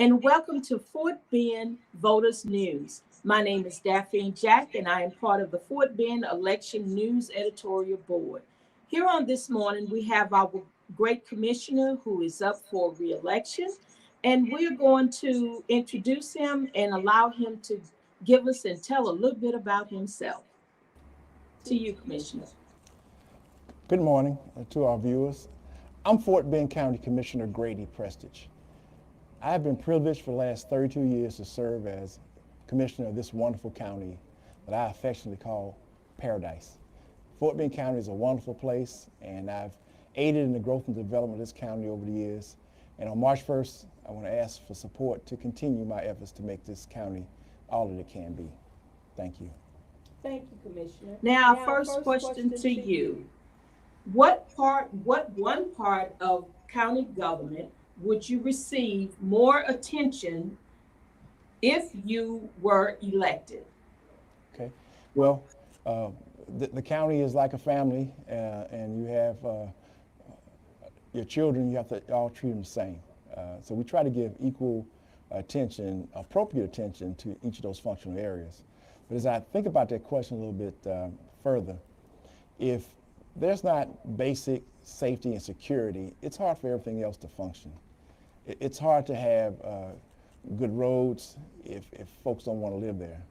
and welcome to Fort Bend Voters News. My name is Daphne Jack, and I am part of the Fort Bend Election News Editorial Board. Here on this morning, we have our great commissioner who is up for re-election, and we're going to introduce him and allow him to give us and tell a little bit about himself. To you, Commissioner. Good morning to our viewers. I'm Fort Bend County Commissioner Grady Prestidge. I have been privileged for the last 32 years to serve as commissioner of this wonderful county that I affectionately call Paradise. Fort Bend County is a wonderful place, and I've aided in the growth and development of this county over the years. And on March 1st, I want to ask for support to continue my efforts to make this county all that it can be. Thank you. Thank you, Commissioner. Now, first question to you. What one part of county government would you receive more attention if you were elected? Okay. Well, the county is like a family, and you have your children. You have to all treat them the same. So we try to give equal attention, appropriate attention to each of those functional areas. But as I think about that question a little bit further, if there's not basic safety and security, it's hard for everything else to function. It's hard to have good roads if folks don't want to live there.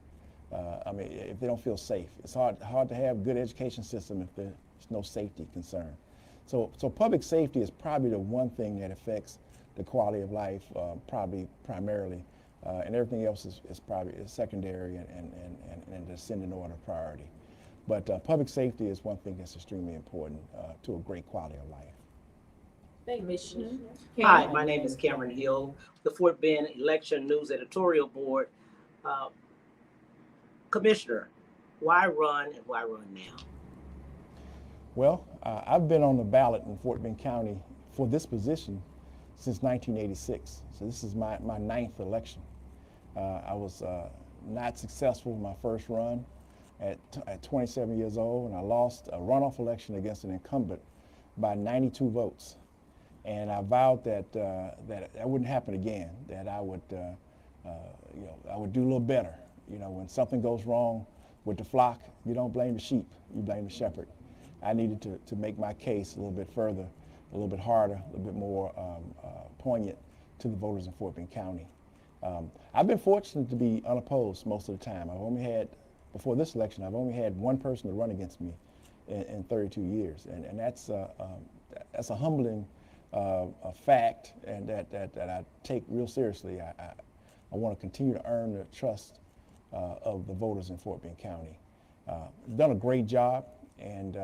If they don't feel safe. It's hard to have good education system if there's no safety concern. So public safety is probably the one thing that affects the quality of life, probably primarily, and everything else is probably secondary and descending order of priority. But public safety is one thing that's extremely important to a great quality of life. Commissioner. Hi, my name is Cameron Hill, the Fort Bend Election News Editorial Board. Commissioner, why run and why run now? Well, I've been on the ballot in Fort Bend County for this position since 1986. So this is my ninth election. I was not successful in my first run at 27 years old, and I lost a runoff election against an incumbent by 92 votes. And I vowed that that wouldn't happen again. That I would, I would do a little better. When something goes wrong with the flock, you don't blame the sheep, you blame the shepherd. I needed to make my case a little bit further, a little bit harder, a little bit more poignant to the voters in Fort Bend County. I've been fortunate to be unopposed most of the time. Before this election, I've only had one person to run against me in 32 years, and that's a humbling fact, and that I take real seriously. I want to continue to earn the trust of the voters in Fort Bend County. Done a great job, and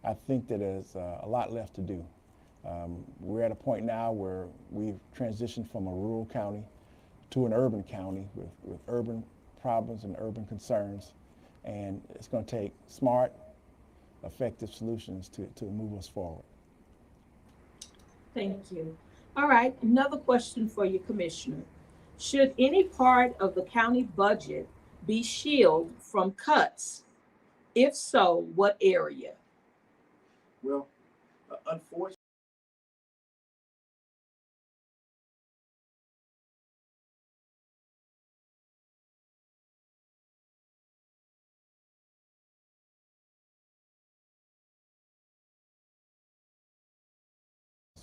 I think that there's a lot left to do. We're at a point now where we've transitioned from a rural county to an urban county with urban problems and urban concerns, and it's going to take smart, effective solutions to move us forward. Thank you. All right, another question for you, Commissioner. Should any part of the county budget be shielded from cuts? If so, what area? Well, unfortunately,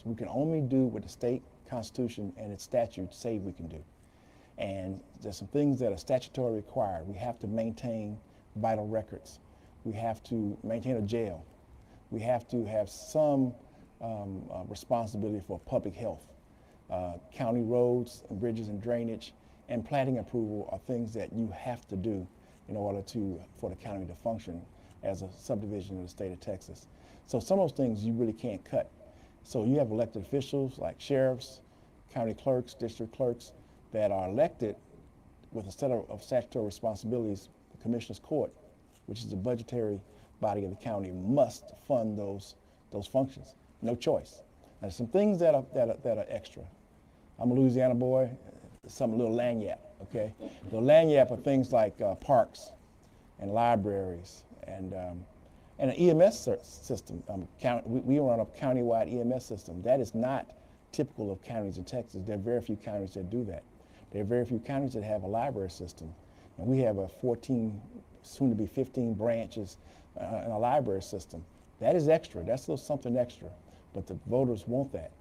we can only do what the state constitution and its statutes say we can do. And there's some things that are statutorily required. We have to maintain vital records. We have to maintain a jail. We have to have some responsibility for public health. County roads and bridges and drainage and planting approval are things that you have to do in order for the county to function as a subdivision of the state of Texas. So some of those things you really can't cut. So you have elected officials like sheriffs, county clerks, district clerks that are elected with a set of statutory responsibilities. The Commissioner's Court, which is the budgetary body of the county, must fund those functions. No choice. There's some things that are extra. I'm a Louisiana boy, a little lagniappe, okay? The lagniappe are things like parks and libraries and an EMS system. We run a countywide EMS system. That is not typical of counties in Texas. There are very few counties that do that. There are very few counties that have a library system. And we have a 14, soon to be 15 branches in a library system. That is extra. That's still something extra. But the voters want that.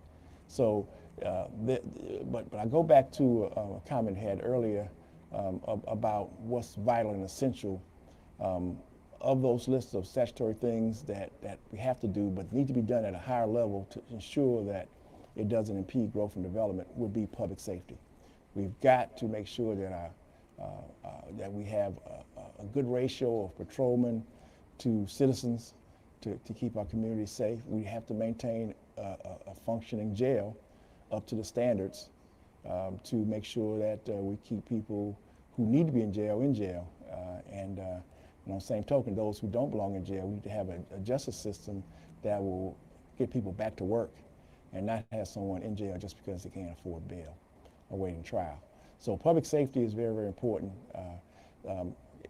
So, but I go back to a comment I had earlier about what's vital and essential of those lists of statutory things that we have to do but need to be done at a higher level to ensure that it doesn't impede growth and development would be public safety. We've got to make sure that that we have a good ratio of patrolmen to citizens to keep our communities safe. We have to maintain a functioning jail up to the standards to make sure that we keep people who need to be in jail, and on the same token, those who don't belong in jail, we need to have a justice system that will get people back to work and not have someone in jail just because they can't afford bail or waiting trial. So public safety is very, very important.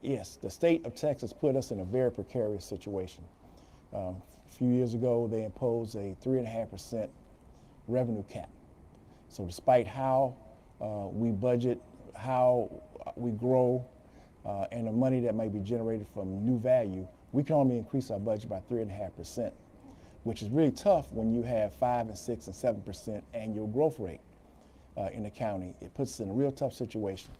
Yes, the state of Texas put us in a very precarious situation. A few years ago, they imposed a 3.5% revenue cap. So despite how we budget, how we grow, and the money that may be generated from new value, we can only increase our budget by 3.5%, which is really tough when you have 5 and 6 and 7% annual growth rate in the county. It puts us in a real tough situation.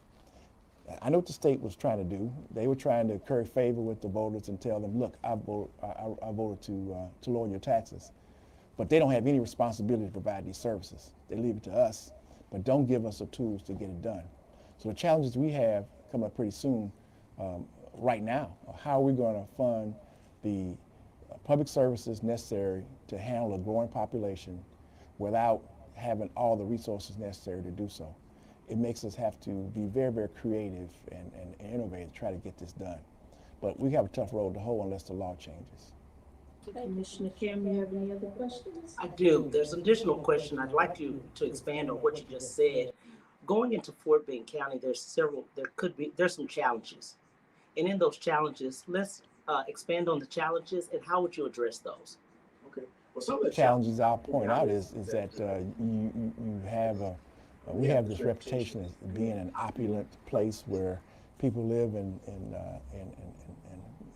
I know what the state was trying to do. They were trying to curry favor with the voters and tell them, look, I voted to lower your taxes. But they don't have any responsibility to provide these services. They leave it to us, but don't give us the tools to get it done. So the challenges we have coming up pretty soon right now are how are we going to fund the public services necessary to handle a growing population without having all the resources necessary to do so. It makes us have to be very, very creative and innovative to try to get this done. But we have a tough road to hoe unless the law changes. Commissioner Cameron, you have any other questions? I do. There's an additional question. I'd like you to expand on what you just said. Going into Fort Bend County, there's some challenges. And in those challenges, let's expand on the challenges and how would you address those? Okay. Well, some of the Challenges I'll point out is that we have this reputation as being an opulent place where people live in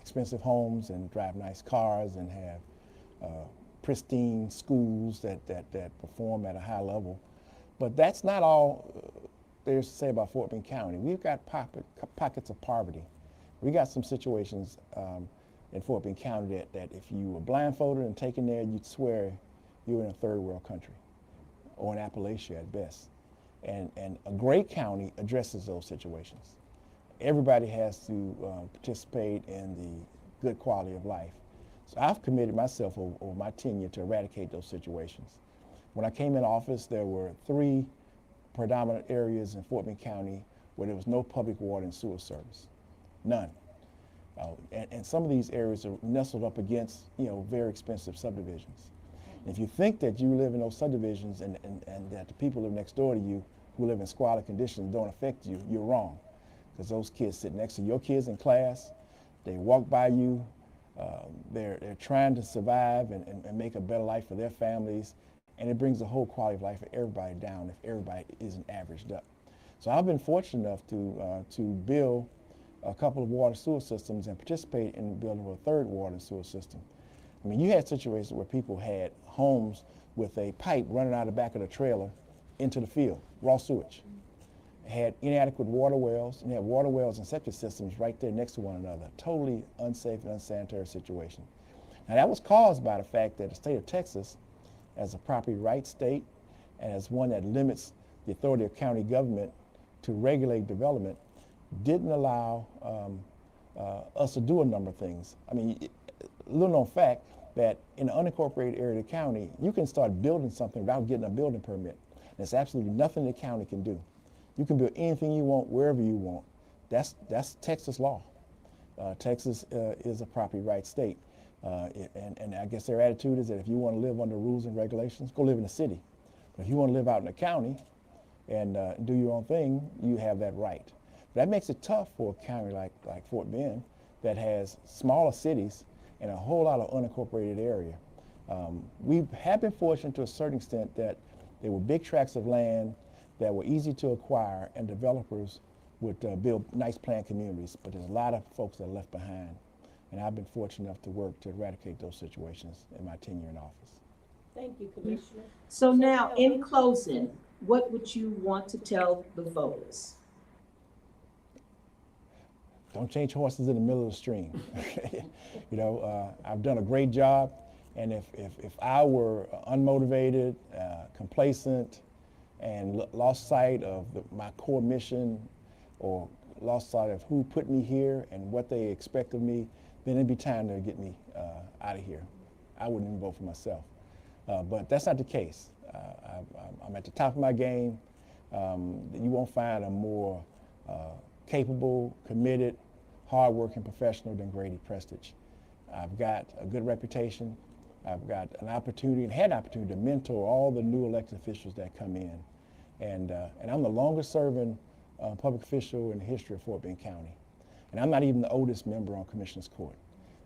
expensive homes and drive nice cars and have pristine schools that perform at a high level. But that's not all there's to say about Fort Bend County. We've got pockets of poverty. We got some situations in Fort Bend County that if you were blindfolded and taken there, you'd swear you were in a third world country or in Appalachia at best. And a great county addresses those situations. Everybody has to participate in the good quality of life. So I've committed myself over my tenure to eradicate those situations. When I came in office, there were 3 predominant areas in Fort Bend County where there was no public water and sewer service, none. And some of these areas are nestled up against, very expensive subdivisions. And if you think that you live in those subdivisions and that the people who live next door to you who live in squalid conditions don't affect you, you're wrong. Because those kids sit next to your kids in class, they walk by you, they're trying to survive and make a better life for their families, and it brings the whole quality of life for everybody down if everybody isn't averaged up. So I've been fortunate enough to build a couple of water sewer systems and participate in the building of a 3rd water and sewer system. I mean, you had situations where people had homes with a pipe running out of the back of the trailer into the field, raw sewage. Had inadequate water wells, and you had water wells and septic systems right there next to one another. Totally unsafe and unsanitary situation. Now that was caused by the fact that the state of Texas, as a property rights state, and as one that limits the authority of county government to regulate development, didn't allow us to do a number of things. I mean, little known fact that in the unincorporated area of the county, you can start building something without getting a building permit. There's absolutely nothing the county can do. You can build anything you want, wherever you want. That's Texas law. Texas is a property rights state. And I guess their attitude is that if you want to live under rules and regulations, go live in the city. But if you want to live out in the county and do your own thing, you have that right. That makes it tough for a county like Fort Bend that has smaller cities and a whole lot of unincorporated area. We have been fortunate to a certain extent that there were big tracts of land that were easy to acquire, and developers would build nice planned communities. But there's a lot of folks that are left behind, and I've been fortunate enough to work to eradicate those situations in my tenure in office. Thank you, Commissioner. So now, in closing, what would you want to tell the voters? Don't change horses in the middle of the stream. I've done a great job, and if I were unmotivated, complacent, and lost sight of my core mission, or lost sight of who put me here and what they expect of me, then it'd be time to get me out of here. I wouldn't even vote for myself. But that's not the case. I'm at the top of my game. You won't find a more capable, committed, hardworking professional than Grady Prestidge. I've got a good reputation. I've got an opportunity and had an opportunity to mentor all the new elected officials that come in. And I'm the longest serving public official in the history of Fort Bend County. And I'm not even the oldest member on Commissioner's Court.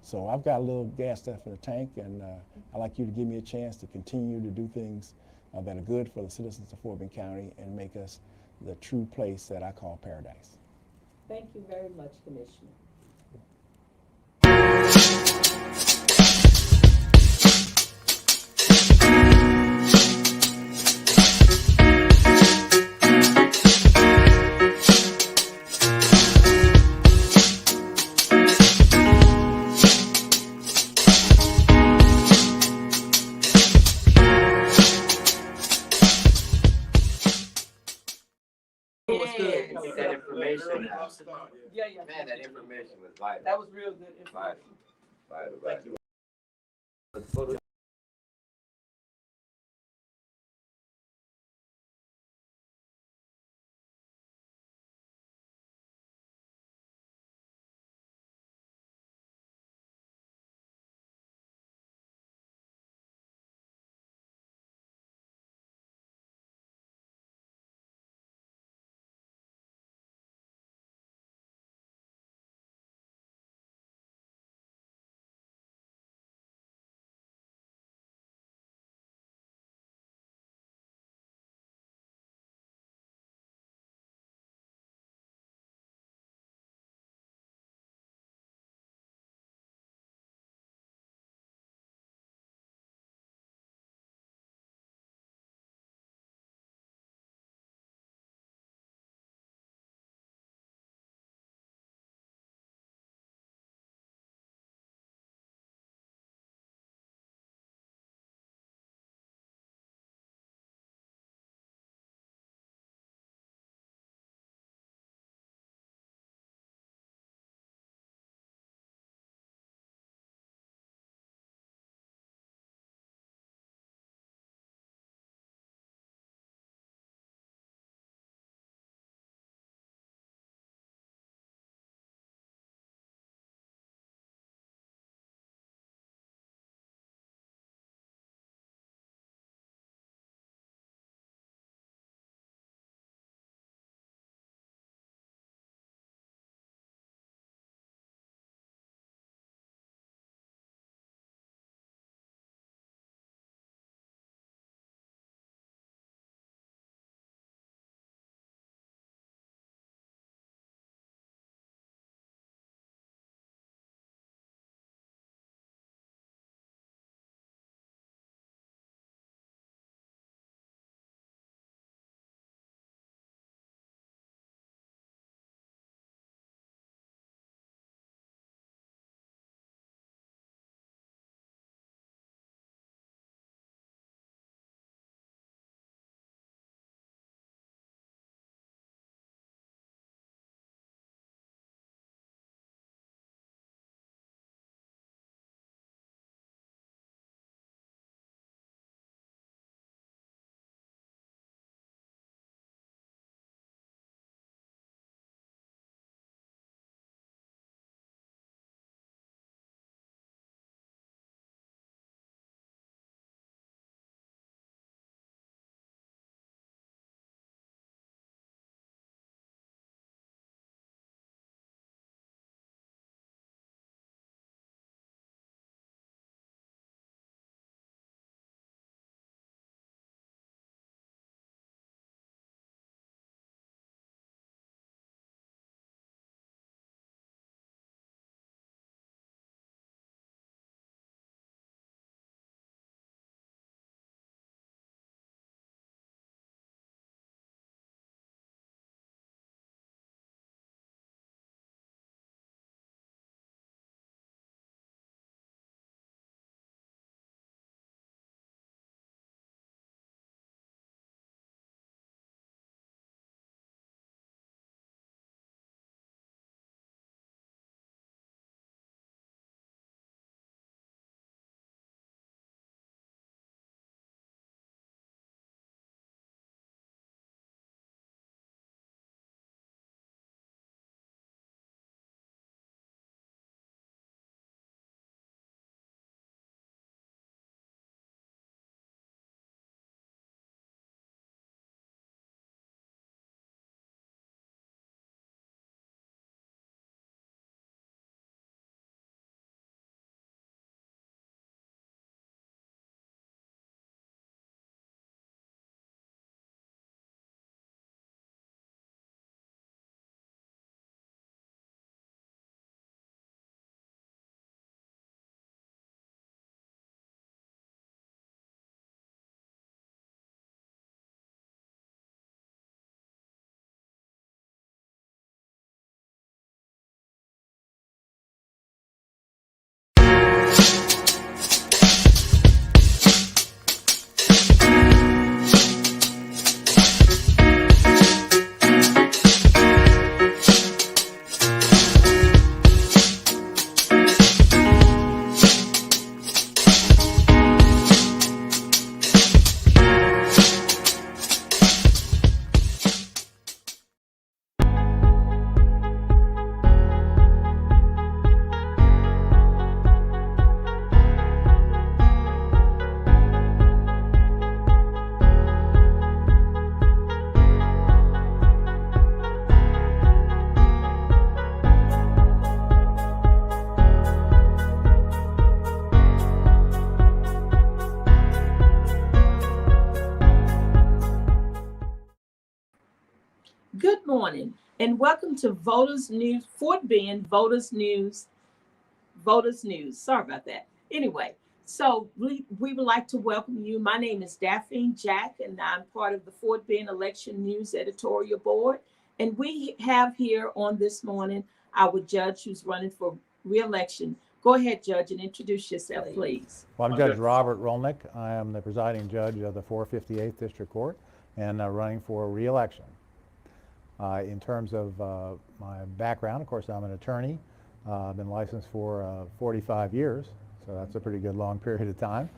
So I've got a little gas left in the tank, and I'd like you to give me a chance to continue to do things that are good for the citizens of Fort Bend County and make us the true place that I call paradise. Thank you very much, Commissioner. That information, Yeah, yeah. man, that information was vital. That was real good information. Vital, vital. and welcome to Voters News, Fort Bend Voters News. Voters News. Sorry about that. Anyway, so we would like to welcome you. My name is Daphne Jack, and I'm part of the Fort Bend Election News Editorial Board. And we have here on this morning our judge who's running for re-election. Go ahead, Judge, and introduce yourself, please. Well, I'm Judge Robert Rolnick. I am the presiding judge of the 458th District Court and running for re-election. In terms of my background, of course, I'm an attorney. I've been licensed for 45 years, so that's a pretty good long period of time.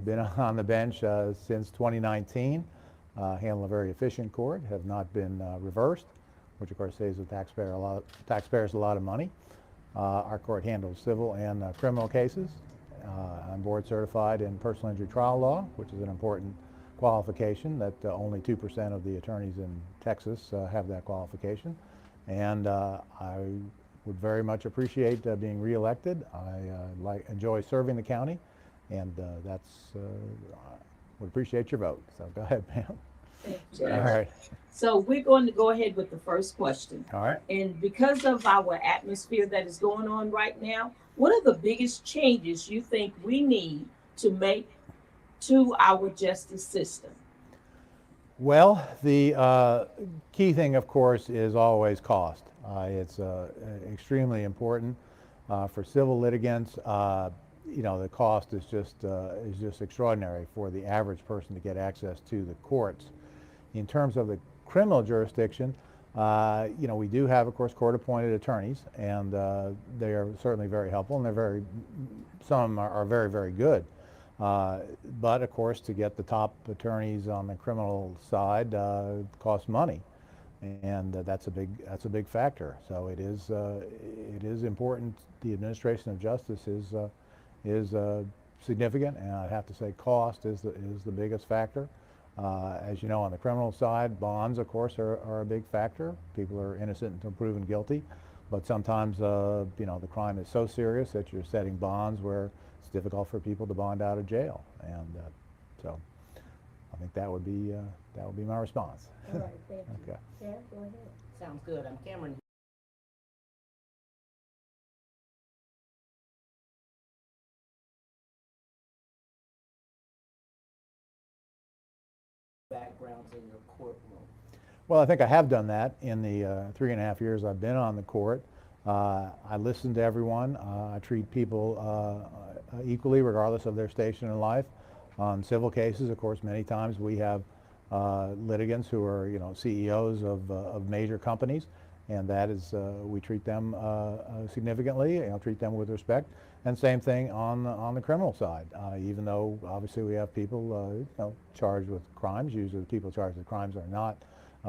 Been on the bench since 2019. Handle a very efficient court, have not been reversed, which of course saves the taxpayers a lot of money. Our court handles civil and criminal cases. I'm board certified in personal injury trial law, which is an important qualification that only 2% of the attorneys in Texas have that qualification. And I would very much appreciate being reelected. I enjoy serving the county, and would appreciate your vote. So go ahead, ma'am. Thank you, All Judge. right. So we're going to go ahead with the first question. All right. And because of our atmosphere that is going on right now, what are the biggest changes you think we need to make to our justice system? Well, the key thing, of course, is always cost. It's extremely important for civil litigants. You know, the cost is just extraordinary for the average person to get access to the courts. In terms of the criminal jurisdiction, you know, we do have, of course, court-appointed attorneys, and they are certainly very helpful, and some are very, very good. But of course, to get the top attorneys on the criminal side costs money, and that's a big factor. So it is important. The administration of justice is significant, and I'd have to say cost is the biggest factor. As you know, on the criminal side, bonds, of course, are a big factor. People are innocent until proven guilty, but sometimes you know, the crime is so serious that you're setting bonds where it's difficult for people to bond out of jail, and so I think that would be my response. All right, thank you. Okay. Sam, go ahead. Sounds good. I'm Cameron. Backgrounds in your courtroom. Well, I think I have done that in the 3.5 years I've been on the court. I listen to everyone. I treat people equally, regardless of their station in life. On civil cases, of course, many times we have litigants who are, you know, CEOs of major companies, and that is we treat them significantly. You know, treat them with respect. And same thing on the criminal side. Even though obviously we have people you know, charged with crimes. Usually the people charged with crimes are not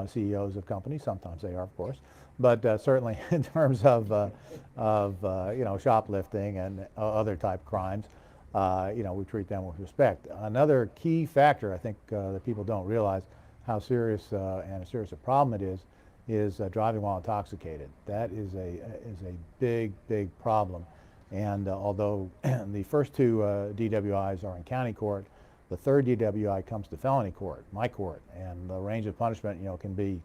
CEOs of companies. Sometimes they are, of course. But certainly in terms of you know, shoplifting and other type crimes, you know, we treat them with respect. Another key factor, I think, that people don't realize how serious and a serious a problem it is driving while intoxicated. That is a big problem. And although the first two DWIs are in county court, the third DWI comes to felony court, my court, and the range of punishment, you know, can be,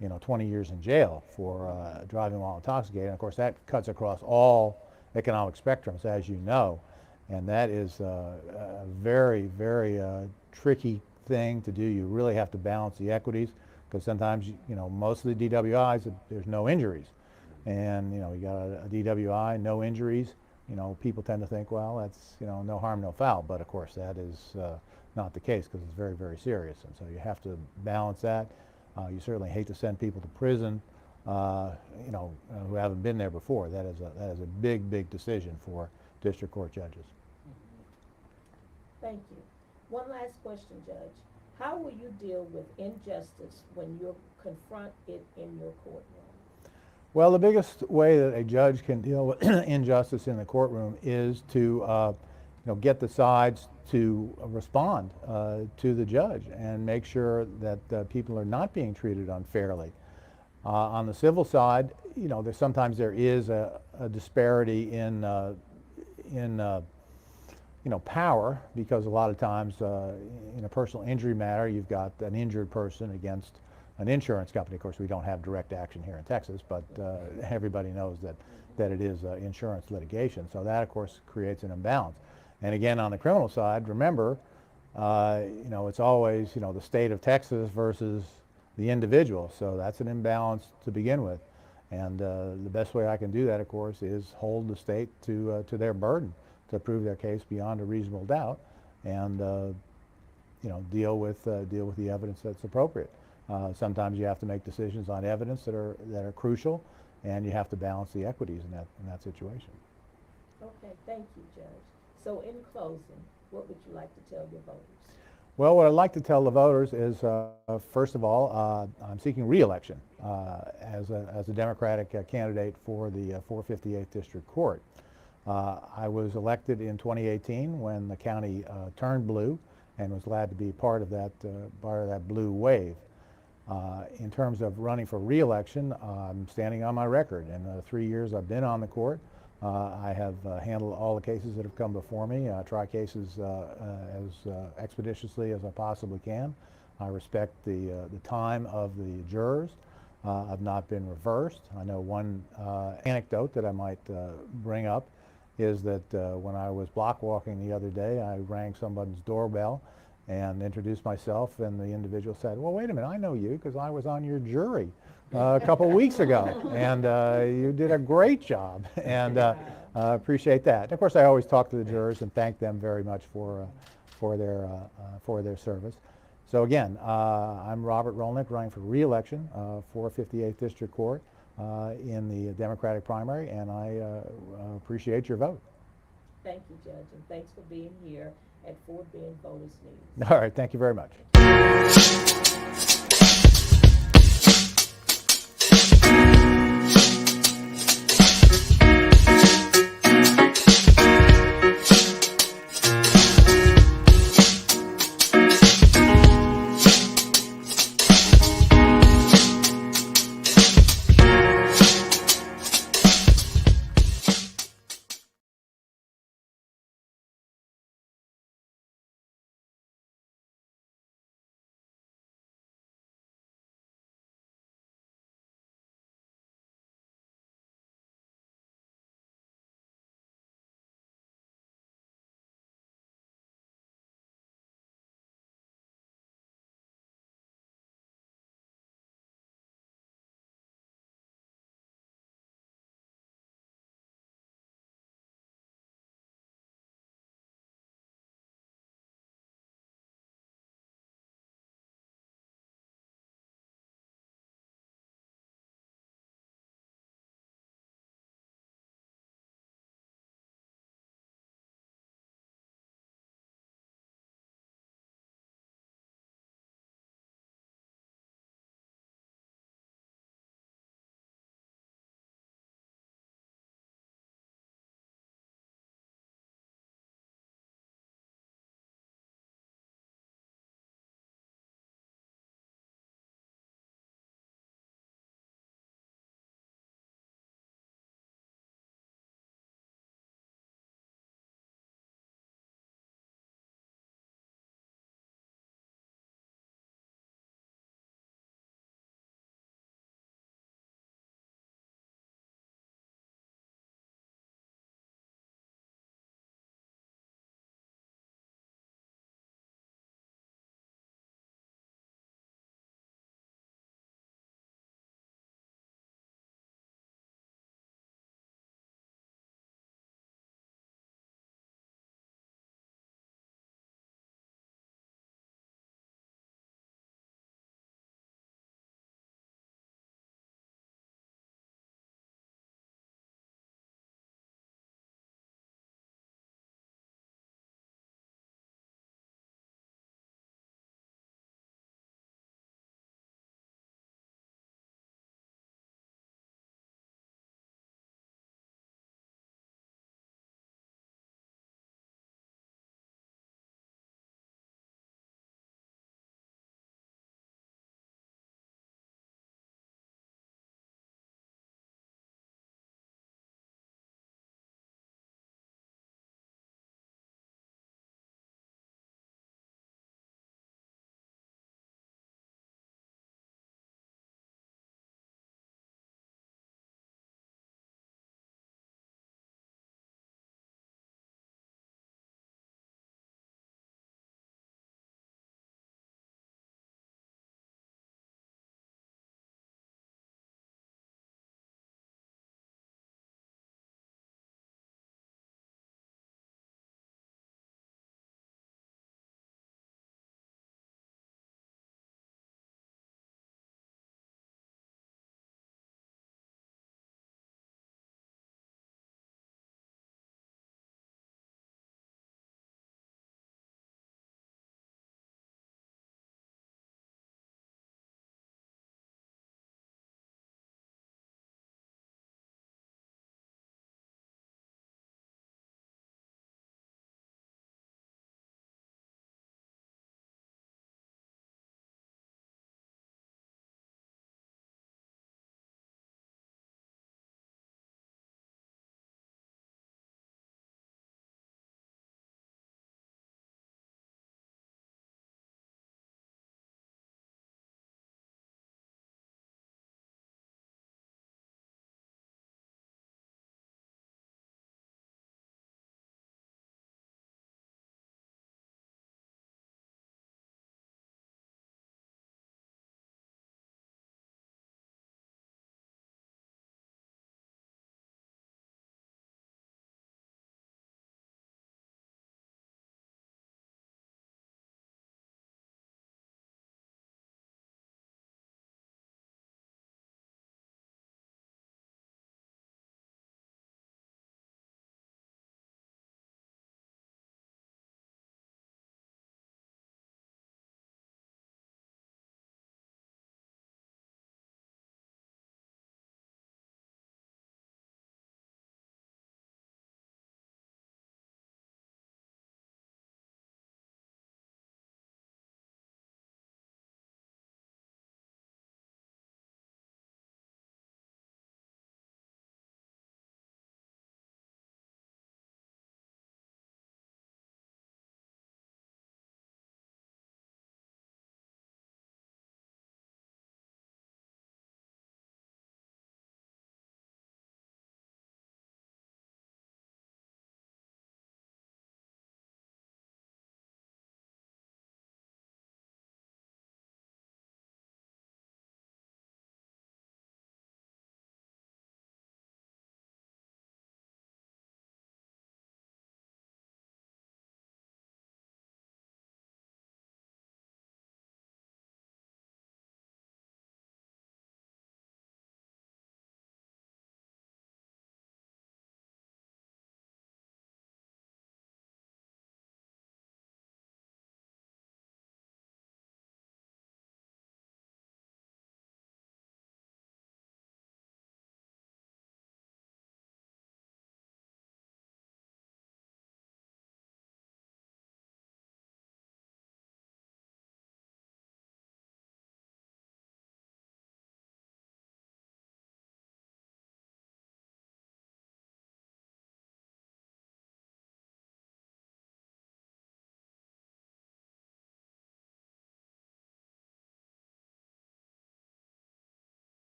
you know, 20 years in jail for driving while intoxicated. And of course, that cuts across all economic spectrums, as you know, and that is a very, very tricky thing to do. You really have to balance the equities, because sometimes, you know, most of the DWIs, there's no injuries. And, you know, you got a DWI, no injuries, you know, people tend to think, well, that's, you know, no harm, no foul. But of course, that is not the case, because it's very, very serious. And so you have to balance that. You certainly hate to send people to prison, you know, who haven't been there before. That is a big decision for district court judges. Thank you. One last question, Judge. How will you deal with injustice when you confront it in your courtroom? Well, the biggest way that a judge can deal with injustice in the courtroom is to you know, get the sides to respond to the judge and make sure that people are not being treated unfairly. On the civil side, you know, sometimes there is a disparity in you know, power, because a lot of times in a personal injury matter, you've got an injured person against an insurance company. Of course, we don't have direct action here in Texas, but everybody knows that it is insurance litigation. So that, of course, creates an imbalance. And again, on the criminal side, remember, it's always, the state of Texas versus the individual. So that's an imbalance to begin with. And the best way I can do that, of course, is hold the state to their burden to prove their case beyond a reasonable doubt, and deal with the evidence that's appropriate. Sometimes you have to make decisions on evidence that are crucial, and you have to balance the equities in that situation. Okay, thank you, Judge. So in closing, what would you like to tell your voters? Well, what I'd like to tell the voters is, first of all, I'm seeking re-election as a Democratic candidate for the 458th District Court. I was elected in 2018 when the county turned blue, and was glad to be part of that blue wave. In terms of running for re-election, I'm standing on my record. In the 3 years I've been on the court, I have handled all the cases that have come before me, try cases as expeditiously as I possibly can. I respect the time of the jurors. I've not been reversed. I know one anecdote that I might bring up is that when I was block walking the other day, I rang somebody's doorbell and introduced myself, and the individual said, "Well, wait a minute, I know you because I was on your jury a couple weeks ago, and you did a great job," and appreciate that. And of course, I always talk to the jurors and thank them very much for their service. So again, I'm Robert Rolnick, running for re-election for 58th District Court in the Democratic primary, and I appreciate your vote. Thank you, Judge, and thanks for being here at Fort Bend Voters News. All right, thank you very much.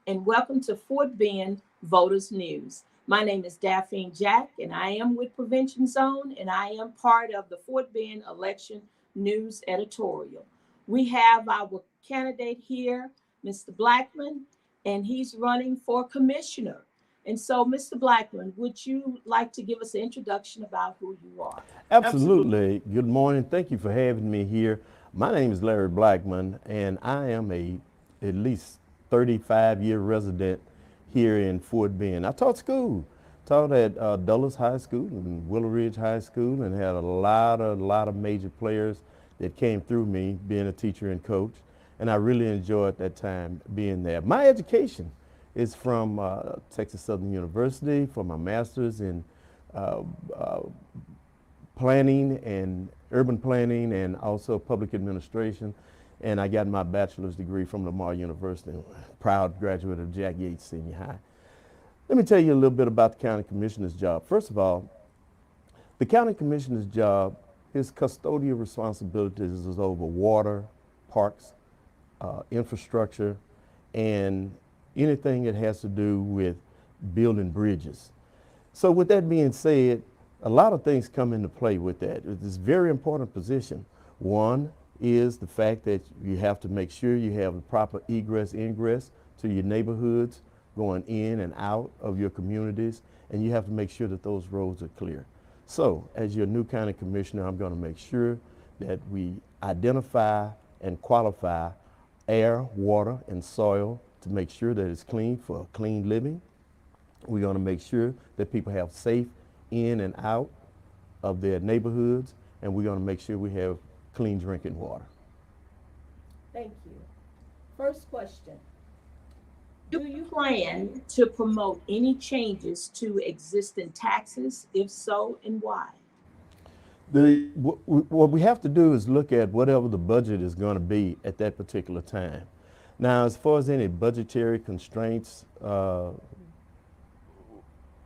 and welcome to Fort Bend Voters News. My name is Daphne Jack, and I am with Prevention Zone, and I am part of the Fort Bend Election News Editorial. We have our candidate here, Mr. Blackman, and he's running for commissioner. And so, Mr. Blackman, would you like to give us an introduction about who you are? Absolutely. Good morning. Thank you for having me here. My name is Larry Blackman, and I am at least 35-year resident here in Fort Bend. I taught school. Taught at Dulles High School and Willow Ridge High School, and had a lot of major players that came through me being a teacher and coach. And I really enjoyed that time being there. My education is from Texas Southern University for my master's in planning and urban planning and also public administration. And I got my bachelor's degree from Lamar University, proud graduate of Jack Yates Senior High. Let me tell you a little bit about the county commissioner's job. First of all, the county commissioner's job, his custodial responsibilities is over water, parks, infrastructure, and anything that has to do with building bridges. So with that being said, a lot of things come into play with that. It's a very important position. One is the fact that you have to make sure you have the proper egress, ingress to your neighborhoods, going in and out of your communities, and you have to make sure that those roads are clear. So as your new county commissioner, I'm going to make sure that we identify and qualify air, water, and soil to make sure that it's clean for clean living. We're going to make sure that people have safe in and out of their neighborhoods, and we're going to make sure we have clean drinking water. Thank you. First question. Do you plan to promote any changes to existing taxes? If so, and why? What we have to do is look at whatever the budget is going to be at that particular time. Now, as far as any budgetary constraints, you're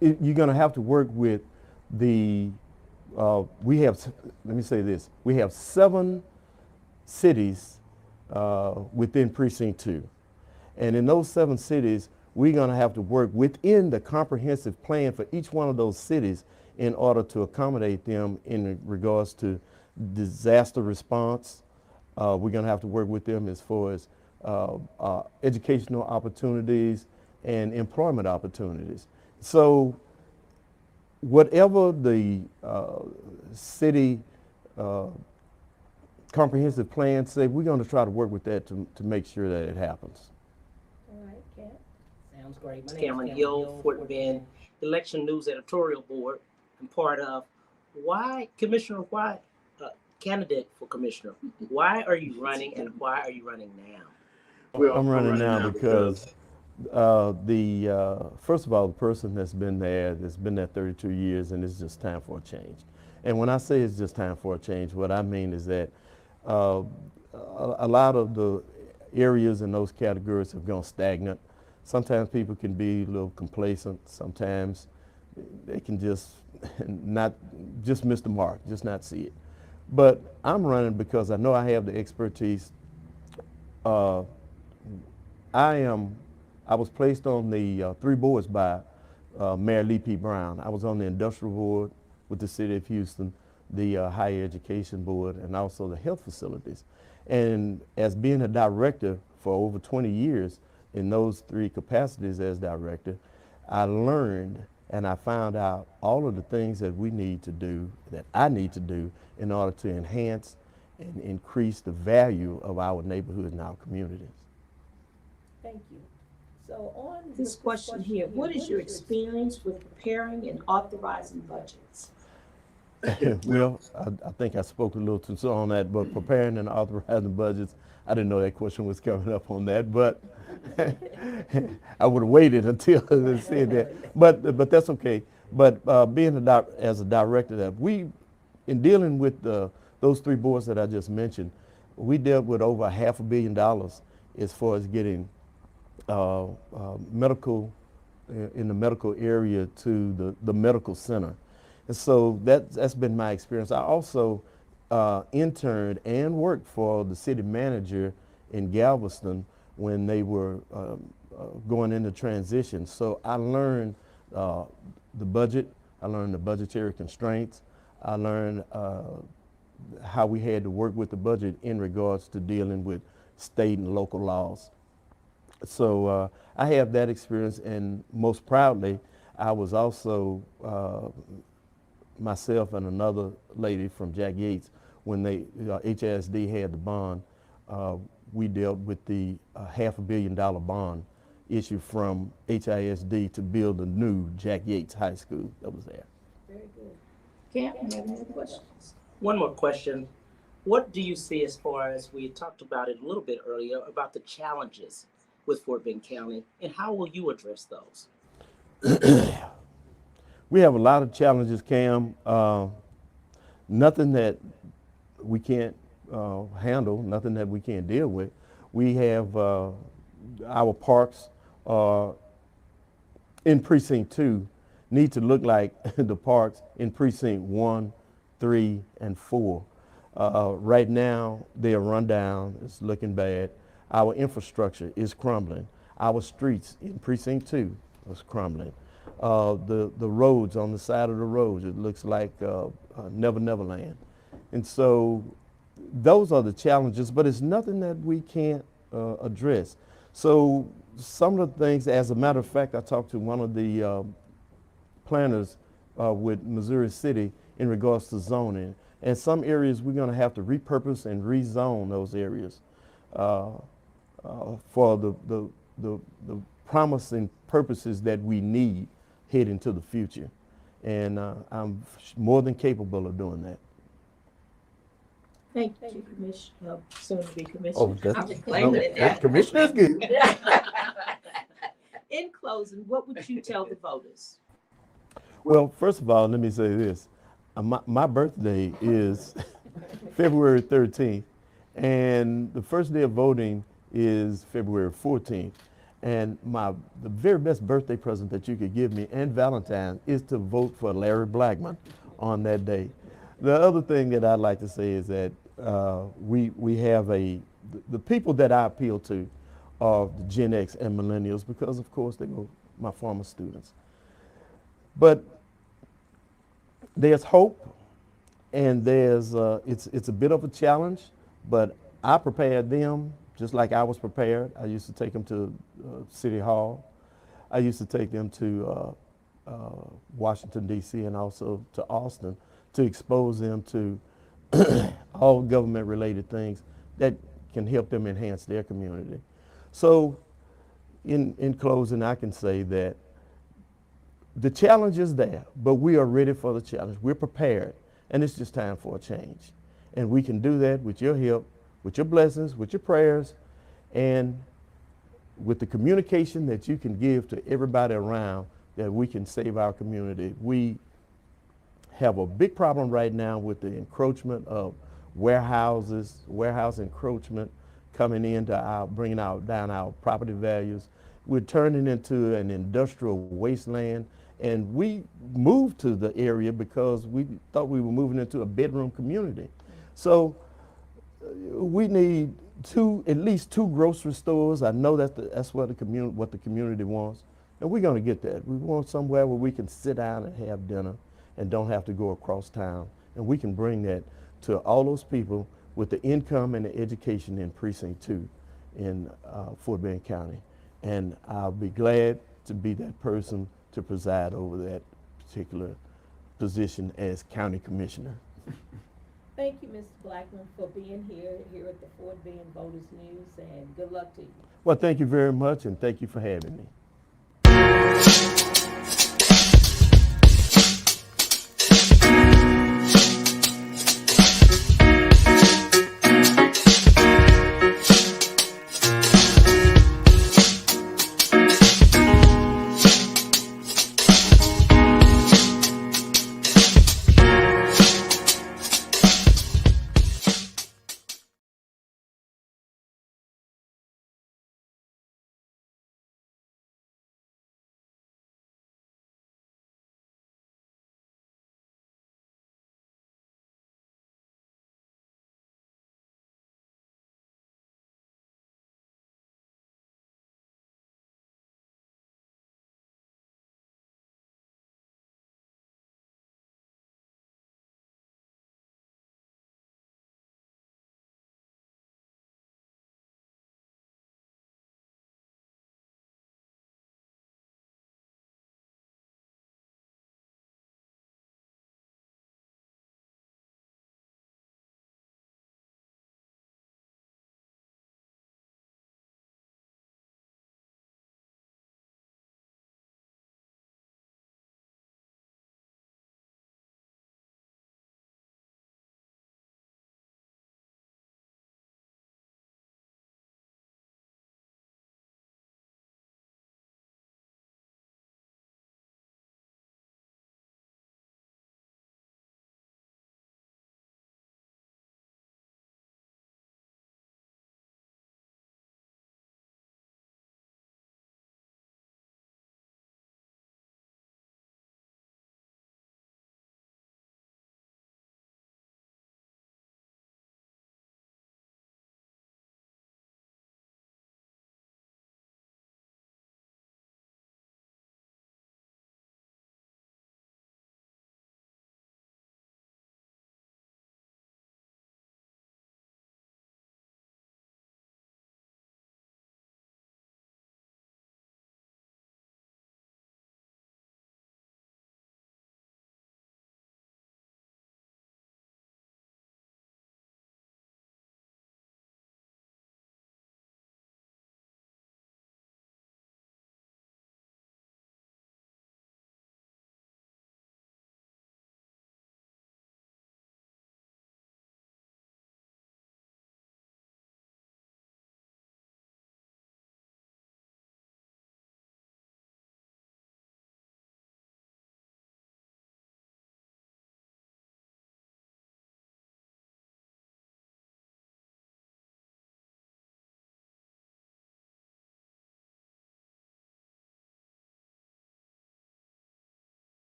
going to have to work with let me say this, we have 7 cities within Precinct 2. And in those 7 cities, we're going to have to work within the comprehensive plan for each one of those cities in order to accommodate them in regards to disaster response. We're going to have to work with them as far as educational opportunities and employment opportunities. So whatever the city comprehensive plan say, we're going to try to work with that to make sure that it happens. All right, Kat. Sounds great. My name is Cameron Hill, Fort Bend Election News Editorial Board. I'm part of candidate for commissioner. Why are you running, and why are you running now? Well, I'm running now because first of all, the person that's been there 32 years, and it's just time for a change. And when I say it's just time for a change, what I mean is that a lot of the areas in those categories have gone stagnant. Sometimes people can be a little complacent. Sometimes they can just miss the mark, just not see it. But I'm running because I know I have the expertise. I was placed on the 3 boards by Mayor Lee P. Brown. I was on the industrial board with the city of Houston, the higher education board, and also the health facilities. And as being a director for over 20 years in those 3 capacities as director, I learned and I found out all of the things that we need to do, that I need to do in order to enhance and increase the value of our neighborhood and our communities. Thank you. So on this question here, what is your experience with preparing and authorizing budgets? Well, I think I spoke a little too soon on that, but preparing and authorizing budgets, I didn't know that question was coming up on that, but I would have waited until I said that. But that's okay. But being as a director, that in dealing with those 3 boards that I just mentioned, we dealt with over $500 million as far as getting medical in the medical area to the medical center. And so that's been my experience. I also interned and worked for the city manager in Galveston when they were going into transition. So I learned the budget, I learned the budgetary constraints, I learned how we had to work with the budget in regards to dealing with state and local laws. So I have that experience, and most proudly, I was also myself and another lady from Jack Yates, when they HISD had the bond, we dealt with the $500 million bond issue from HISD to build a new Jack Yates High School that was there. Very good. Cam, you have any other questions? One more question. What do you see as far as we talked about it a little bit earlier about the challenges with Fort Bend County, and how will you address those? We have a lot of challenges, Cam. Nothing that we can't handle, nothing that we can't deal with. We have our parks in Precinct 2 need to look like the parks in Precinct 1, 3, and 4. Right now, they are run down. It's looking bad. Our infrastructure is crumbling. Our streets in Precinct 2 is crumbling. The roads on the side of the roads, it looks like Never Land. And so those are the challenges, but it's nothing that we can't address. So some of the things, as a matter of fact, I talked to one of the planners with Missouri City in regards to zoning. And some areas we're going to have to repurpose and rezone those areas for the promising purposes that we need heading to the future. And I'm more than capable of doing that. Thank you, Commissioner, soon to be Commissioner. Oh, that's, I'm just claiming it now. Commissioner's good. In closing, what would you tell the voters? Well, first of all, let me say this. My birthday is February 13th, and the first day of voting is February 14th. And the very best birthday present that you could give me, and Valentine's, is to vote for Larry Blackman on that day. The other thing that I'd like to say is that we have the people that I appeal to are the Gen X and millennials, because of course they were my former students. But there's hope, and there's it's a bit of a challenge, but I prepared them just like I was prepared. I used to take them to City Hall. I used to take them to Washington, D.C., and also to Austin to expose them to all government-related things that can help them enhance their community. So in closing, I can say that the challenge is there, but we are ready for the challenge. We're prepared, and it's just time for a change. And we can do that with your help, with your blessings, with your prayers, and with the communication that you can give to everybody around, that we can save our community. We have a big problem right now with the encroachment of warehouse encroachment coming into bringing down our property values. We're turning into an industrial wasteland, and we moved to the area because we thought we were moving into a bedroom community. So we need at least two grocery stores. I know that's what the community wants, and we're going to get that. We want somewhere where we can sit down and have dinner and don't have to go across town, and we can bring that to all those people with the income and the education in Precinct 2 in Fort Bend County. And I'll be glad to be that person to preside over that particular position as County Commissioner. Thank you, Mr. Blackman, for being here at the Fort Bend Voters News, and good luck to you. Well, thank you very much, and thank you for having me.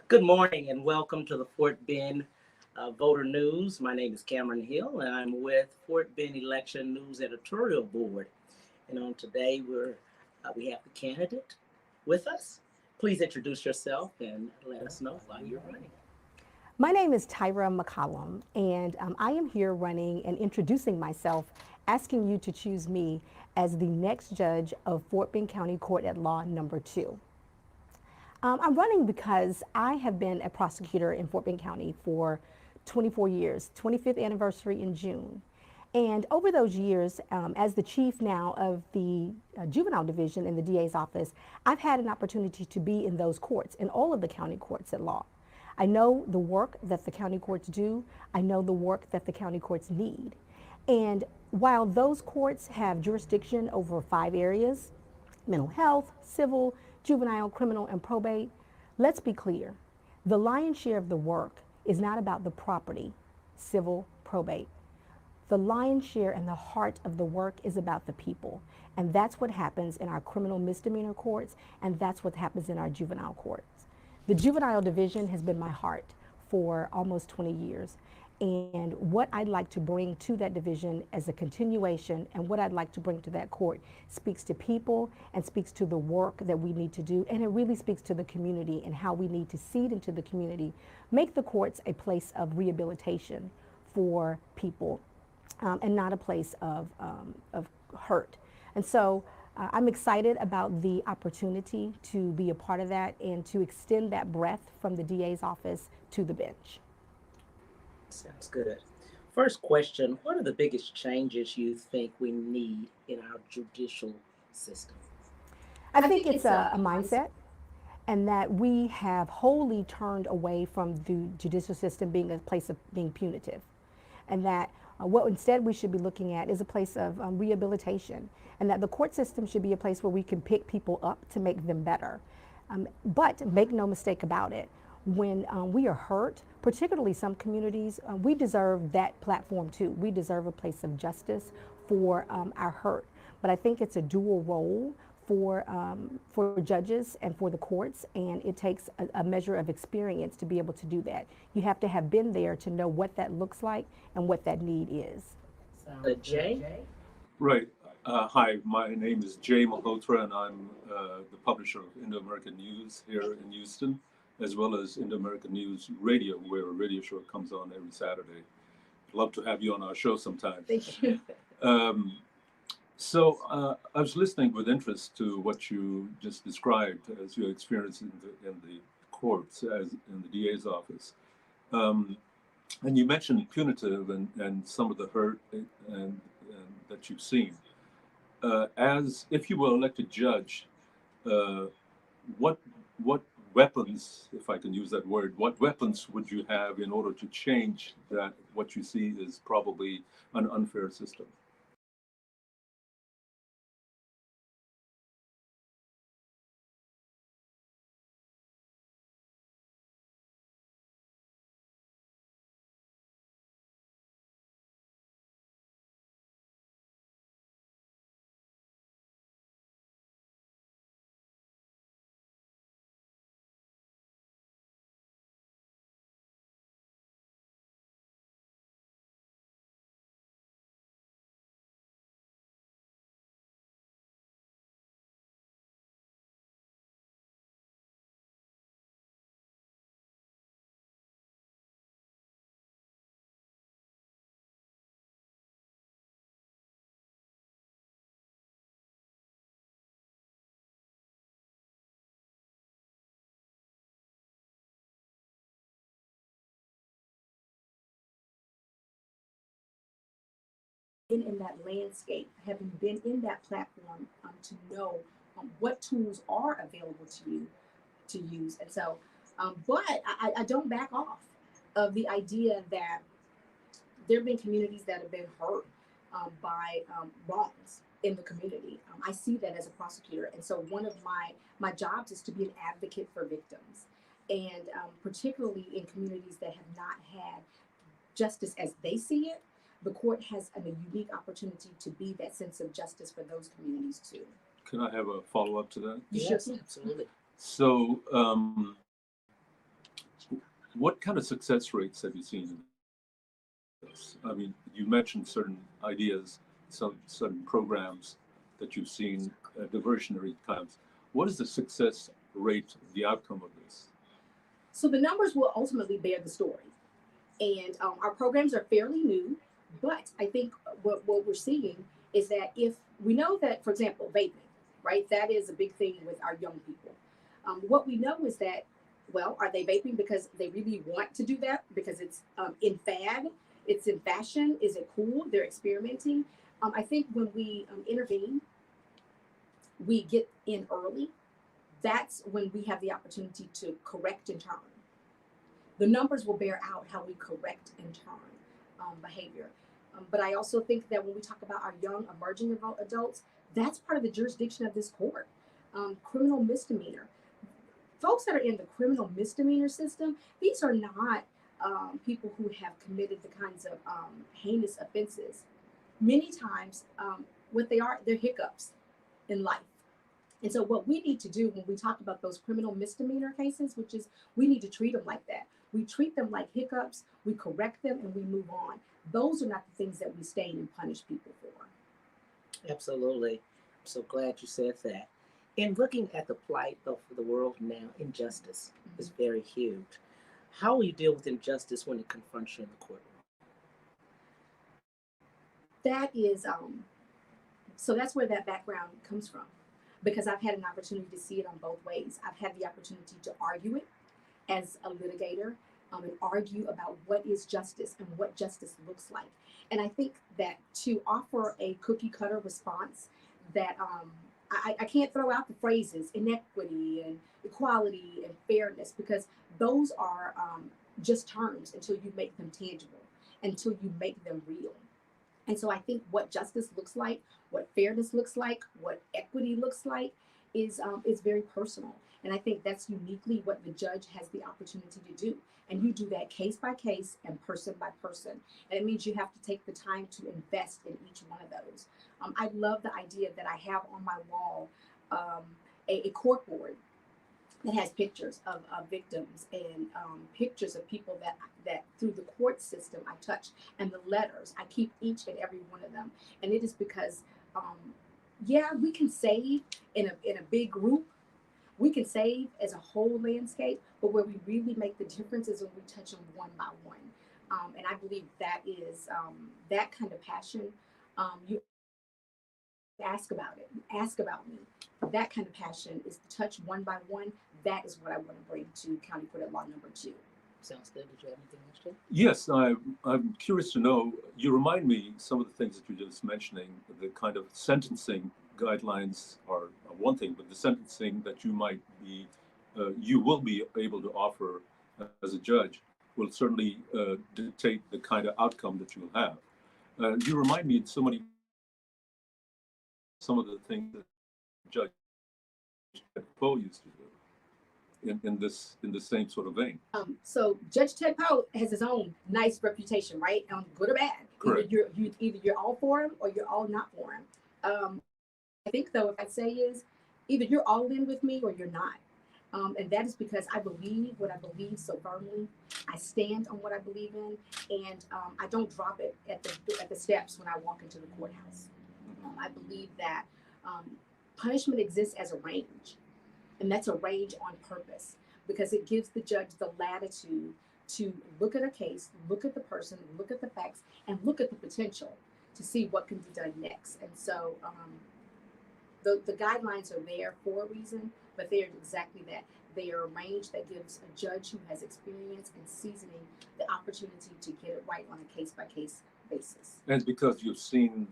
Good morning and welcome to the Fort Bend Voter News. My name is Cameron Hill and I'm with Fort Bend Election News Editorial Board. And on today we have the candidate with us. Please introduce yourself and let us know why you're running. My name is Tyra McCollum, and I am here running and introducing myself, asking you to choose me as the next judge of Fort Bend County Court at Law number 2. I'm running because I have been a prosecutor in Fort Bend County for 24 years, 25th anniversary in June. And over those years, as the chief now of the juvenile division in the DA's office, I've had an opportunity to be in those courts, in all of the county courts at law. I know the work that the county courts do. I know the work that the county courts need. And while those courts have jurisdiction over 5 areas, mental health, civil, juvenile, criminal, and probate, let's be clear. The lion's share of the work is not about the property, civil, probate. The lion's share and the heart of the work is about the people. And that's what happens in our criminal misdemeanor courts, and that's what happens in our juvenile courts. The juvenile division has been my heart for almost 20 years. And what I'd like to bring to that division as a continuation and what I'd like to bring to that court speaks to people and speaks to the work that we need to do. And it really speaks to the community and how we need to seed into the community, make the courts a place of rehabilitation for people and not a place of hurt. And so I'm excited about the opportunity to be a part of that and to extend that breadth from the DA's office to the bench. Sounds good. First question, what are the biggest changes you think we need in our judicial system? I think it's a mindset, and that we have wholly turned away from the judicial system being a place of being punitive, and that what instead we should be looking at is a place of rehabilitation, and that the court system should be a place where we can pick people up to make them better. But make no mistake about it, when we are hurt, particularly some communities, we deserve that platform too. We deserve a place of justice for our hurt. But I think it's a dual role for judges and for the courts, and it takes a measure of experience to be able to do that. You have to have been there to know what that looks like and what that need is. Jay? Right. Hi, my name is Jay Malhotra, and I'm the publisher of Indo-American News here in Houston, as well as Indo-American News Radio, where a radio show comes on every Saturday. I'd love to have you on our show sometime. Thank you. So I was listening with interest to what you just described as your experience in the courts, as in the DA's office. And you mentioned punitive and some of the hurt and that you've seen. As if you were elected judge, what weapons, if I can use that word, what weapons would you have in order to change that, what you see is probably an unfair system? In that landscape, having been in that platform, to know what tools are available to you to use. And so, but I don't back off of the idea that there have been communities that have been hurt by wrongs in the community. I see that as a prosecutor. And so one of my jobs is to be an advocate for victims. And particularly in communities that have not had justice as they see it, the court has a unique opportunity to be that sense of justice for those communities too. Can I have a follow-up to that? Yes, absolutely. So what kind of success rates have you seen in this? I mean, you mentioned certain ideas, some certain programs that you've seen diversionary times. What is the success rate, the outcome of this? So the numbers will ultimately bear the story. And our programs are fairly new, but I think what we're seeing is that if we know that, for example, vaping, right, that is a big thing with our young people. What we know is that, well, are they vaping because they really want to do that? Because it's in fad, it's in fashion, is it cool? They're experimenting. I think when we intervene, we get in early. That's when we have the opportunity to correct and turn. The numbers will bear out how we correct and turn behavior. But I also think that when we talk about our young emerging adults, that's part of the jurisdiction of this court. Criminal misdemeanor. Folks that are in the criminal misdemeanor system, these are not people who have committed the kinds of heinous offenses. Many times, what they are, they're hiccups in life. And so what we need to do when we talk about those criminal misdemeanor cases, which is we need to treat them like that. We treat them like hiccups, we correct them, and we move on. Those are not the things that we stain and punish people for. Absolutely. I'm so glad you said that. In looking at the plight of the world now, injustice is very huge. How will you deal with injustice when it confronts you in the courtroom? That is, so that's where that background comes from, because I've had an opportunity to see it on both ways. I've had the opportunity to argue it as a litigator and argue about what is justice and what justice looks like. And I think that to offer a cookie cutter response that I can't throw out the phrases inequity and equality and fairness, because those are just terms until you make them tangible, until you make them real. And so I think what justice looks like, what fairness looks like, what equity looks like is very personal. And I think that's uniquely what the judge has the opportunity to do. And you do that case by case and person by person. And it means you have to take the time to invest in each one of those. I love the idea that I have on my wall a cork board that has pictures of victims and pictures of people that through the court system I touch, and the letters. I keep each and every one of them. And it is because, yeah, we can save in a big group. We can save as a whole landscape, but where we really make the difference is when we touch them one by one. And I believe that is that kind of passion. You ask about it, ask about me. That kind of passion is to touch one by one. That is what I want to bring to County Court at Law number 2. Sounds good. Did you have anything else, Jim? Yes, I'm curious to know, you remind me some of the things that you're just mentioning, the kind of sentencing guidelines are one thing, but the sentencing that you might be, you will be able to offer as a judge will certainly dictate the kind of outcome that you'll have. You remind me of some of the things that Judge Poe used to do in the same sort of vein. So Judge Ted Poe has his own nice reputation, right? Good or bad. Correct. Either you're all for him or you're all not for him. I think though, if I say is either you're all in with me or you're not. And that is because I believe what I believe so firmly. I stand on what I believe in, and I don't drop it at the steps when I walk into the courthouse. I believe that punishment exists as a range, and that's a range on purpose, because it gives the judge the latitude to look at a case, look at the person, look at the facts, and look at the potential to see what can be done next. And so the guidelines are there for a reason, but they're exactly that. They are a range that gives a judge who has experience and seasoning the opportunity to get it right on a case-by-case basis. And because you've seen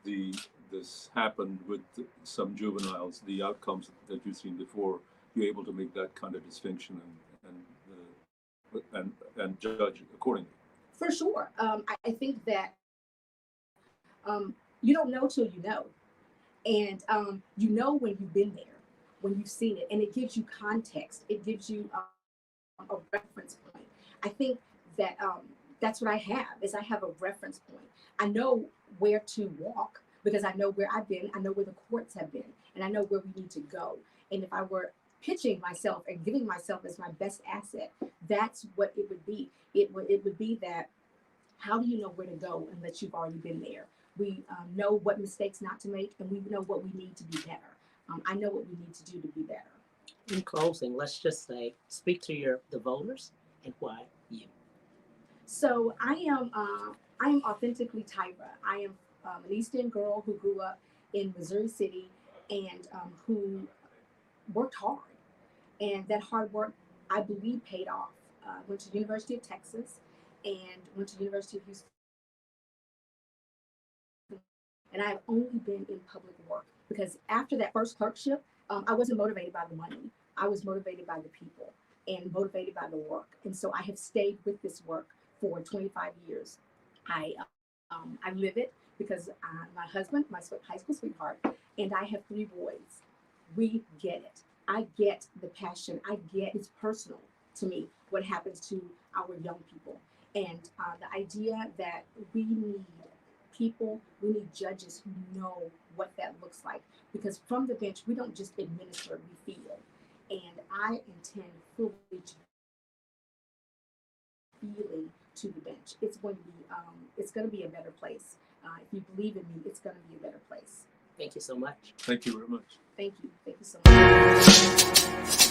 this happen with some juveniles, the outcomes that you've seen before, you're able to make that kind of distinction and judge accordingly. For sure. I think that you don't know till you know. And you know when you've been there, when you've seen it, and it gives you context. It gives you a reference point. I think that that's what I have a reference point. I know where to walk because I know where I've been. I know where the courts have been, and I know where we need to go. And if I were pitching myself and giving myself as my best asset, That's what it would be. It would be that, how do you know where to go unless you've already been there? We know what mistakes not to make, and we know what we need to be better. I know what we need to do to be better. In closing, let's just say, speak to the voters and why you. So I am authentically Tyra. I am an East End girl who grew up in Missouri City and who worked hard, and that hard work, I believe, paid off. Went to the University of Texas and went to the University of Houston. And I've only been in public work because after that first clerkship, I wasn't motivated by the money. I was motivated by the people and motivated by the work. And so I have stayed with this work for 25 years. I live it because my husband, my high school sweetheart, and I have 3 boys. We get it. I get the passion. I get it's personal to me what happens to our young people. And the idea that we need people, we need judges who know what that looks like. Because from the bench, we don't just administer, we feel. And I intend fully to feeling to the bench. It's going to be a better place. If you believe in me, it's going to be a better place. Thank you so much. Thank you very much. Thank you. Thank you so much.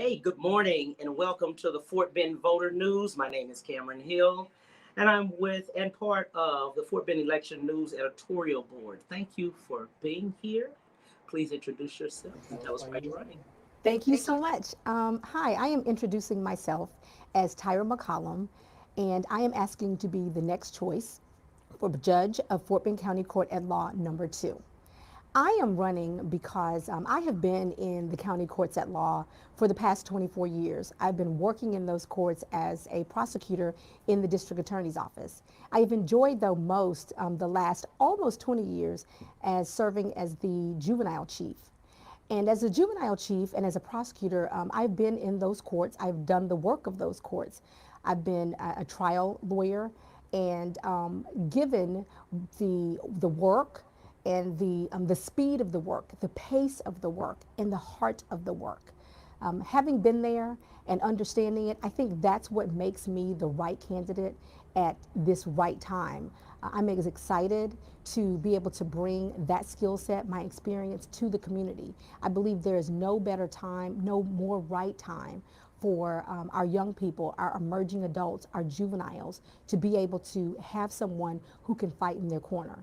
Hey, good morning and welcome to the Fort Bend Voter News. My name is Cameron Hill and I'm with and part of the Fort Bend Election News Editorial Board. Thank you for being here. Please introduce yourself and tell us why you're running. Thank you so much. Hi, I am introducing myself as Tyra McCollum, and I am asking to be the next choice for Judge of Fort Bend County Court at Law number 2. I am running because I have been in the county courts at law for the past 24 years. I've been working in those courts as a prosecutor in the district attorney's office. I have enjoyed, though, most the last almost 20 years as serving as the juvenile chief. And as a juvenile chief and as a prosecutor, I've been in those courts. I've done the work of those courts. I've been a trial lawyer, and given the work and the speed of the work, the pace of the work, and the heart of the work. Having been there and understanding it, I think that's what makes me the right candidate at this right time. I'm as excited to be able to bring that skill set, my experience, to the community. I believe there is no better time, no more right time for our young people, our emerging adults, our juveniles, to be able to have someone who can fight in their corner.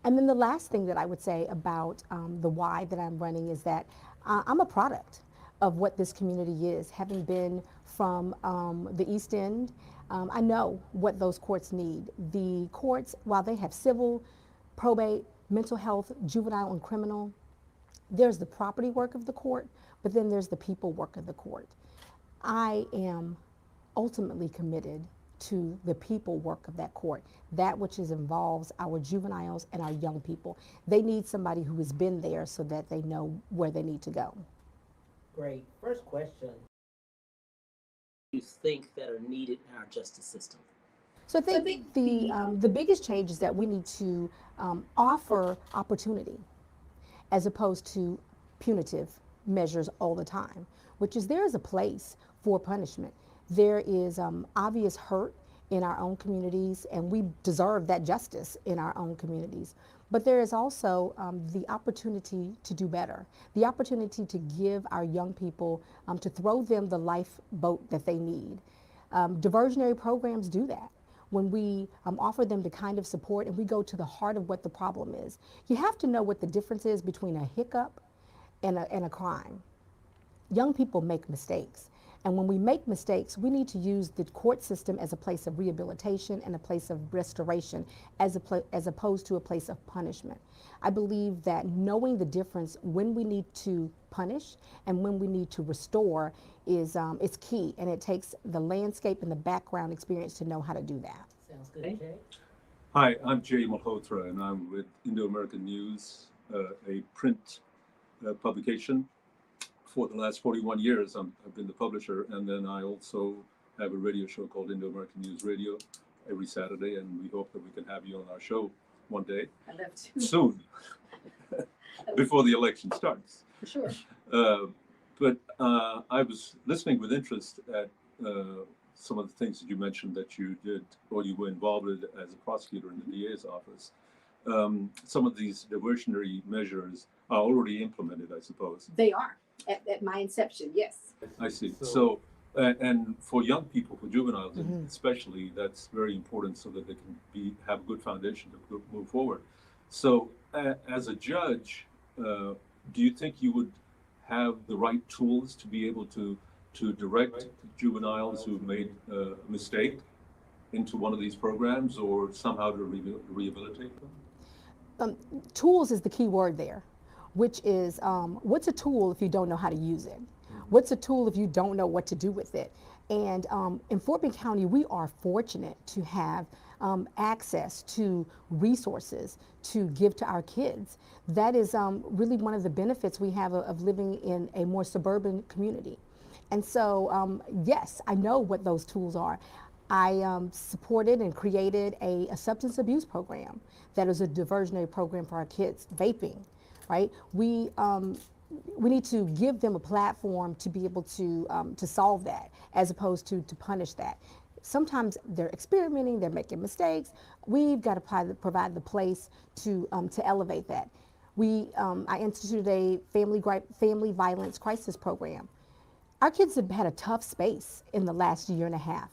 And then the last thing that I would say about the why that I'm running is that I'm a product of what this community is. Having been from the East End, I know what those courts need. The courts, while they have civil, probate, mental health, juvenile, and criminal, there's the property work of the court, but then there's the people work of the court. I am ultimately committed to the people work of that court, that which involves our juveniles and our young people. They need somebody who has been there so that they know where they need to go. Great. First question. You think that are needed in our justice system? So I think the biggest change is that we need to offer opportunity as opposed to punitive measures all the time, which is there is a place for punishment. There is obvious hurt in our own communities, and we deserve that justice in our own communities. But there is also the opportunity to do better, the opportunity to give our young people, to throw them the lifeboat that they need. Diversionary programs do that. When we offer them the kind of support and we go to the heart of what the problem is. You have to know what the difference is between a hiccup and a crime. Young people make mistakes. And when we make mistakes, we need to use the court system as a place of rehabilitation and a place of restoration as opposed to a place of punishment. I believe that knowing the difference when we need to punish and when we need to restore is key, and it takes the landscape and the background experience to know how to do that. Sounds good. Jay? Hi, I'm Jay Malhotra, and I'm with Indo-American News, a print publication. For the last 41 years, I've been the publisher, and then I also have a radio show called Indo-American News Radio every Saturday, and we hope that we can have you on our show one day. I'd love to. Soon, before the election starts. For sure. But I was listening with interest at some of the things that you mentioned that you did or you were involved with as a prosecutor in the DA's office. Some of these diversionary measures are already implemented, I suppose. They are at my inception, yes. I see. So, and for young people, for juveniles especially, that's very important so that they can have a good foundation to move forward. So, as a judge, do you think you would have the right tools to be able to direct juveniles who've made a mistake into one of these programs, or somehow to rehabilitate them? Tools is the key word there, which is what's a tool if you don't know how to use it? What's a tool if you don't know what to do with it? And in Fort Bend County, we are fortunate to have access to resources to give to our kids. That is really one of the benefits we have of living in a more suburban community. And so, yes, I know what those tools are. I supported and created a substance abuse program that is a diversionary program for our kids, vaping, right? We need to give them a platform to be able to solve that as opposed to punish that. Sometimes they're experimenting, they're making mistakes. We've got to provide the place to elevate that. I instituted a family violence crisis program. Our kids have had a tough space in the last year and a half.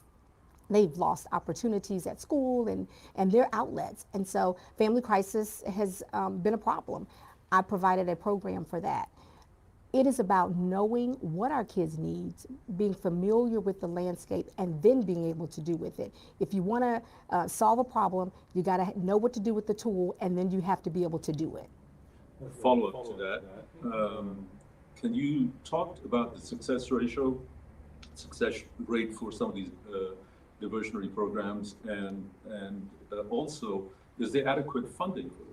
They've lost opportunities at school and their outlets. And so family crisis has been a problem. I provided a program for that. It is about knowing what our kids need, being familiar with the landscape, and then being able to do with it. If you want to solve a problem, you got to know what to do with the tool, and then you have to be able to do it. Follow up to that. Can you talk about the success rate for some of these diversionary programs, and also, is there adequate funding for these?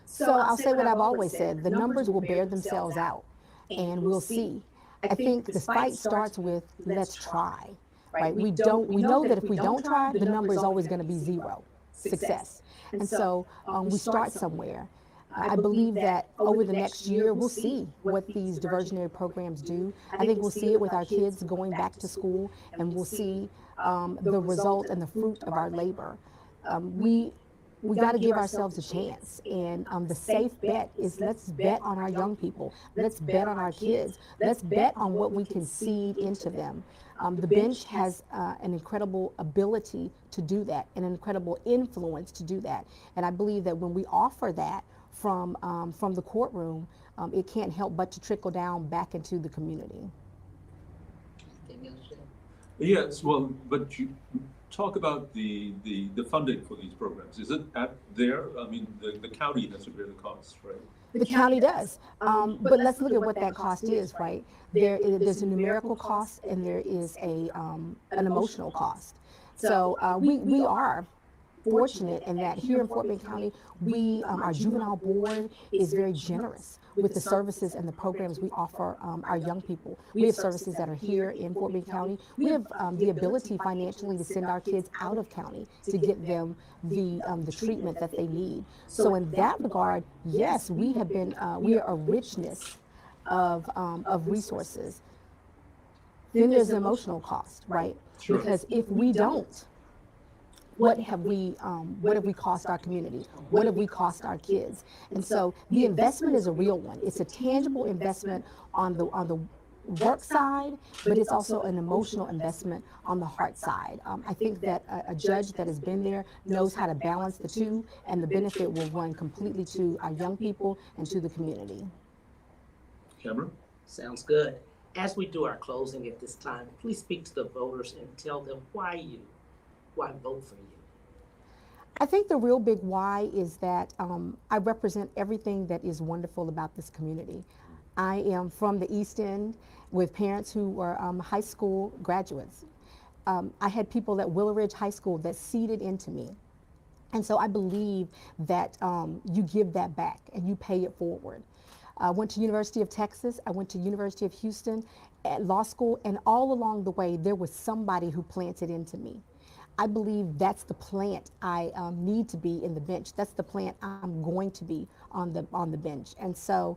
So I'll say what I've always said, the numbers will bear themselves out, and we'll see. I think the fight starts with let's try, right? We know that if we don't try, the number is always going to be zero, success. And so we start somewhere. I believe that over the next year, we'll see what these diversionary programs do. I think we'll see it with our kids going back to school, and we'll see the result and the fruit of our labor. We got to give ourselves a chance, and the safe bet is let's bet on our young people. Let's bet on our kids. Let's bet on what we can seed into them. The bench has an incredible ability to do that, an incredible influence to do that. And I believe that when we offer that from the courtroom, it can't help but to trickle down back into the community. Yes, well, but you talk about the funding for these programs. Is it at there? I mean, the county has to bear the cost, right? The county does, but let's look at what that cost is, right? There's a numerical cost and there is an emotional cost. So we are fortunate in that here in Fort Bend County, our juvenile board is very generous with the services and the programs we offer our young people. We have services that are here in Fort Bend County. We have the ability financially to send our kids out of county to get them the treatment that they need. So in that regard, yes, we are a richness of resources. Then there's the emotional cost, right? Sure. Because if we don't, what have we cost our community? What have we cost our kids? And so the investment is a real one. It's a tangible investment on the work side, but it's also an emotional investment on the heart side. I think that a judge that has been there knows how to balance the two, and the benefit will run completely to our young people and to the community. Cameron? Sounds good. As we do our closing at this time, please speak to the voters and tell them why vote for you. I think the real big why is that I represent everything that is wonderful about this community. I am from the East End with parents who were high school graduates. I had people at Willow Ridge High School that seeded into me. And so I believe that you give that back and you pay it forward. I went to University of Texas, I went to University of Houston at law school, and all along the way there was somebody who planted into me. I believe that's the plant I need to be in the bench. That's the plant I'm going to be on the bench. And so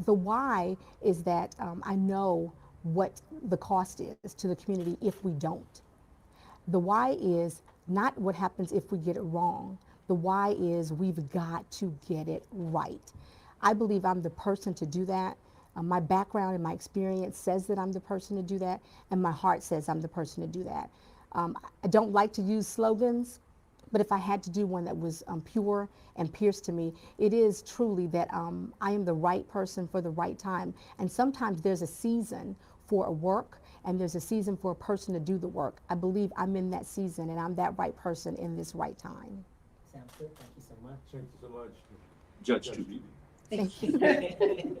the why is that I know what the cost is to the community if we don't. The why is not what happens if we get it wrong. The why is we've got to get it right. I believe I'm the person to do that. My background and my experience says that I'm the person to do that, and my heart says I'm the person to do that. I don't like to use slogans, but if I had to do one that was pure and pierced to me, it is truly that I am the right person for the right time. And sometimes there's a season for a work, and there's a season for a person to do the work. I believe I'm in that season, and I'm that right person in this right time. Sounds good. Thank you so much. Thank you so much. Judge Judy. Thank you.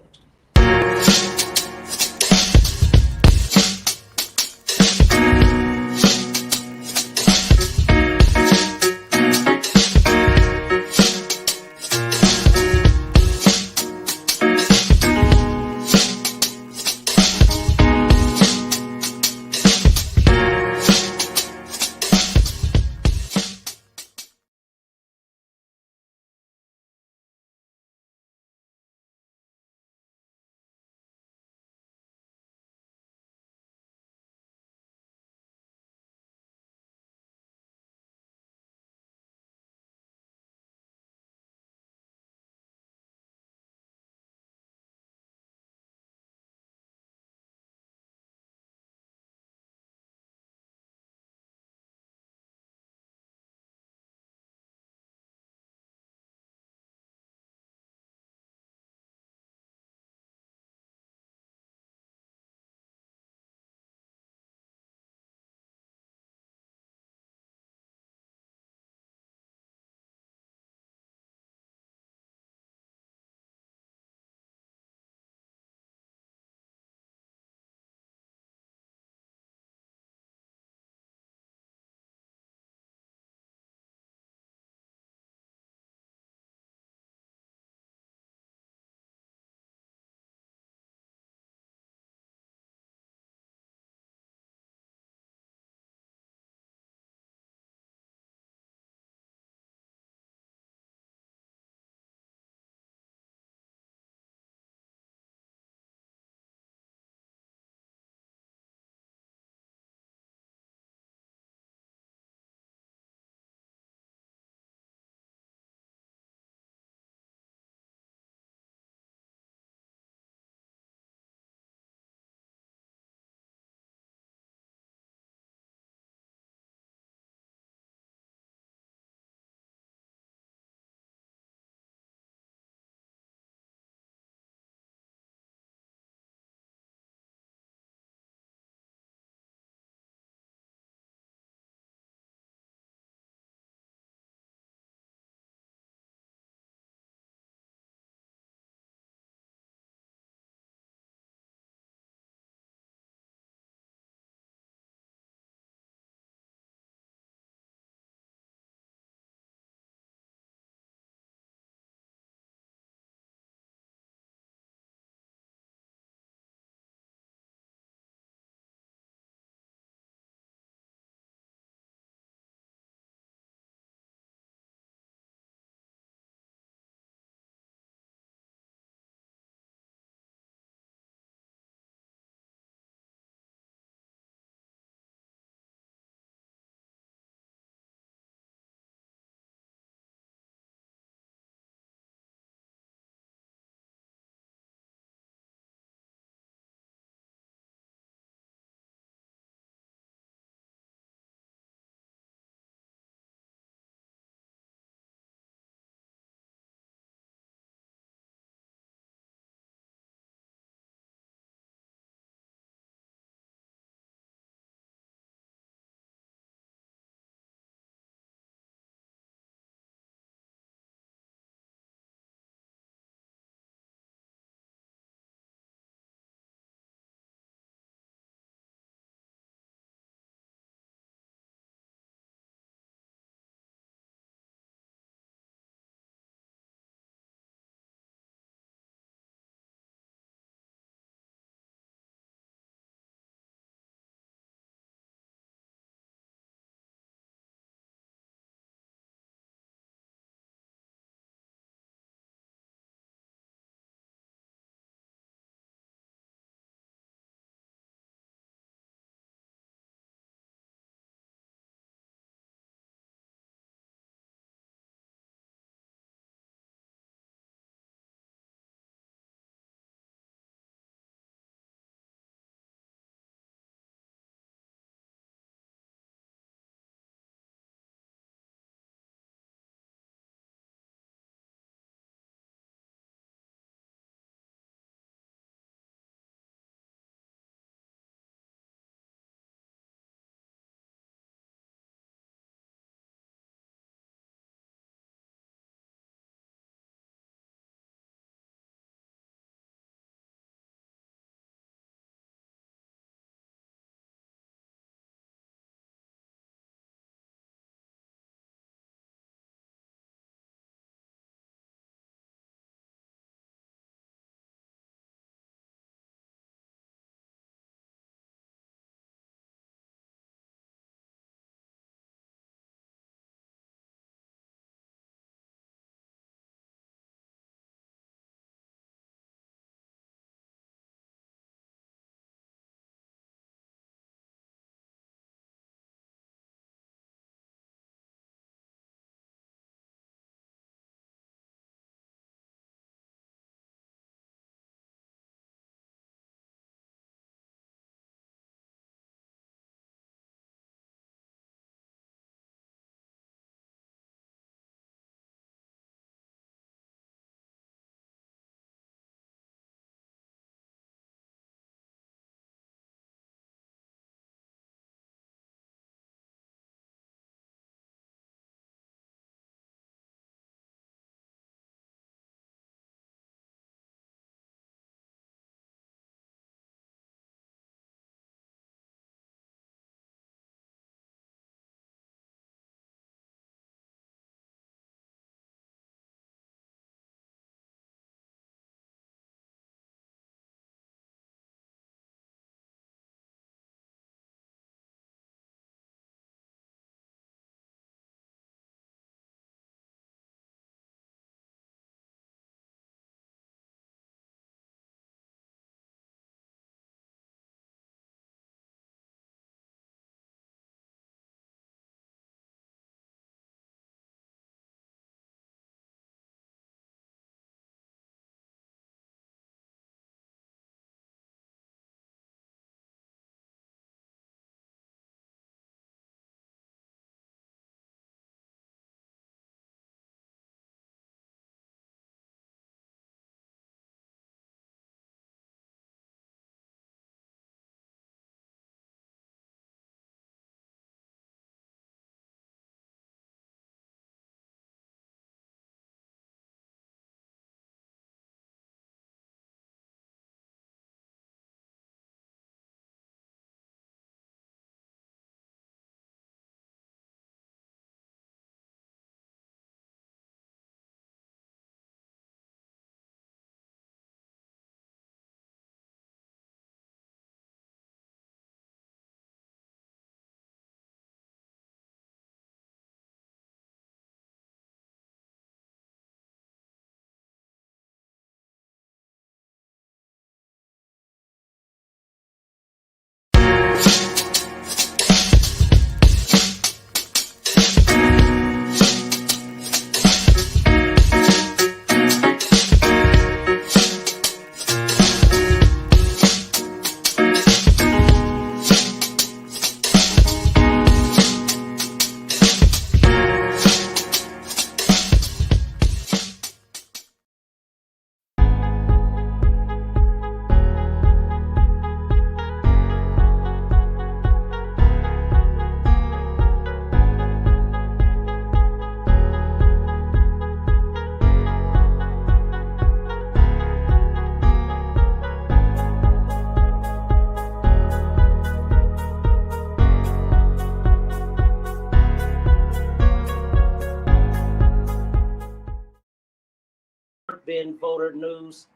Voter News.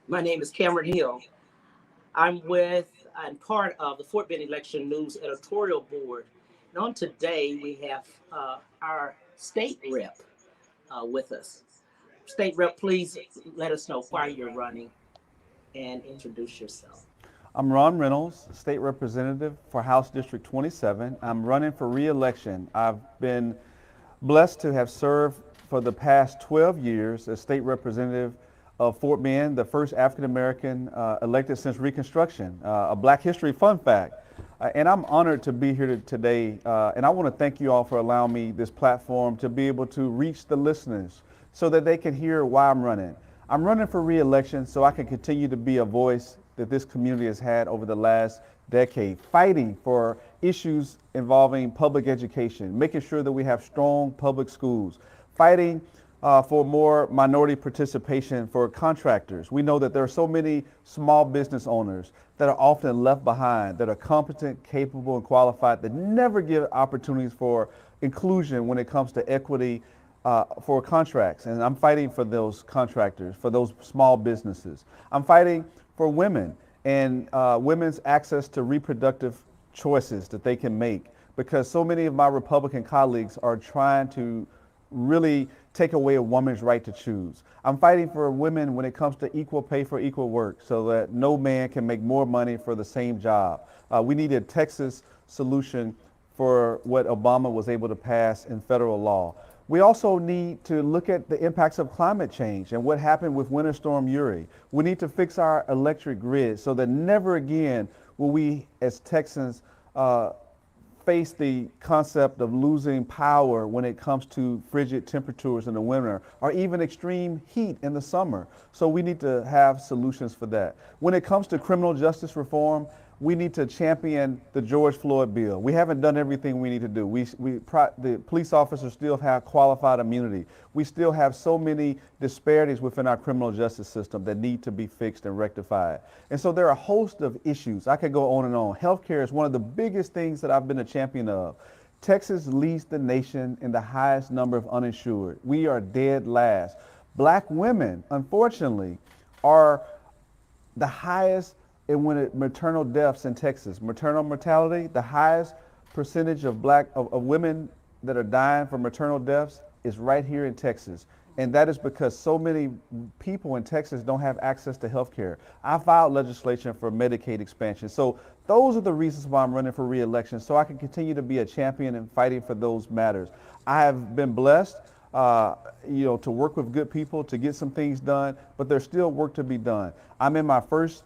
My name is Cameron Hill. I'm with and part of the Fort Bend Election News editorial board. And on today, we have our state rep with us. State rep, please let us know why you're running and introduce yourself. I'm Ron Reynolds, State Representative for House District 27. I'm running for re-election. I've been blessed to have served for the past 12 years as State Representative of Fort Bend, the first African American elected since Reconstruction, a Black History fun fact. And I'm honored to be here today, and I want to thank you all for allowing me this platform to be able to reach the listeners so that they can hear why I'm running. I'm running for re-election so I can continue to be a voice that this community has had over the last decade, fighting for issues involving public education, making sure that we have strong public schools, fighting for more minority participation for contractors. We know that there are so many small business owners that are often left behind, that are competent, capable, and qualified, that never get opportunities for inclusion when it comes to equity for contracts. And I'm fighting for those contractors, for those small businesses. I'm fighting for women and women's access to reproductive choices that they can make, because so many of my Republican colleagues are trying to really take away a woman's right to choose. I'm fighting for women when it comes to equal pay for equal work, so that no man can make more money for the same job. We need a Texas solution for what Obama was able to pass in federal law. We also need to look at the impacts of climate change and what happened with Winter Storm Uri. We need to fix our electric grid so that never again will we as Texans face the concept of losing power when it comes to frigid temperatures in the winter or even extreme heat in the summer. So we need to have solutions for that. When it comes to criminal justice reform, we need to champion the George Floyd bill. We haven't done everything we need to do. The police officers still have qualified immunity. We still have so many disparities within our criminal justice system that need to be fixed and rectified. And so there are a host of issues. I could go on and on. Healthcare is one of the biggest things that I've been a champion of. Texas leads the nation in the highest number of uninsured. We are dead last. Black women, unfortunately, are the highest in maternal deaths in Texas. Maternal mortality, the highest percentage of women that are dying from maternal deaths is right here in Texas. And that is because so many people in Texas don't have access to health care. I filed legislation for Medicaid expansion. So those are the reasons why I'm running for re-election, so I can continue to be a champion and fighting for those matters. I have been blessed to work with good people to get some things done, but there's still work to be done. I'm in my first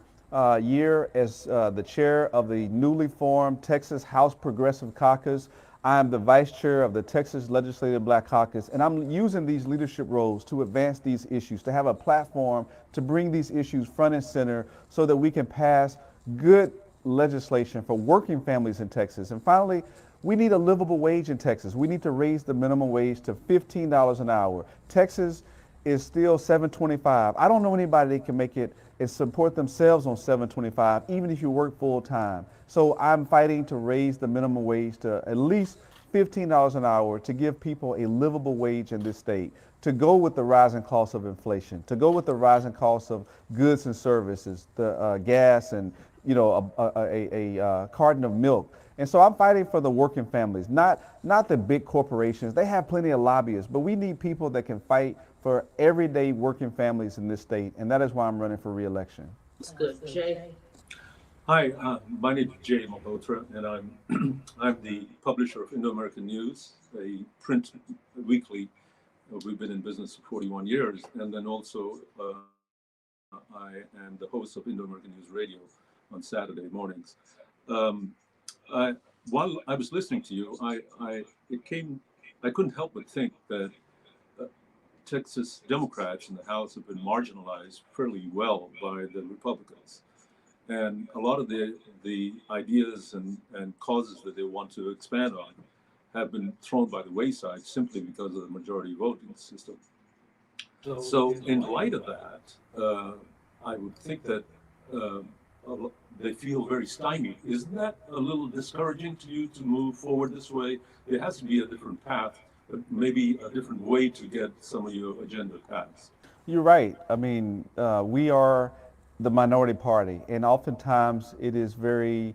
year as the chair of the newly formed Texas House Progressive Caucus. I'm the vice chair of the Texas Legislative Black Caucus, and I'm using these leadership roles to advance these issues, to have a platform to bring these issues front and center so that we can pass good legislation for working families in Texas. And finally, we need a livable wage in Texas. We need to raise the minimum wage to $15 an hour. Texas is still $7.25. I don't know anybody that can make it and support themselves on $7.25, even if you work full time. So I'm fighting to raise the minimum wage to at least $15 an hour to give people a livable wage in this state, to go with the rising cost of inflation, to go with the rising cost of goods and services, the gas and a carton of milk. And so I'm fighting for the working families, not the big corporations. They have plenty of lobbyists, but we need people that can fight for everyday working families in this state, and that is why I'm running for re-election. That's good. Jay? Hi, my name is Jay Malhotra, and I'm the publisher of Indo-American News, a print weekly. We've been in business for 41 years, and then also I am the host of Indo-American News Radio on Saturday mornings. While I was listening to you, I couldn't help but think that Texas Democrats in the House have been marginalized fairly well by the Republicans. And a lot of the ideas and causes that they want to expand on have been thrown by the wayside simply because of the majority voting system. So in light of that, I would think that they feel very stymied. Isn't that a little discouraging to you to move forward this way? There has to be a different path, but maybe a different way to get some of your agenda passed. You're right. I mean, we are the minority party, and oftentimes it is very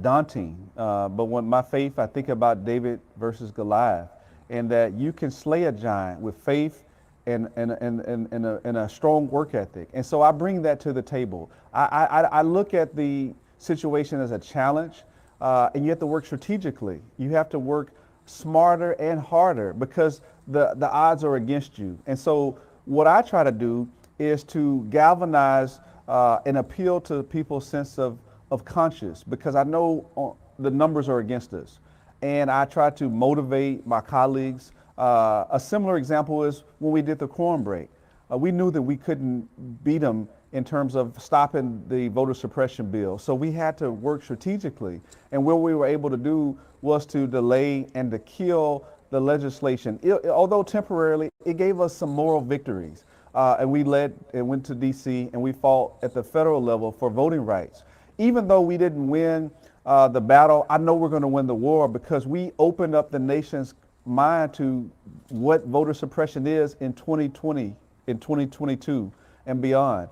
daunting. But when my faith, I think about David versus Goliath, and that you can slay a giant with faith and a strong work ethic. And so I bring that to the table. I look at the situation as a challenge, and you have to work strategically. You have to work smarter and harder because the odds are against you. And so what I try to do is to galvanize and appeal to people's sense of conscience, because I know the numbers are against us. And I try to motivate my colleagues. A similar example is when we did the quorum break. We knew that we couldn't beat them in terms of stopping the voter suppression bill. So we had to work strategically. And what we were able to do was to delay and to kill the legislation. Although temporarily, it gave us some moral victories. And we led and went to DC and we fought at the federal level for voting rights. Even though we didn't win the battle, I know we're going to win the war because we opened up the nation's mind to what voter suppression is in 2020, in 2022 and beyond.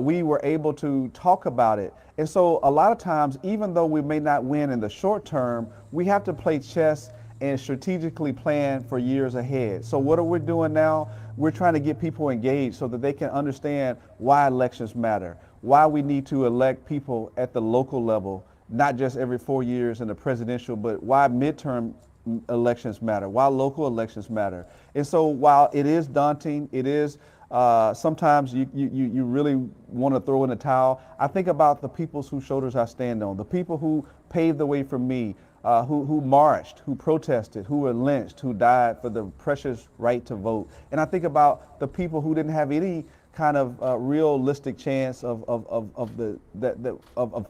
We were able to talk about it. And so a lot of times, even though we may not win in the short term, we have to play chess and strategically plan for years ahead. So what are we doing now? We're trying to get people engaged so that they can understand why elections matter, why we need to elect people at the local level, not just every 4 years in the presidential, but why midterm elections matter, why local elections matter. And so while it is daunting, it is sometimes you really want to throw in the towel. I think about the people whose shoulders I stand on, the people who paved the way for me, who marched, who protested, who were lynched, who died for the precious right to vote. And I think about the people who didn't have any kind of realistic chance of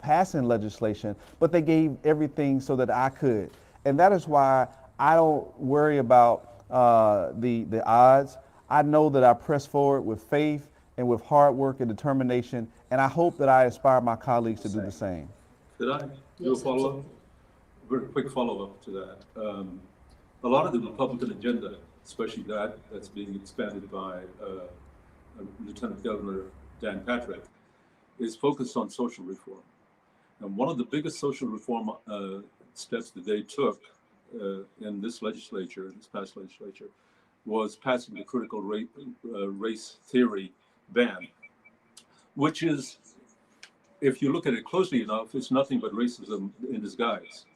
passing legislation, but they gave everything so that I could. And that is why I don't worry about the odds. I know that I press forward with faith and with hard work and determination, and I hope that I inspire my colleagues to do the same. Could I do a follow-up? Very quick follow-up to that. A lot of the Republican agenda, especially that's being expanded by Lieutenant Governor Dan Patrick, is focused on social reform. And one of the biggest social reform steps that they took in this legislature, this past legislature, was passing the critical race theory ban, which is, if you look at it closely enough, it's nothing but racism in disguise.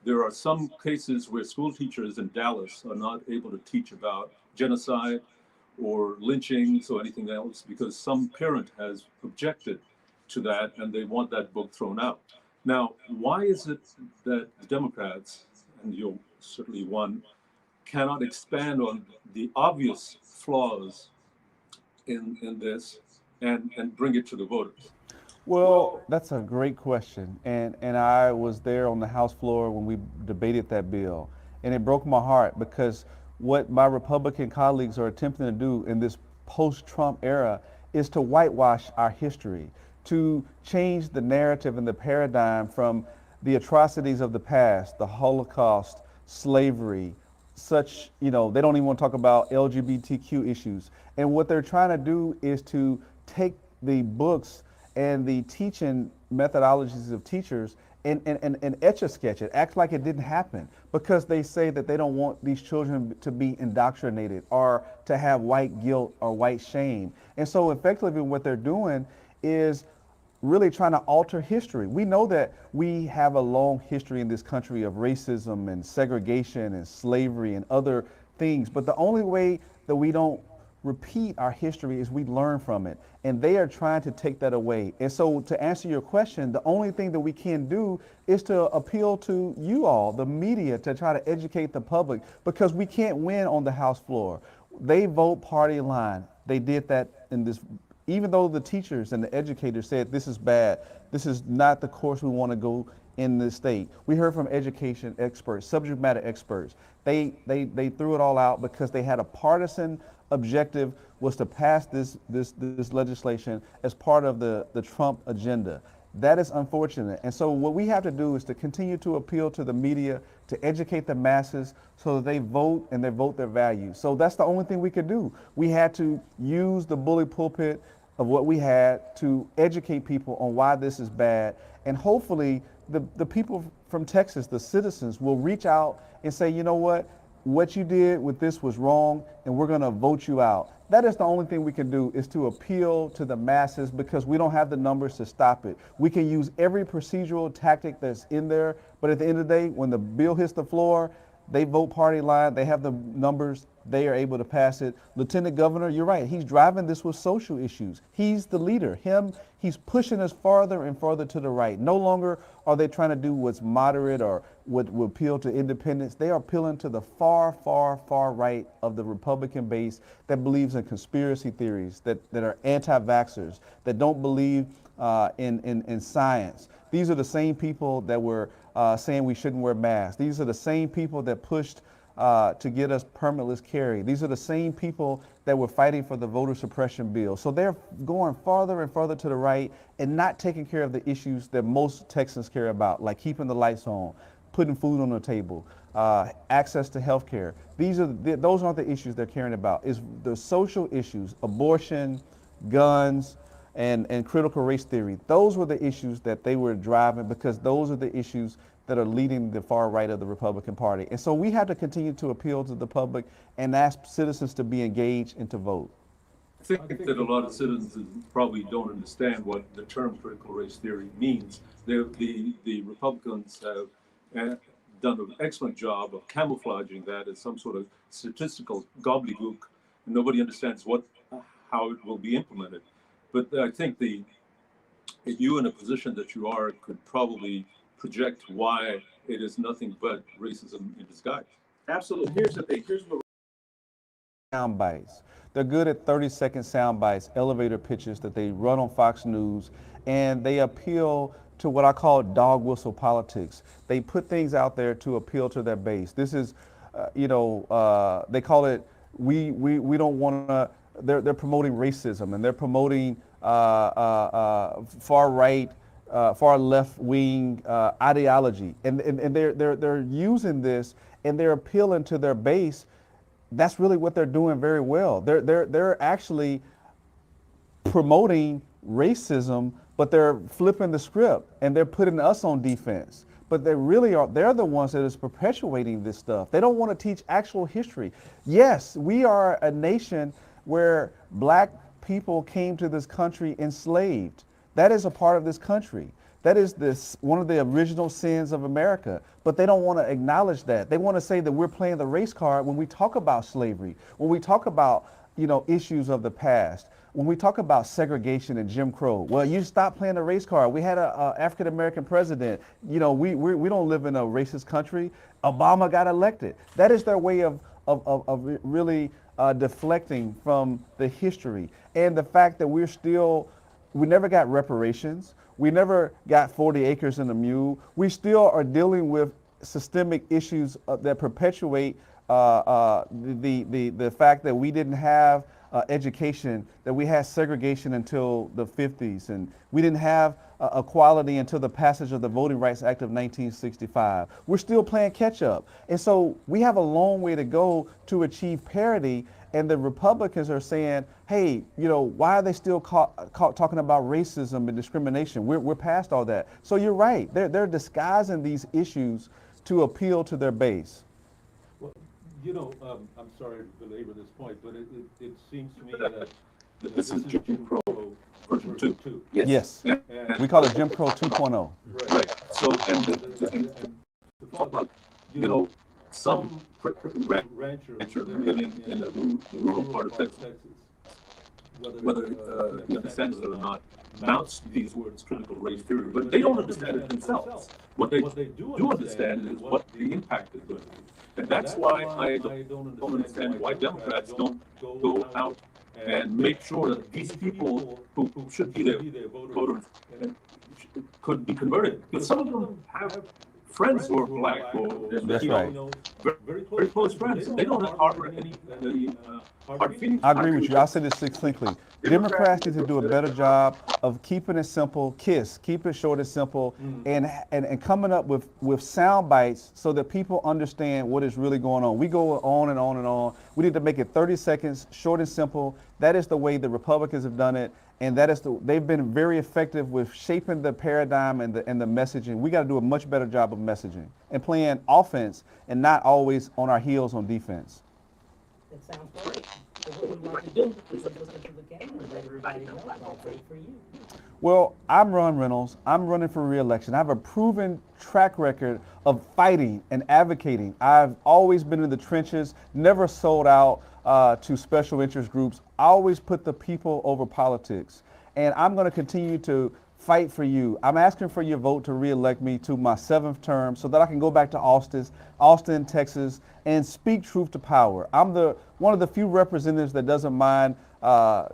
There are some cases where school teachers in Dallas are not able to teach about genocide or lynchings or anything else because some parent has objected to that and they want that book thrown out. Now, why is it that the Democrats, and you're certainly one, cannot expand on the obvious flaws in this and bring it to the voters? Well, that's a great question. And I was there on the House floor when we debated that bill. And it broke my heart because what my Republican colleagues are attempting to do in this post-Trump era is to whitewash our history, to change the narrative and the paradigm from the atrocities of the past, the Holocaust, slavery, such, they don't even want to talk about LGBTQ issues. And what they're trying to do is to take the books and the teaching methodologies of teachers and etch a sketch it, act like it didn't happen, because they say that they don't want these children to be indoctrinated or to have white guilt or white shame. And so effectively what they're doing is really trying to alter history. We know that we have a long history in this country of racism and segregation and slavery and other things, but the only way that we don't repeat our history is we learn from it, and they are trying to take that away. And so to answer your question, the only thing that we can do is to appeal to you all, the media, to try to educate the public, because we can't win on the House floor. They vote party line. They did that in this, even though the teachers and the educators said this is bad, this is not the course we want to go in this state. We heard from education experts, subject matter experts. They threw it all out because they had a partisan objective, was to pass this legislation as part of the Trump agenda. That is unfortunate. And so what we have to do is to continue to appeal to the media, to educate the masses so that they vote and they vote their values. So that's the only thing we could do. We had to use the bully pulpit of what we had to educate people on why this is bad. And hopefully the people from Texas, the citizens, will reach out and say, you know what you did with this was wrong, and we're going to vote you out. That is the only thing we can do, is to appeal to the masses, because we don't have the numbers to stop it. We can use every procedural tactic that's in there, but at the end of the day, when the bill hits the floor, they vote party line, they have the numbers, they are able to pass it. Lieutenant Governor, you're right, he's driving this with social issues. He's the leader. He's pushing us farther and farther to the right. No longer are they trying to do what's moderate or what will appeal to independents. They are appealing to the far, far, far right of the Republican base that believes in conspiracy theories, that are anti-vaxxers, that don't believe in science. These are the same people that were saying we shouldn't wear masks. These are the same people that pushed to get us permitless carry. These are the same people that were fighting for the voter suppression bill. So they're going farther and farther to the right and not taking care of the issues that most Texans care about, like keeping the lights on, putting food on the table, access to health care. Those aren't the issues they're caring about. It's the social issues, abortion, guns, and critical race theory. Those were the issues that they were driving, because those are the issues that are leading the far right of the Republican Party. And so we have to continue to appeal to the public and ask citizens to be engaged and to vote. I think that a lot of citizens probably don't understand what the term critical race theory means. The Republicans have done an excellent job of camouflaging that as some sort of statistical gobbledygook. Nobody understands how it will be implemented. But I think you in a position that you are could probably project why it is nothing but racism in disguise. Absolutely. Here's the thing. Here's what Sound bites. They're good at 30-second sound bites, elevator pitches that they run on Fox News, and they appeal to what I call dog whistle politics. They put things out there to appeal to their base. This is, they call it, we don't want to, they're promoting racism, and they're promoting far right, far left wing ideology, and they're using this, and they're appealing to their base. That's really what they're doing very well. They're actually promoting racism, but they're flipping the script and they're putting us on defense. But they're the ones that is perpetuating this stuff. They don't want to teach actual history. Yes, we are a nation where black people came to this country enslaved. That is a part of this country. That is one of the original sins of America. But they don't want to acknowledge that. They want to say that we're playing the race card when we talk about slavery, when we talk about, issues of the past, when we talk about segregation and Jim Crow. Well, you stop playing the race card. We had a African-American president. We don't live in a racist country. Obama got elected. That is their way of really deflecting from the history and the fact that we never got reparations. We never got 40 acres and a mule. We still are dealing with systemic issues that perpetuate the fact that we didn't have education, that we had segregation until the 50s, and we didn't have equality until the passage of the Voting Rights Act of 1965. We're still playing catch up. And so we have a long way to go to achieve parity. And the Republicans are saying, hey, why are they still talking about racism and discrimination? We're past all that. So you're right. They're disguising these issues to appeal to their base. Well, I'm sorry to belabor this point, but it seems to me that this is Jim Crow version 2. Yes. And we call it Jim Crow 2.0. Right. So, and to talk about, some ranchers living in the rural part of Texas, whether he understands it or not, mounts these words critical race theory, but they don't understand it themselves. What they do understand is what the impact is going to be. And that's why I don't understand why Democrats don't go out and make sure that these people who should be their voters could be converted. Because some of them have friends who are black or That's right. Very very close friends. They don't harbor any hard feelings. I agree with you. I'll say this succinctly. Democrats need to do a better job of keeping it simple, keep it short and simple, and coming up with sound bites so that people understand what is really going on. We go on and on and on. We need to make it 30 seconds, short and simple. That is the way the Republicans have done it, and they've been very effective with shaping the paradigm and the messaging. We got to do a much better job of messaging and playing offense and not always on our heels on defense. That sounds great. So what we'd like to do is listen to the game and let everybody know about vote for you. Well, I'm Ron Reynolds. I'm running for re-election. I have a proven track record of fighting and advocating. I've always been in the trenches, never sold out to special interest groups. I always put the people over politics. And I'm going to continue to fight for you. I'm asking for your vote to re-elect me to my 7th term so that I can go back to Austin, Texas, and speak truth to power. I'm one of the few representatives that doesn't mind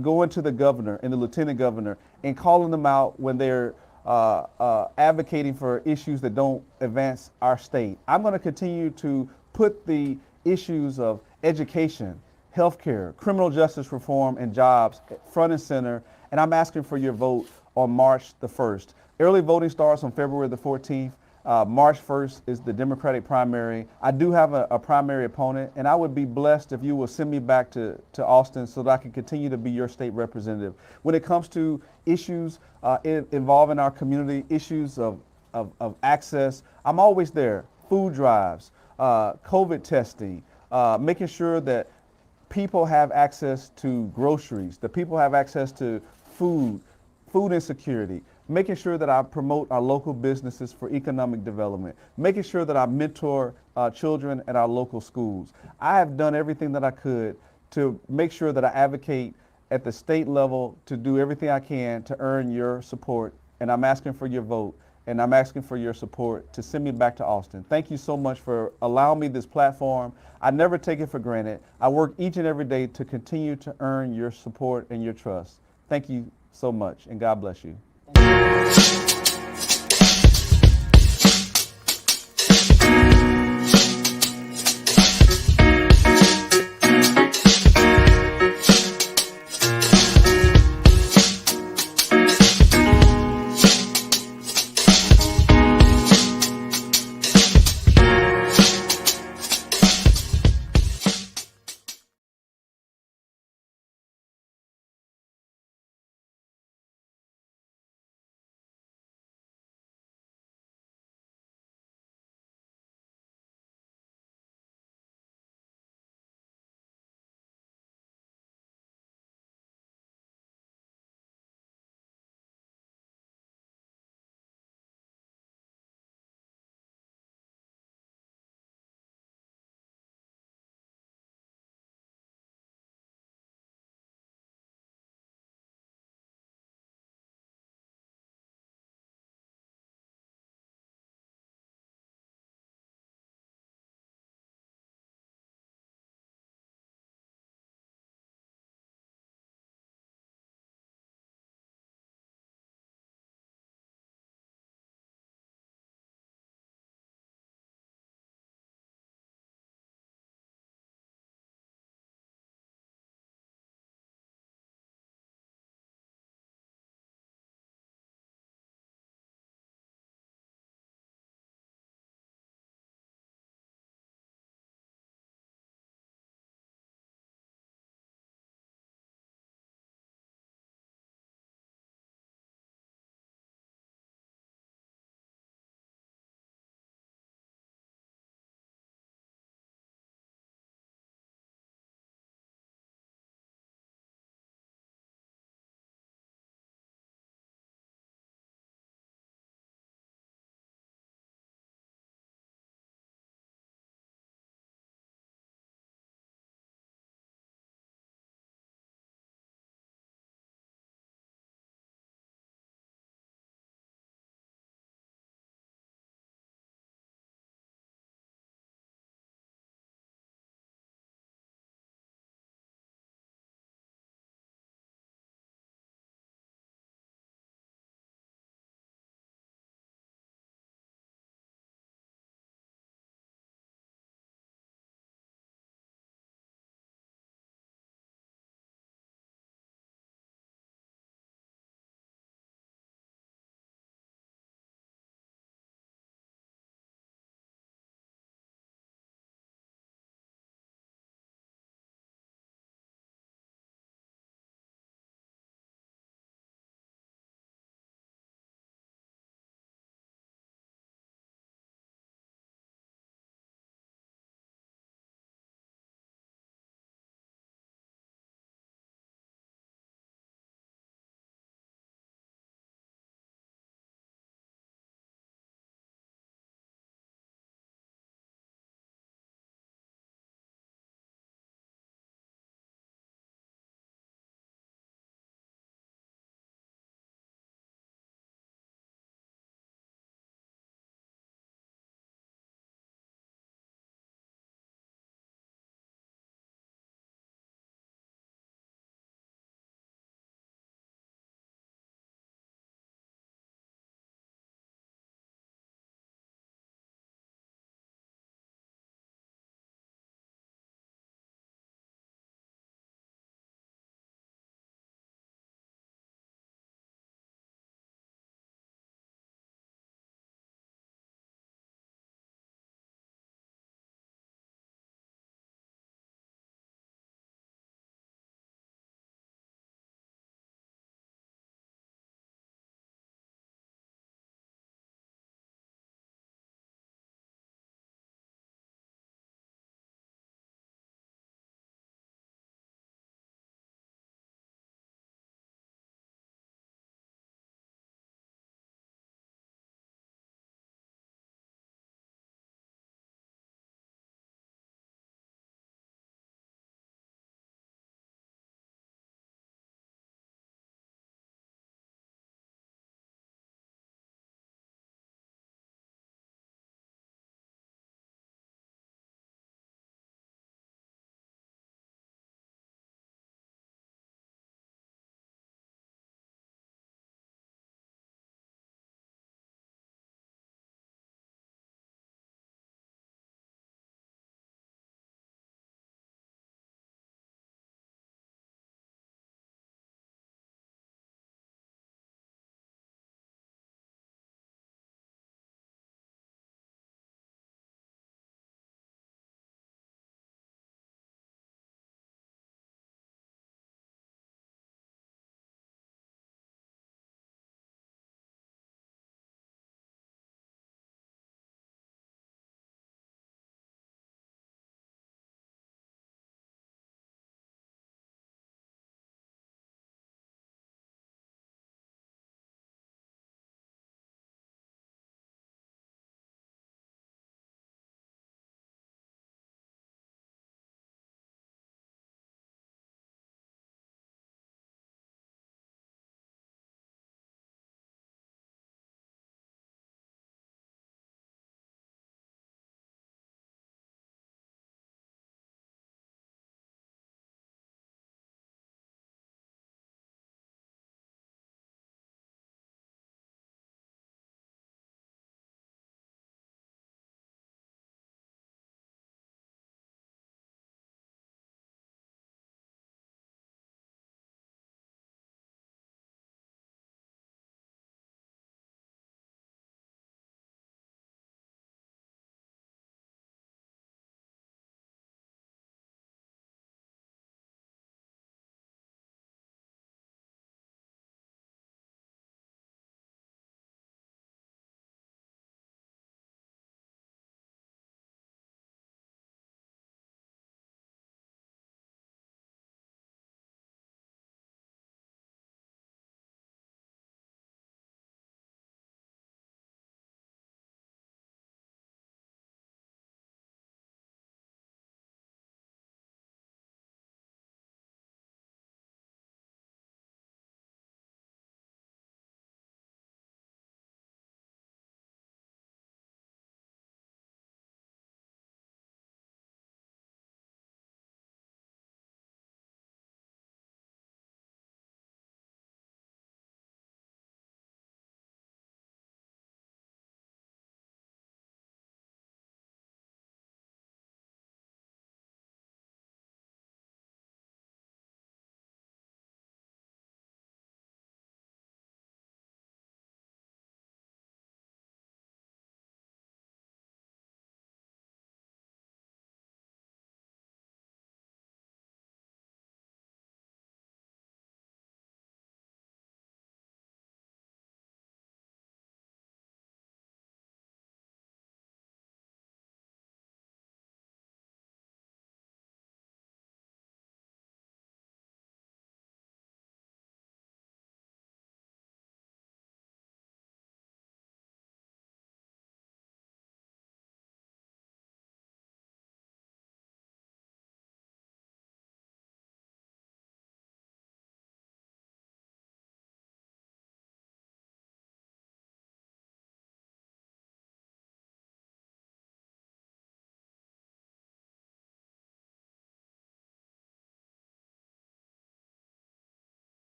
going to the governor and the lieutenant governor and calling them out when they're advocating for issues that don't advance our state. I'm going to continue to put the issues of education, healthcare, criminal justice reform, and jobs front and center, and I'm asking for your vote on March the 1st. Early voting starts on February the 14th. March 1st is the Democratic primary. I do have a primary opponent, and I would be blessed if you will send me back to Austin so that I can continue to be your state representative. When it comes to issues involving our community, issues of access, I'm always there. Food drives, COVID testing, making sure that people have access to groceries, that people have access to food insecurity, making sure that I promote our local businesses for economic development, making sure that I mentor children at our local schools. I have done everything that I could to make sure that I advocate at the state level to do everything I can to earn your support, and I'm asking for your vote, and I'm asking for your support to send me back to Austin. Thank you so much for allowing me this platform. I never take it for granted. I work each and every day to continue to earn your support and your trust. Thank you so much, and God bless you.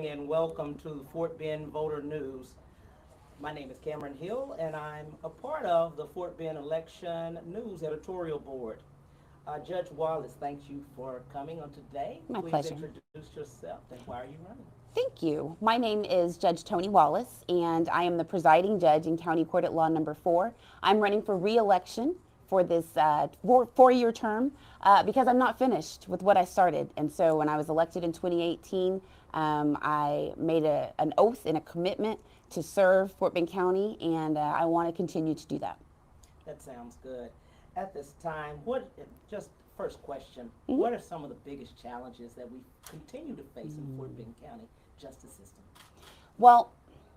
morning and welcome to the Fort Bend Voter News. My name is Cameron Hill and I'm a part of the Fort Bend Election News Editorial Board. Judge Wallace, thank you for coming on today. My Please pleasure. introduce yourself and why are you running? Thank you. My name is Judge Toni Wallace, and I am the presiding judge in County Court at Law Number 4. I'm running for re-election for this four-year term because I'm not finished with what I started. And so when I was elected in 2018, I made an oath and a commitment to serve Fort Bend County, and I want to continue to do that. That sounds good. At this time, just first question, Mhm. what are some of the biggest challenges that we continue to face in Fort Bend County justice system? Well,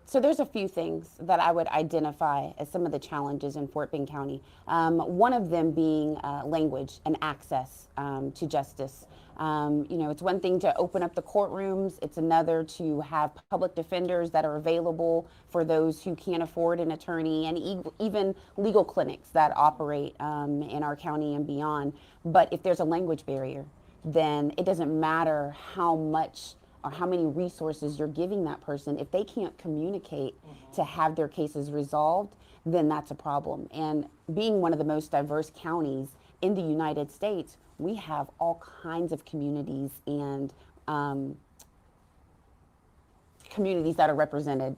so there's a few things that I would identify as some of the challenges in Fort Bend County. One of them being language and access to justice. It's one thing to open up the courtrooms. It's another to have public defenders that are available for those who can't afford an attorney, and even legal clinics that operate in our county and beyond. But if there's a language barrier, then it doesn't matter how much or how many resources you're giving that person. If they can't communicate to have their cases resolved, then that's a problem. And being one of the most diverse counties in the United States, we have all kinds of communities and communities that are represented,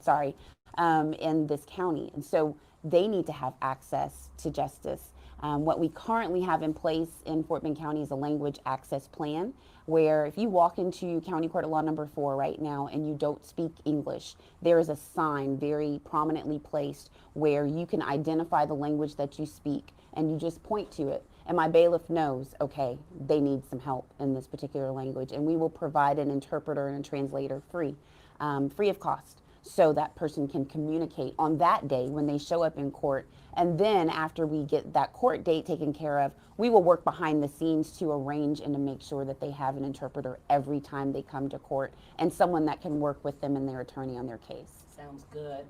in this county. And so they need to have access to justice. What we currently have in place in Fort Bend County is a language access plan, where if you walk into County Court of Law Number 4 right now and you don't speak English, there is a sign very prominently placed where you can identify the language that you speak and you just point to it. And my bailiff knows, okay, they need some help in this particular language, and we will provide an interpreter and a translator free of cost, so that person can communicate on that day when they show up in court. And then after we get that court date taken care of, we will work behind the scenes to arrange and to make sure that they have an interpreter every time they come to court, and someone that can work with them and their attorney on their case. Sounds good.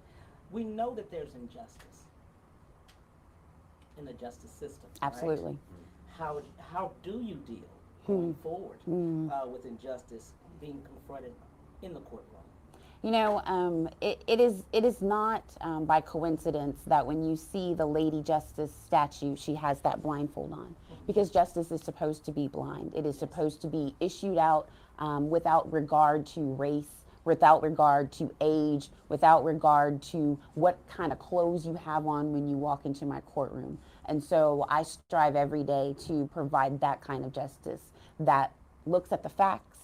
We know that there's injustice in the justice system. Absolutely. Right? How do you deal going forward with injustice being confronted in the courtroom? You know, it is not by coincidence that when you see the Lady Justice statue, she has that blindfold on, because justice is supposed to be blind. It is supposed to be issued out without regard to race, without regard to age, without regard to what kind of clothes you have on when you walk into my courtroom. And so I strive every day to provide that kind of justice that looks at the facts,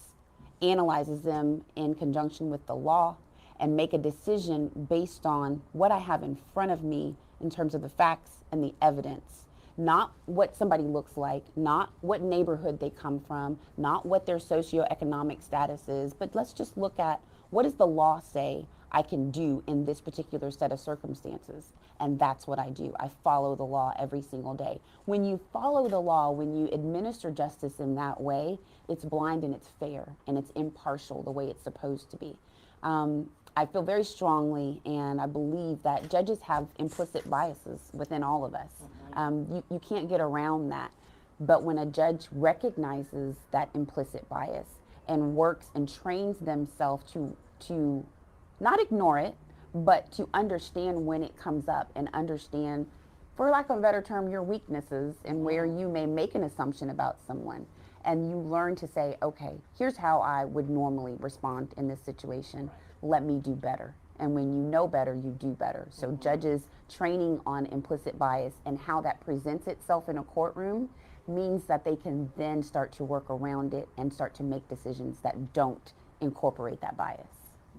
analyzes them in conjunction with the law, and make a decision based on what I have in front of me in terms of the facts and the evidence. Not what somebody looks like, not what neighborhood they come from, not what their socioeconomic status is, but let's just look at what does the law say I can do in this particular set of circumstances. And that's what I do. I follow the law every single day. When you follow the law, when you administer justice in that way, it's blind and it's fair and it's impartial the way it's supposed to be. I feel very strongly, and I believe that judges have implicit biases within all of us. You can't get around that. But when a judge recognizes that implicit bias and works and trains themselves to not ignore it, but to understand when it comes up and understand, for lack of a better term, your weaknesses and where you may make an assumption about someone. And you learn to say, okay, here's how I would normally respond in this situation. Let me do better. And when you know better, you do better. So judges training on implicit bias and how that presents itself in a courtroom means that they can then start to work around it and start to make decisions that don't incorporate that bias.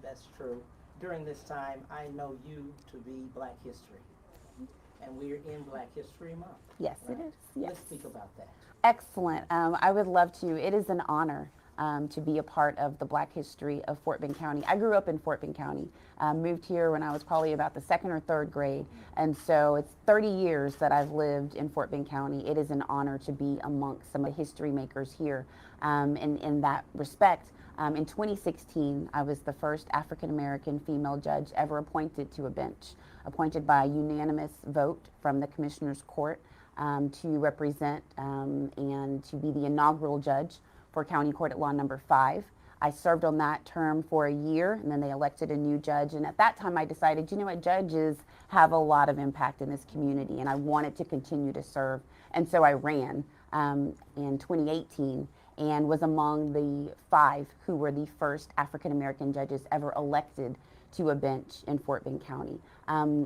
That's true. During this time, I know you to be Black History, and we're in Black History Month. Yes, right? it is. Yes. Let's speak about that. Excellent. I would love to. It is an honor to be a part of the Black history of Fort Bend County. I grew up in Fort Bend County, moved here when I was probably about the 2nd or 3rd grade, and so it's 30 years that I've lived in Fort Bend County. It is an honor to be amongst some of the history makers here. In that respect, in 2016, I was the first African-American female judge ever appointed to a bench, appointed by a unanimous vote from the Commissioner's Court to represent and to be the inaugural judge for County Court at Law Number 5. I served on that term for a year, and then they elected a new judge. And at that time, I decided, you know what, judges have a lot of impact in this community, and I wanted to continue to serve. And so I ran in 2018 and was among the 5 who were the first African American judges ever elected to a bench in Fort Bend County.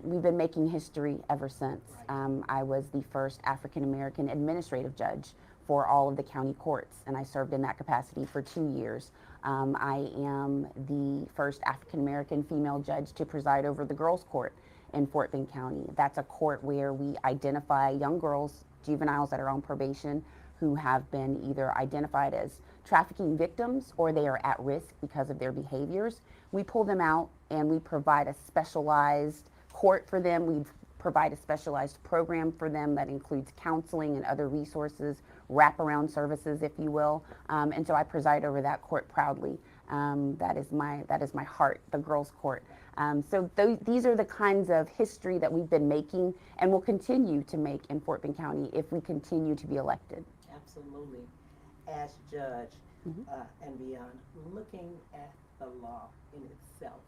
We've been making history ever since. I was the first African American administrative judge for all of the county courts, and I served in that capacity for 2 years. I am the first African American female judge to preside over the girls' court in Fort Bend County. That's a court where we identify young girls, juveniles that are on probation, who have been either identified as trafficking victims or they are at risk because of their behaviors. We pull them out and we provide a specialized court for them. We provide a specialized program for them that includes counseling and other resources, wraparound services, if you will. And so I preside over that court proudly. That is my heart, the girls' court. So these are the kinds of history that we've been making and will continue to make in Fort Bend County if we continue to be elected. Absolutely. As judge and beyond, looking at the law in itself,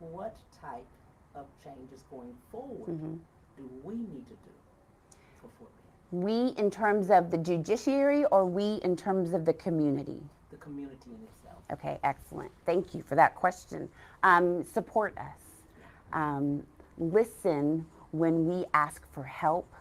what type of changes going forward do we need to do for Fort Bend? We in terms of the judiciary, or we in terms of the community? The community in itself. Okay, excellent. Thank you for that question. Support us. Listen when we ask for help,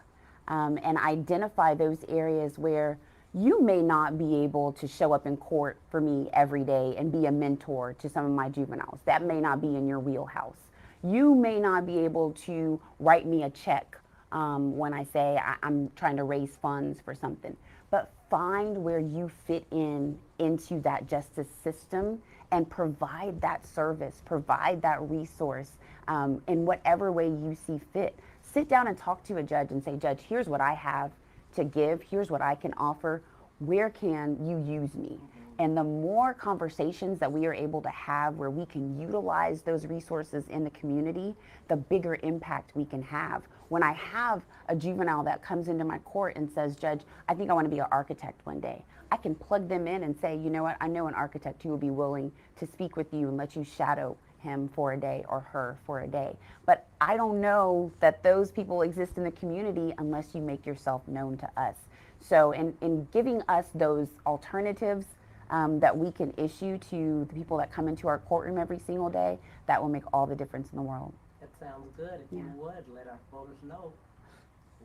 and identify those areas where you may not be able to show up in court for me every day and be a mentor to some of my juveniles. That may not be in your wheelhouse. You may not be able to write me a check when I say I'm trying to raise funds for something. But find where you fit into that justice system and provide that service, provide that resource in whatever way you see fit. Sit down and talk to a judge and say, Judge, here's what I have to give. Here's what I can offer. Where can you use me? And the more conversations that we are able to have where we can utilize those resources in the community, the bigger impact we can have. When I have a juvenile that comes into my court and says, Judge, I think I want to be an architect one day, I can plug them in and say, you know what, I know an architect who will be willing to speak with you and let you shadow him for a day or her for a day. But I don't know that those people exist in the community unless you make yourself known to us. So in giving us those alternatives that we can issue to the people that come into our courtroom every single day, that will make all the difference in the world. That sounds good. If you would, let our voters know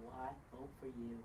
why vote for you.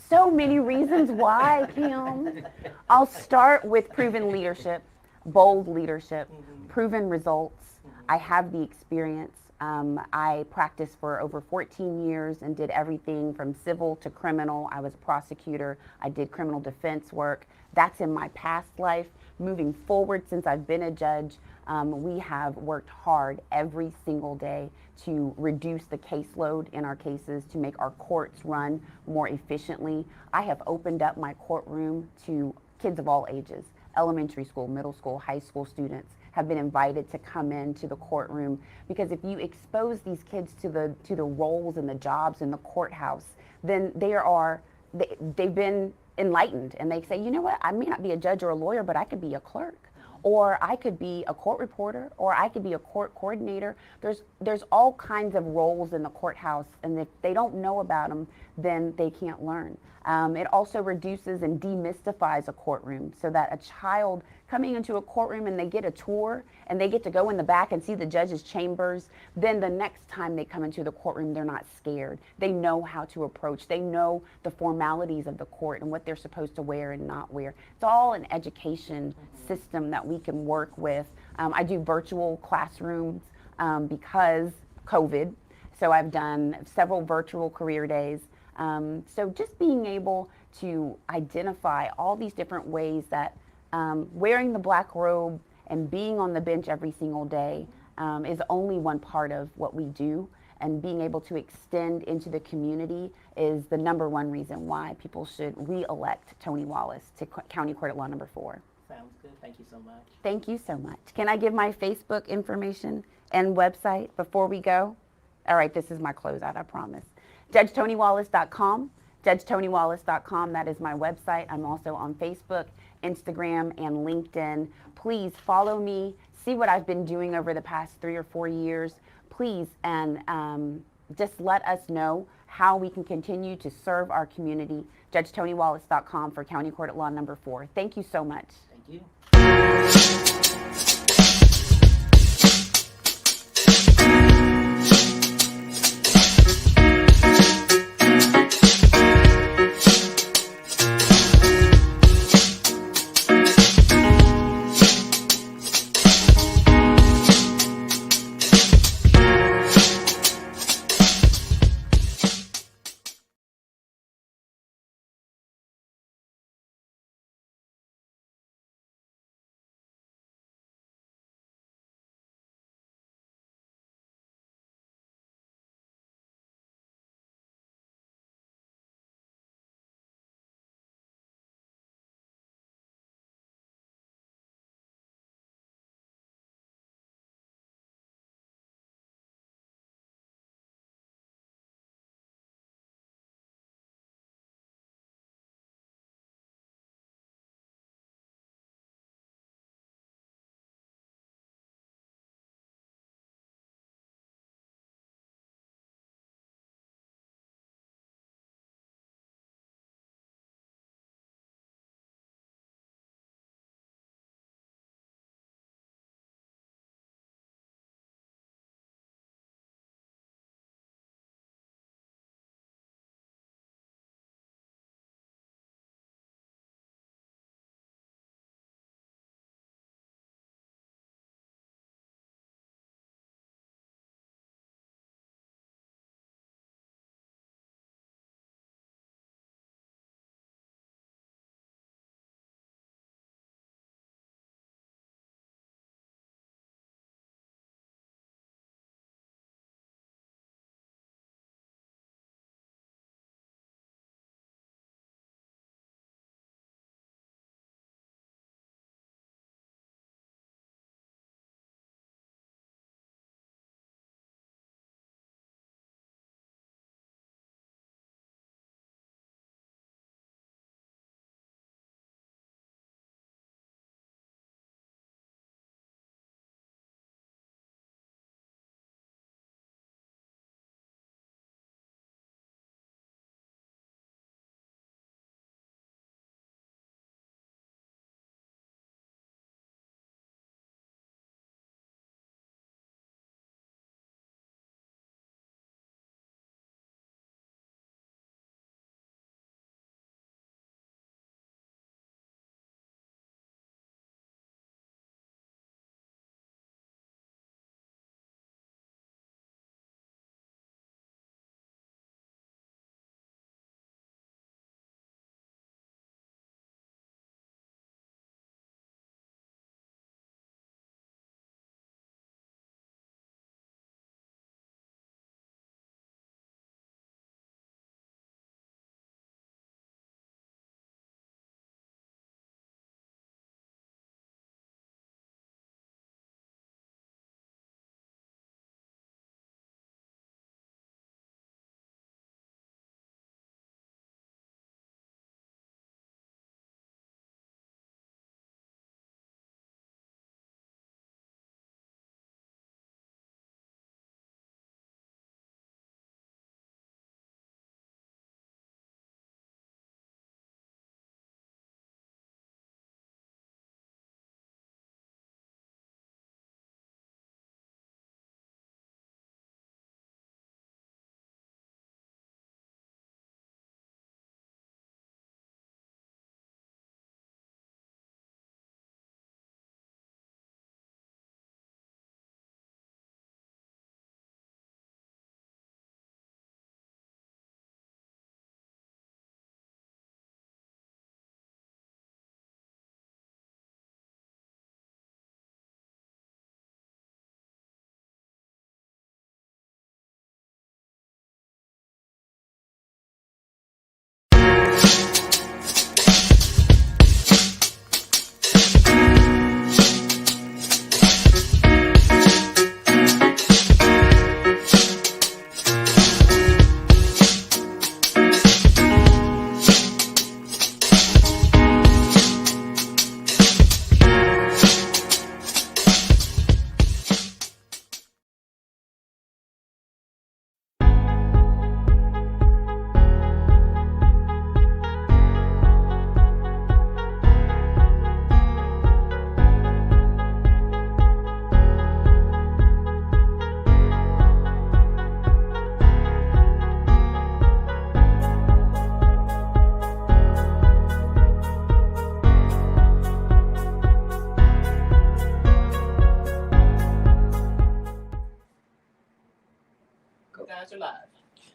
So many reasons why, Kim. I'll start with proven leadership, bold leadership, proven results. I have the experience. I practiced for over 14 years and did everything from civil to criminal. I was a prosecutor. I did criminal defense work. That's in my past life. Moving forward, since I've been a judge, we have worked hard every single day to reduce the caseload in our cases, to make our courts run more efficiently. I have opened up my courtroom to kids of all ages. Elementary school, middle school, high school students have been invited to come into the courtroom, because if you expose these kids to the roles and the jobs in the courthouse, then they've been enlightened, and they say, you know what, I may not be a judge or a lawyer, but I could be a clerk, or I could be a court reporter, or I could be a court coordinator. There's all kinds of roles in the courthouse, and if they don't know about them, then they can't learn. It also reduces and demystifies a courtroom, so that a child coming into a courtroom and they get a tour and they get to go in the back and see the judge's chambers, then the next time they come into the courtroom, they're not scared. They know how to approach. They know the formalities of the court and what they're supposed to wear and not wear. It's all an education system that we can work with. I do virtual classrooms because COVID, so I've done several virtual career days. So just being able to identify all these different ways that wearing the black robe and being on the bench every single day is only one part of what we do, and being able to extend into the community is the number one reason why people should re-elect Tony Wallace to County Court at Law number 4. Sounds good. Thank you so much. Thank you so much. Can I give my Facebook information and website before we go? All right, this is my closeout, I promise. JudgeTonyWallace.com. JudgeTonyWallace.com, that is my website. I'm also on Facebook, Instagram, and LinkedIn. Please follow me, see what I've been doing over the past 3 or 4 years. Please, and just let us know how we can continue to serve our community. JudgeTonyWallace.com for County Court at Law number 4. Thank you so much. Thank you.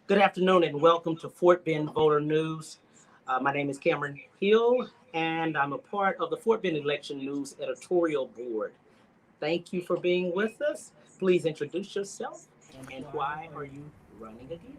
Good afternoon and welcome to Fort Bend Voter News. My name is Cameron Hill and I'm a part of the Fort Bend Election News editorial board. Thank you for being with us. Please introduce yourself and why are you running again?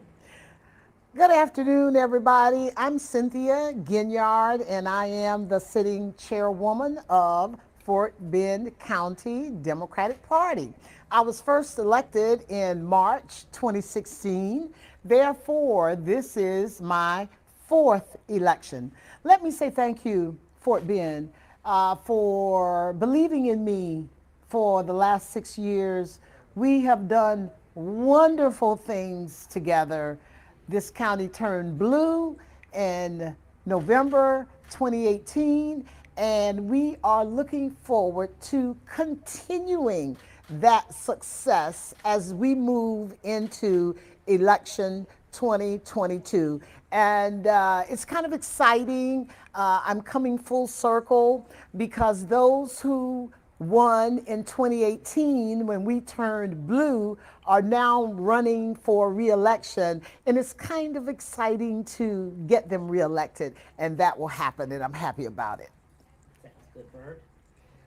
Good afternoon, everybody. I'm Cynthia Ginyard, and I am the sitting chairwoman of Fort Bend County Democratic Party. I was first elected in March 2016. Therefore, this is my fourth election. Let me say thank you, Fort Bend, for believing in me for the last 6 years. We have done wonderful things together. This county turned blue in November 2018, and we are looking forward to continuing that success as we move into election 2022. And it's kind of exciting. I'm coming full circle because those who won in 2018 when we turned blue are now running for re-election, and it's kind of exciting to get them re-elected, and that will happen, and I'm happy about it. Sounds good, Bert.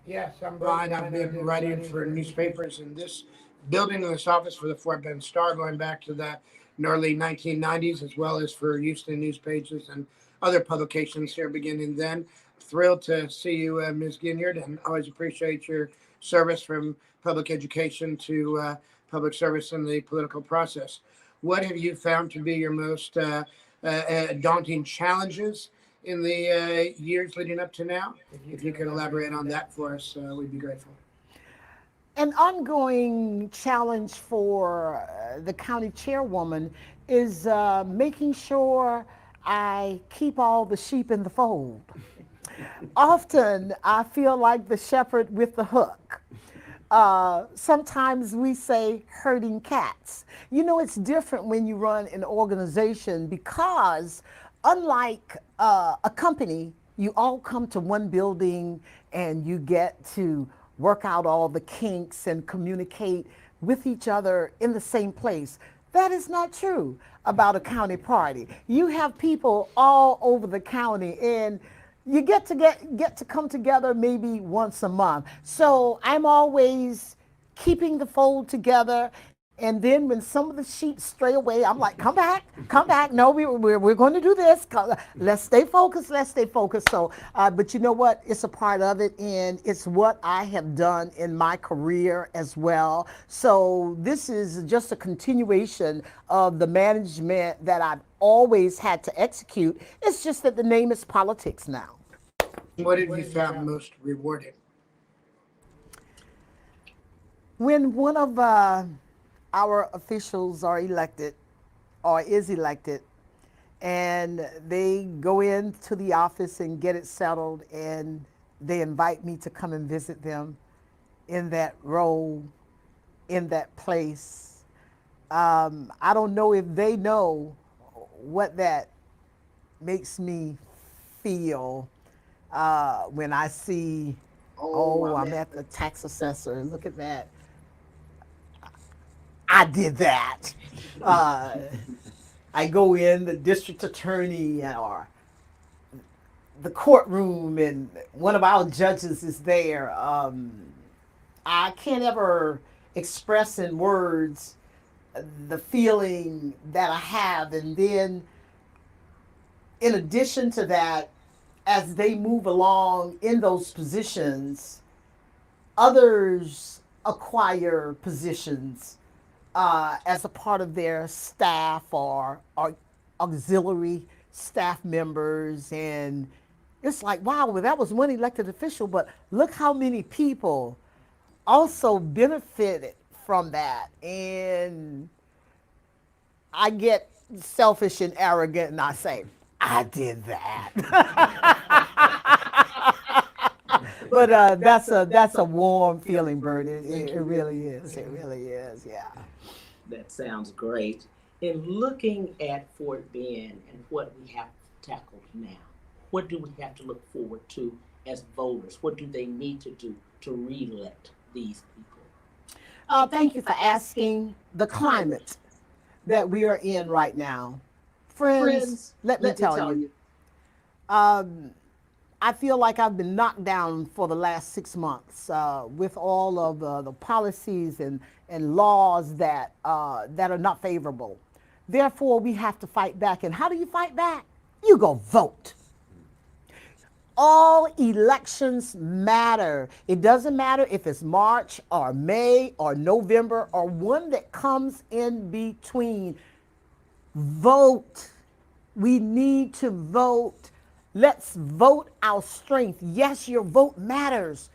Yes, I'm Brian. I've been writing for newspapers in this building in this office for the Fort Bend Star going back to the early 1990s, as well as for Houston News Pages and other publications here beginning then. Thrilled to see you, Ms. Ginyard, and always appreciate your service from public education to public service in the political process. What have you found to be your most daunting challenges in the years leading up to now? If you could elaborate on that for us, we'd be grateful. An ongoing challenge for the county chairwoman is making sure I keep all the sheep in the fold. Often I feel like the shepherd with the hook. Sometimes we say herding cats. You know, it's different when you run an organization because unlike a company, you all come to one building and you get to work out all the kinks and communicate with each other in the same place. That is not true about a county party. You have people all over the county, and you get to come together maybe once a month. So I'm always keeping the fold together. And then when some of the sheep stray away, I'm like, come back. No, we're going to do this. Let's stay focused. So, but you know what? It's a part of it, and it's what I have done in my career as well. So this is just a continuation of the management that I've always had to execute. It's just that the name is politics now. What have you found most rewarding? When one of our officials are elected or is elected and they go into the office and get it settled and they invite me to come and visit them in that role, in that place. I don't know if they know what that makes me feel when I see, I'm at the tax assessor, look at that. I did that. I go in, the district attorney or the courtroom, and one of our judges is there. I can't ever express in words the feeling that I have. And then in addition to that, as they move along in those positions, others acquire positions as a part of their staff or auxiliary staff members. And it's like, wow, well, that was one elected official, but look how many people also benefited from that. And I get selfish and arrogant and I say, I did that. But that's a warm feeling, Bert. It really is. It really is, yeah. That sounds great. In looking at Fort Bend and what we have tackled now, what do we have to look forward to as voters? What do they need to do to re-elect these people? Thank you for asking. The climate. that we are in right now. Friends, let me tell you. I feel like I've been knocked down for the last 6 months with all of the policies and laws that are not favorable. Therefore, we have to fight back. And how do you fight back? You go vote. All elections matter. It doesn't matter if it's March or May or November or one that comes in between. Vote. We need to vote. Let's vote our strength. Yes, your vote matters.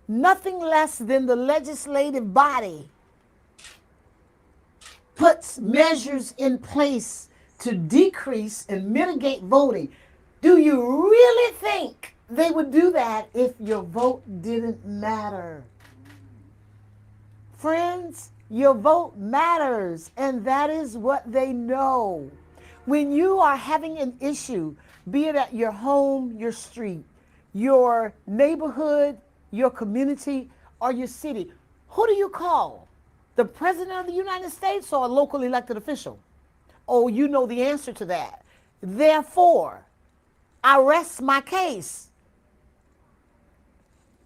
Nothing less than the legislative body puts measures in place to decrease and mitigate voting. Do you really think they would do that if your vote didn't matter? Friends, your vote matters, and that is what they know. When you are having an issue, be it at your home, your street, your neighborhood, your community, or your city, who do you call? The President of the United States or a local elected official? Oh, you know the answer to that. Therefore, I rest my case.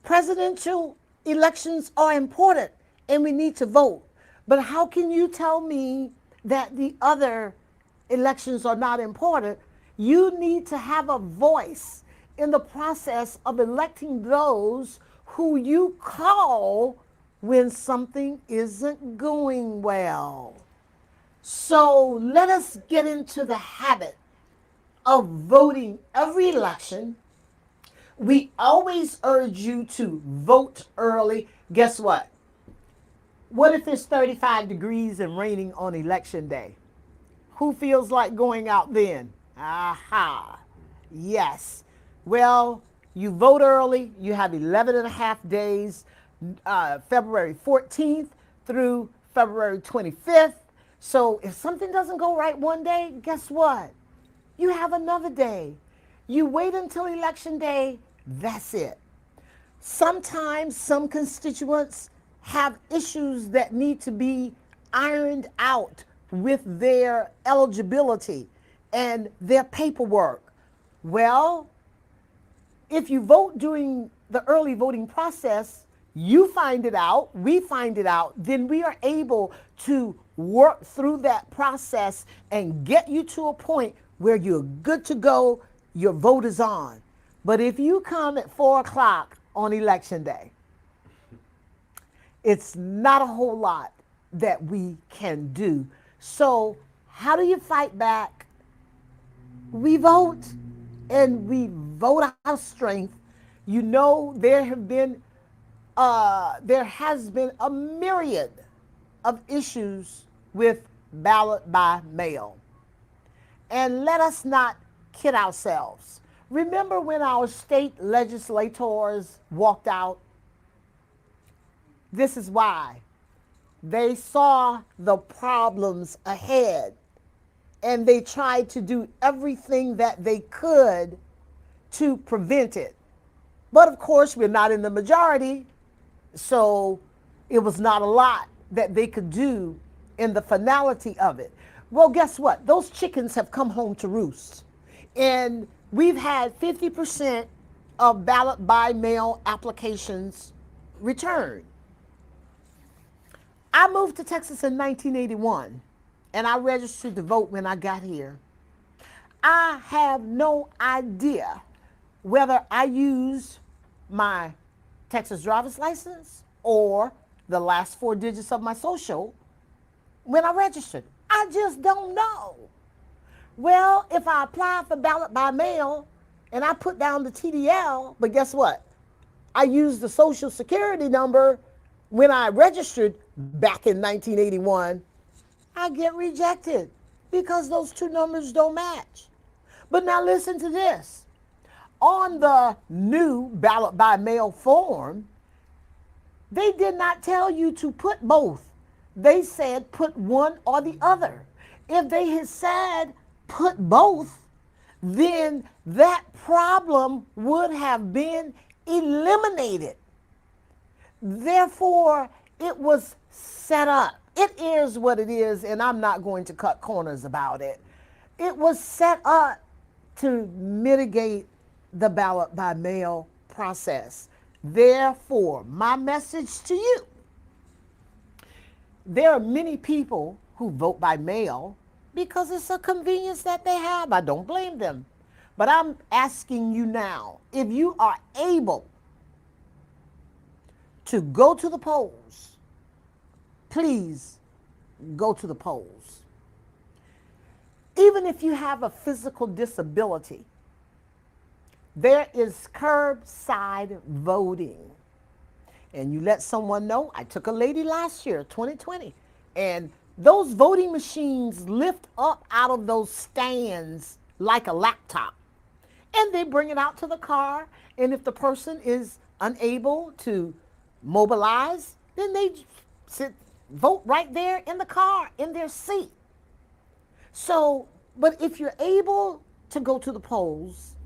Presidential elections are important and we need to vote. But how can you tell me that the other elections are not important? You need to have a voice in the process of electing those who you call when something isn't going well. So let us get into the habit of voting every election. We always urge you to vote early. Guess what? What if it's 35 degrees and raining on election day? Who feels like going out then? Aha. Yes. Well, you vote early. You have 11 and a half days, February 14th through February 25th. So if something doesn't go right one day, guess what? You have another day. You wait until election day, that's it. Sometimes some constituents have issues that need to be ironed out with their eligibility and their paperwork. Well, if you vote during the early voting process, you find it out, we find it out, then we are able to work through that process and get you to a point where you're good to go, your vote is on. But if you come at 4 o'clock on election day, it's not a whole lot that we can do. So how do you fight back? We vote, and we vote our strength. You know, there has been a myriad of issues with ballot by mail. And let us not kid ourselves. Remember when our state legislators walked out? This is why. They saw the problems ahead and they tried to do everything that they could to prevent it. But of course, we're not in the majority, so it was not a lot that they could do in the finality of it. Well, guess what? Those chickens have come home to roost. And we've had 50% of ballot by mail applications returned. I moved to Texas in 1981, and I registered to vote when I got here. I have no idea whether I used my Texas driver's license or the last 4 digits of my social when I registered. I just don't know. Well, if I apply for ballot by mail and I put down the TDL, but guess what? I used the social security number when I registered back in 1981, I get rejected because those 2 numbers don't match. But now listen to this. On the new ballot by mail form, they did not tell you to put both. They said put one or the other. If they had said put both, then that problem would have been eliminated. Therefore, it was set up. it is what it is, and I'm not going to cut corners about it. It was set up to mitigate the ballot by mail process. Therefore, my message to you, there are many people who vote by mail because it's a convenience that they have. I don't blame them. But I'm asking you now, if you are able to go to the polls, please go to the polls. Even if you have a physical disability, there is curbside voting. And you let someone know. I took a lady last year, 2020, and those voting machines lift up out of those stands like a laptop. And they bring it out to the car. And if the person is unable to mobilize, then they vote right there in the car, in their seat. So, but if you're able to go to the polls,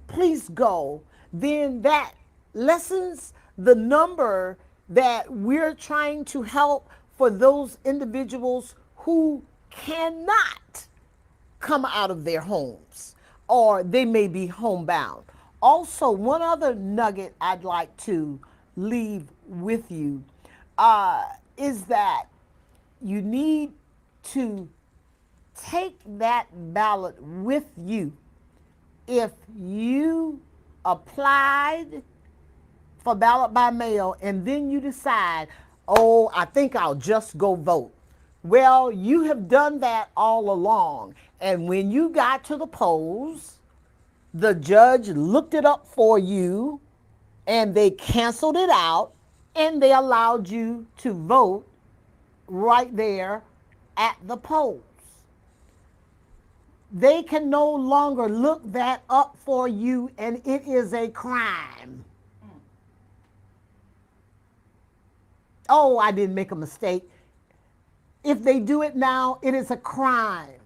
please go. Then that lessens the number that we're trying to help for those individuals who cannot come out of their homes, or they may be homebound. Also, one other nugget I'd like to leave with you is that you need to take that ballot with you. If you applied for ballot by mail and then you decide, oh, I think I'll just go vote. Well, you have done that all along. And when you got to the polls, the judge looked it up for you and they canceled it out and they allowed you to vote right there at the polls. They can no longer look that up for you, and it is a crime. Oh, I didn't make a mistake. If they do it now, it is a crime.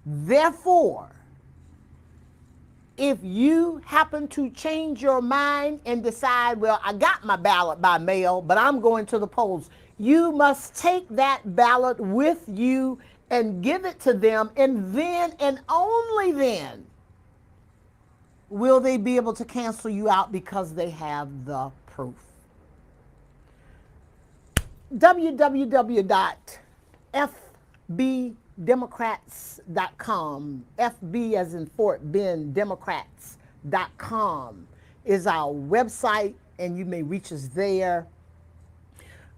Therefore, if you happen to change your mind and decide, well, I got my ballot by mail, but I'm going to the polls, you must take that ballot with you and give it to them, and then and only then will they be able to cancel you out because they have the proof. www.fbdemocrats.com, FB as in Fort Bend Democrats.com is our website, and you may reach us there.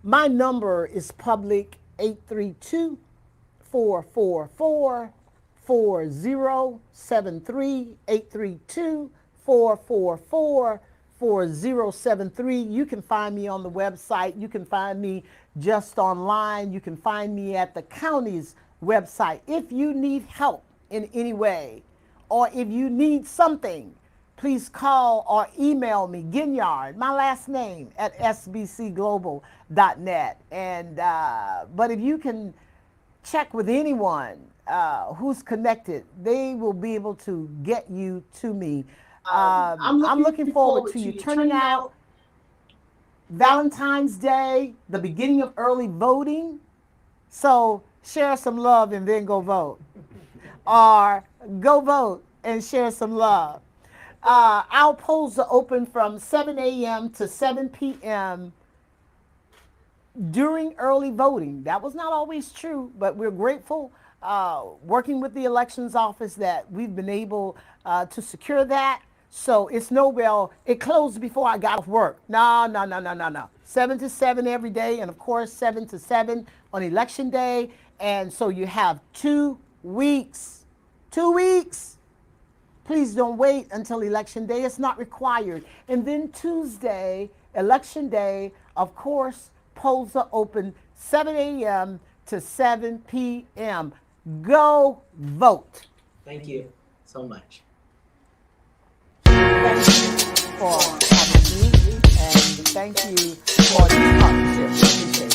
My number is public, 832-444-4073, 832-444-4073. You can find me on the website. You can find me just online. You can find me at the county's website. If you need help in any way, or if you need something, please call or email me, Ginyard, my last name, at sbcglobal.net. And but if you can check with anyone who's connected, they will be able to get you to me. I'm looking forward to you turning out. Valentine's Day, the beginning of early voting. So share some love and then go vote. Or go vote and share some love. Our polls are open from 7 a.m. to 7 p.m. during early voting. That was not always true, but we're grateful working with the elections office that we've been able to secure that. So it's no, well, it closed before I got off work. No. 7 to 7 every day, and of course 7 to 7 on election day. And so you have 2 weeks. 2 weeks. Please don't wait until election day. It's not required. And then Tuesday, election day, of course, polls are open 7 a.m. to 7 p.m. Go vote. Thank you so much. Thank you for having me, and thank you for this partnership. Appreciate it.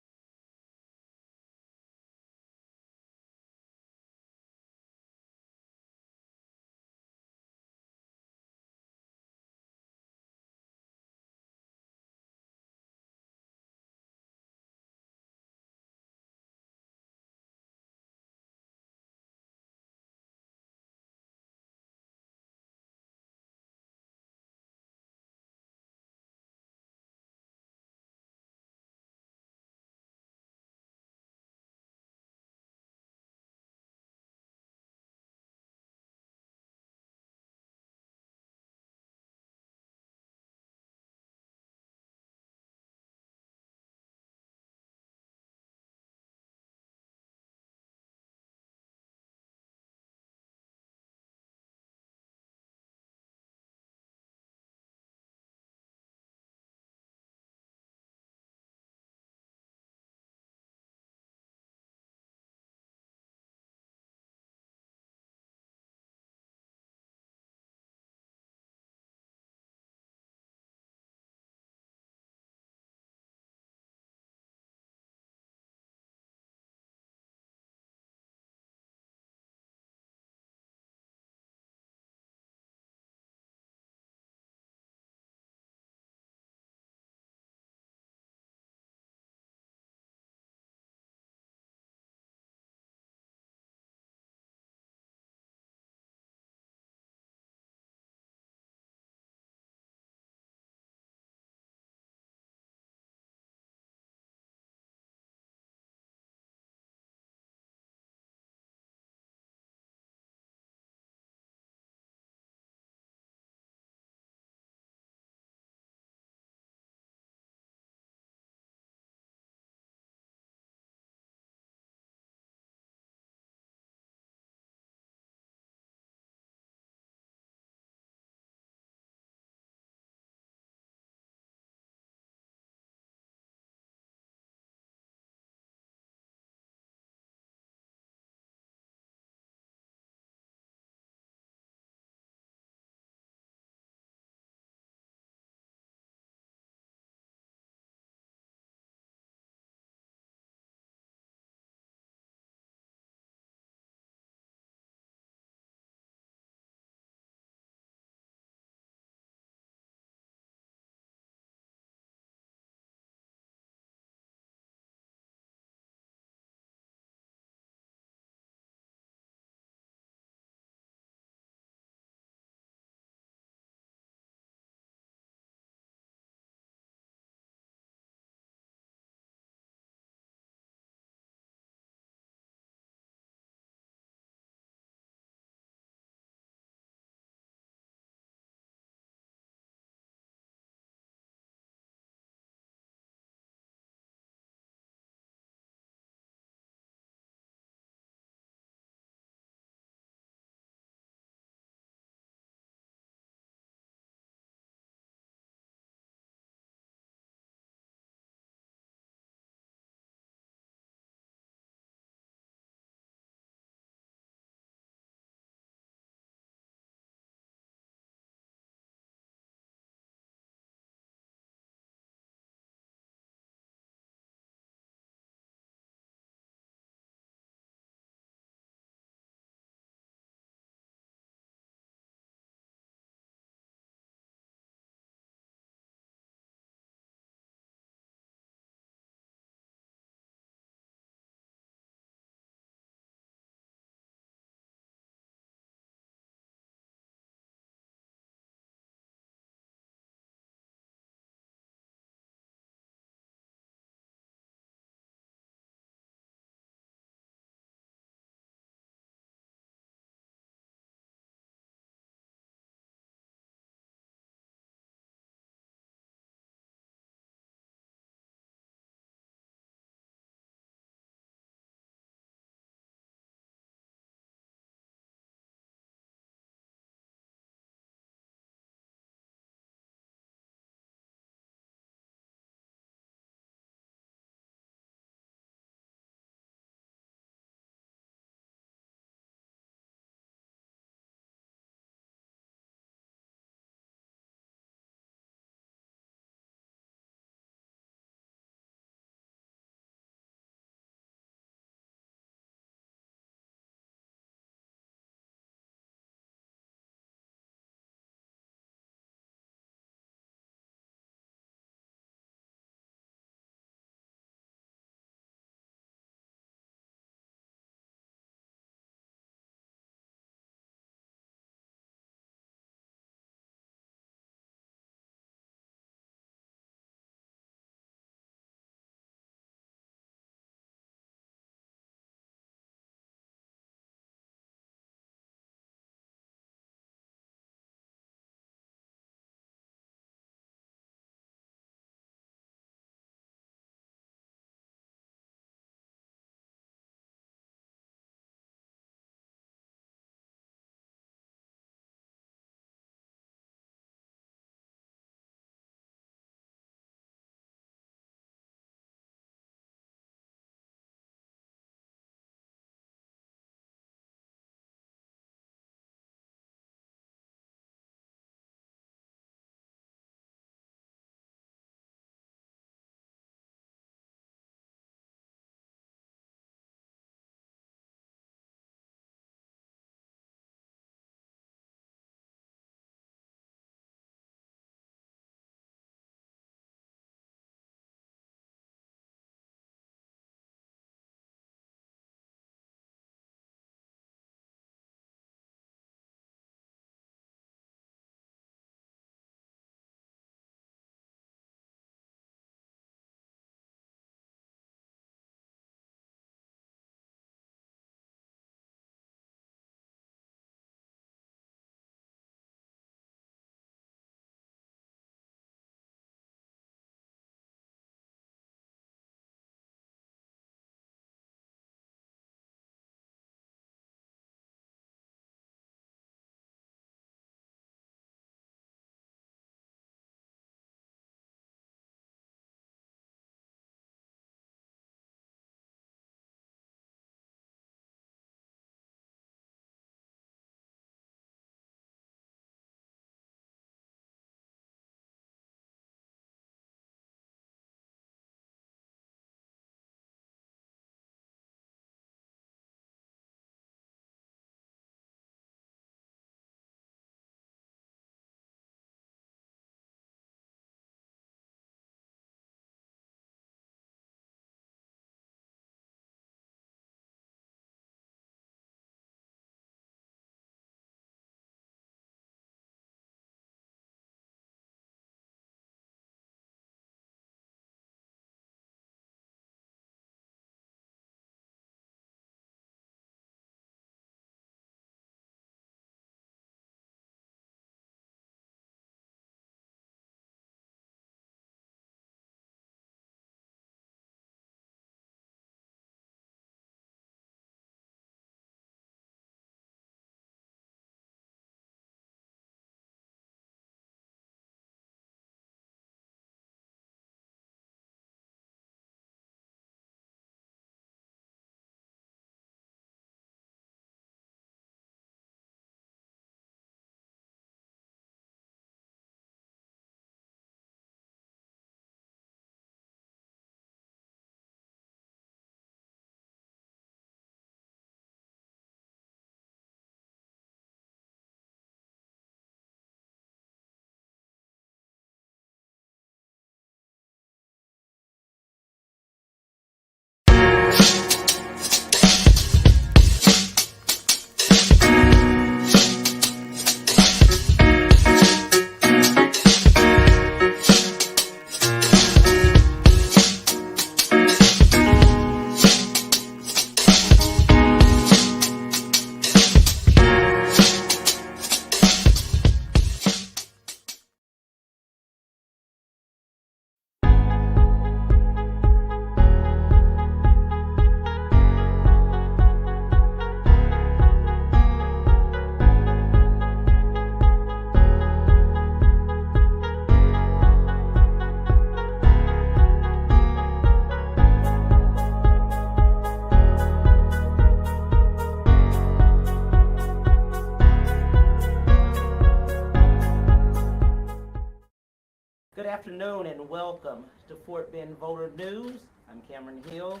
afternoon and welcome to Fort Bend Voter News. I'm Cameron Hill.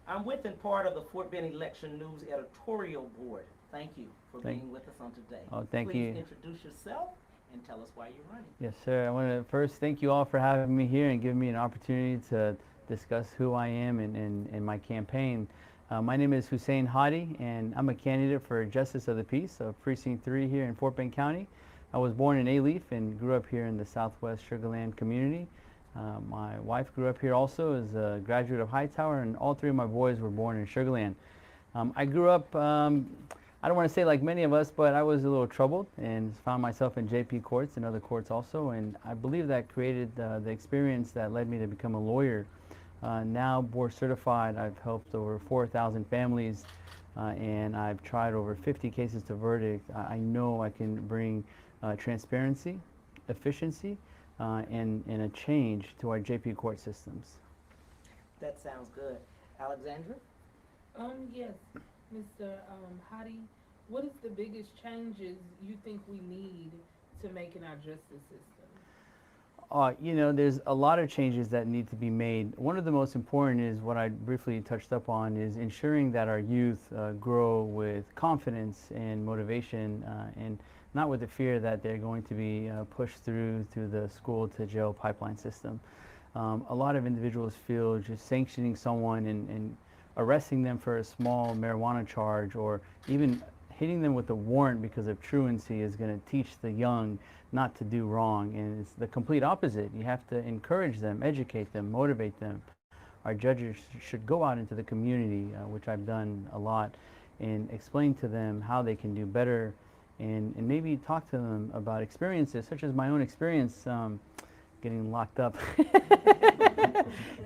I'm with and part of the Fort Bend Election News Editorial Board. Thank you for being with us on today. Oh, thank Please you. introduce yourself and tell us why you're running. Yes, sir. I want to first thank you all for having me here and giving me an opportunity to discuss who I am and my campaign. My name is Hussein Hadi, and I'm a candidate for Justice of the Peace of Precinct 3 here in Fort Bend County. I was born in Alief and grew up here in the Southwest Sugar Land community. My wife grew up here also as a graduate of Hightower, and all three of my boys were born in Sugar Land. I grew up, I don't want to say like many of us, but I was a little troubled and found myself in JP courts and other courts also, and I believe that created the experience that led me to become a lawyer. Now board certified, I've helped over 4,000 families and I've tried over 50 cases to verdict. I know I can bring transparency, efficiency, and a change to our JP court systems. That sounds good. Alexandra? Yes, Mr. Hadi, what is the biggest changes you think we need to make in our justice system? You know, there's a lot of changes that need to be made. One of the most important is what I briefly touched up on, is ensuring that our youth grow with confidence and motivation and not with the fear that they're going to be pushed through the school to jail pipeline system. A lot of individuals feel just sanctioning someone and arresting them for a small marijuana charge or even hitting them with a warrant because of truancy is going to teach the young not to do wrong, and it's the complete opposite. You have to encourage them, educate them, motivate them. Our judges should go out into the community, which I've done a lot, and explain to them how they can do better, and maybe talk to them about experiences such as my own experience getting locked up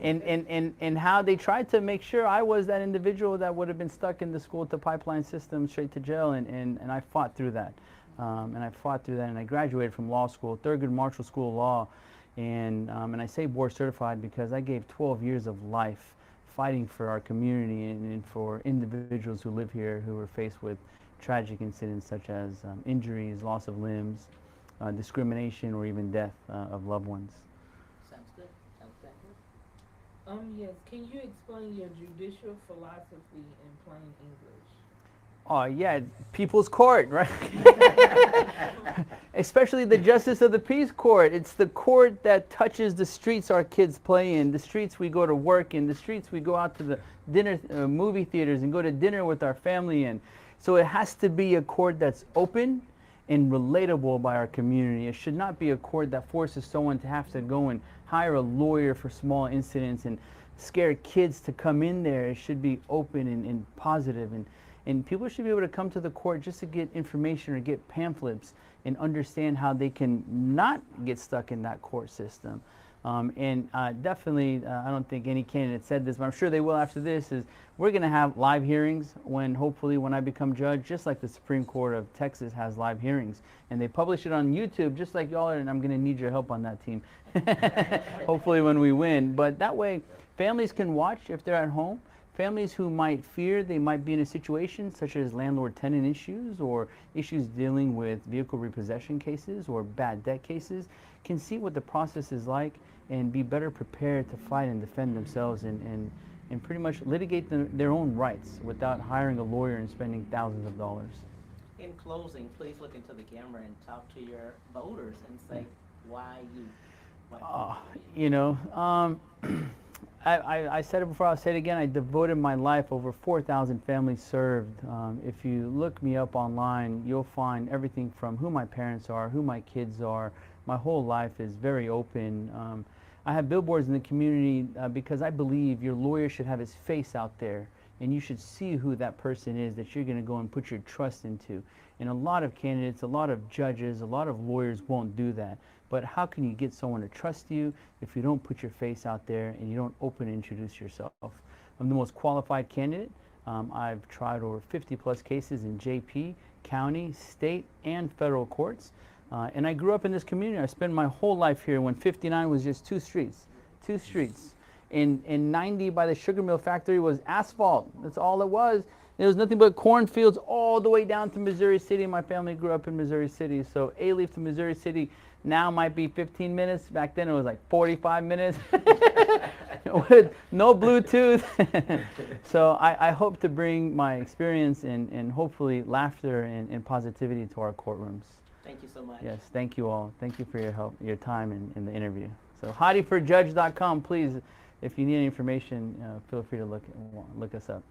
and how they tried to make sure I was that individual that would have been stuck in the school to pipeline system straight to jail, and I fought through that. And I graduated from law school, Thurgood Marshall School of Law, and I say board certified because I gave 12 years of life fighting for our community and for individuals who live here who were faced with tragic incidents such as injuries, loss of limbs, discrimination, or even death of loved ones. Sounds good. Yes, can you explain your judicial philosophy in plain English? Oh yeah, people's court, right? Especially the Justice of the Peace Court. It's the court that touches the streets our kids play in, the streets we go to work in, the streets we go out to the dinner, movie theaters and go to dinner with our family in. So it has to be a court that's open and relatable by our community. It should not be a court that forces someone to have to go and hire a lawyer for small incidents and scare kids to come in there. It should be open and positive, and people should be able to come to the court just to get information or get pamphlets and understand how they can not get stuck in that court system. Definitely, I don't think any candidate said this, but I'm sure they will after this, is we're going to have live hearings hopefully when I become judge, just like the Supreme Court of Texas has live hearings. And they publish it on YouTube, just like y'all are, and I'm going to need your help on that team. Hopefully when we win. But that way, families can watch if they're at home. Families who might fear they might be in a situation such as landlord-tenant issues or issues dealing with vehicle repossession cases or bad debt cases can see what the process is like and be better prepared to fight and defend themselves and pretty much litigate their own rights without hiring a lawyer and spending thousands of dollars. In closing, please look into the camera and talk to your voters and say why you. You know, I said it before, I'll say it again, I devoted my life, over 4,000 families served. If you look me up online, you'll find everything from who my parents are, who my kids are. My whole life is very open. I have billboards in the community because I believe your lawyer should have his face out there, and you should see who that person is that you're going to go and put your trust into. And a lot of candidates, a lot of judges, a lot of lawyers won't do that. But how can you get someone to trust you if you don't put your face out there and you don't open and introduce yourself? I'm the most qualified candidate. I've tried over 50 plus cases in JP, county, state, and federal courts. And I grew up in this community. I spent my whole life here when 59 was just two streets. And 90 by the sugar mill factory was asphalt. That's all it was. There was nothing but cornfields all the way down to Missouri City. My family grew up in Missouri City. So Alief to Missouri City now might be 15 minutes. Back then it was like 45 minutes with no Bluetooth. So I hope to bring my experience and hopefully laughter and positivity to our courtrooms. Thank you so much. Yes, thank you all. Thank you for your help, your time in the interview. So HadiForJudge.com, please, if you need any information, feel free to look us up.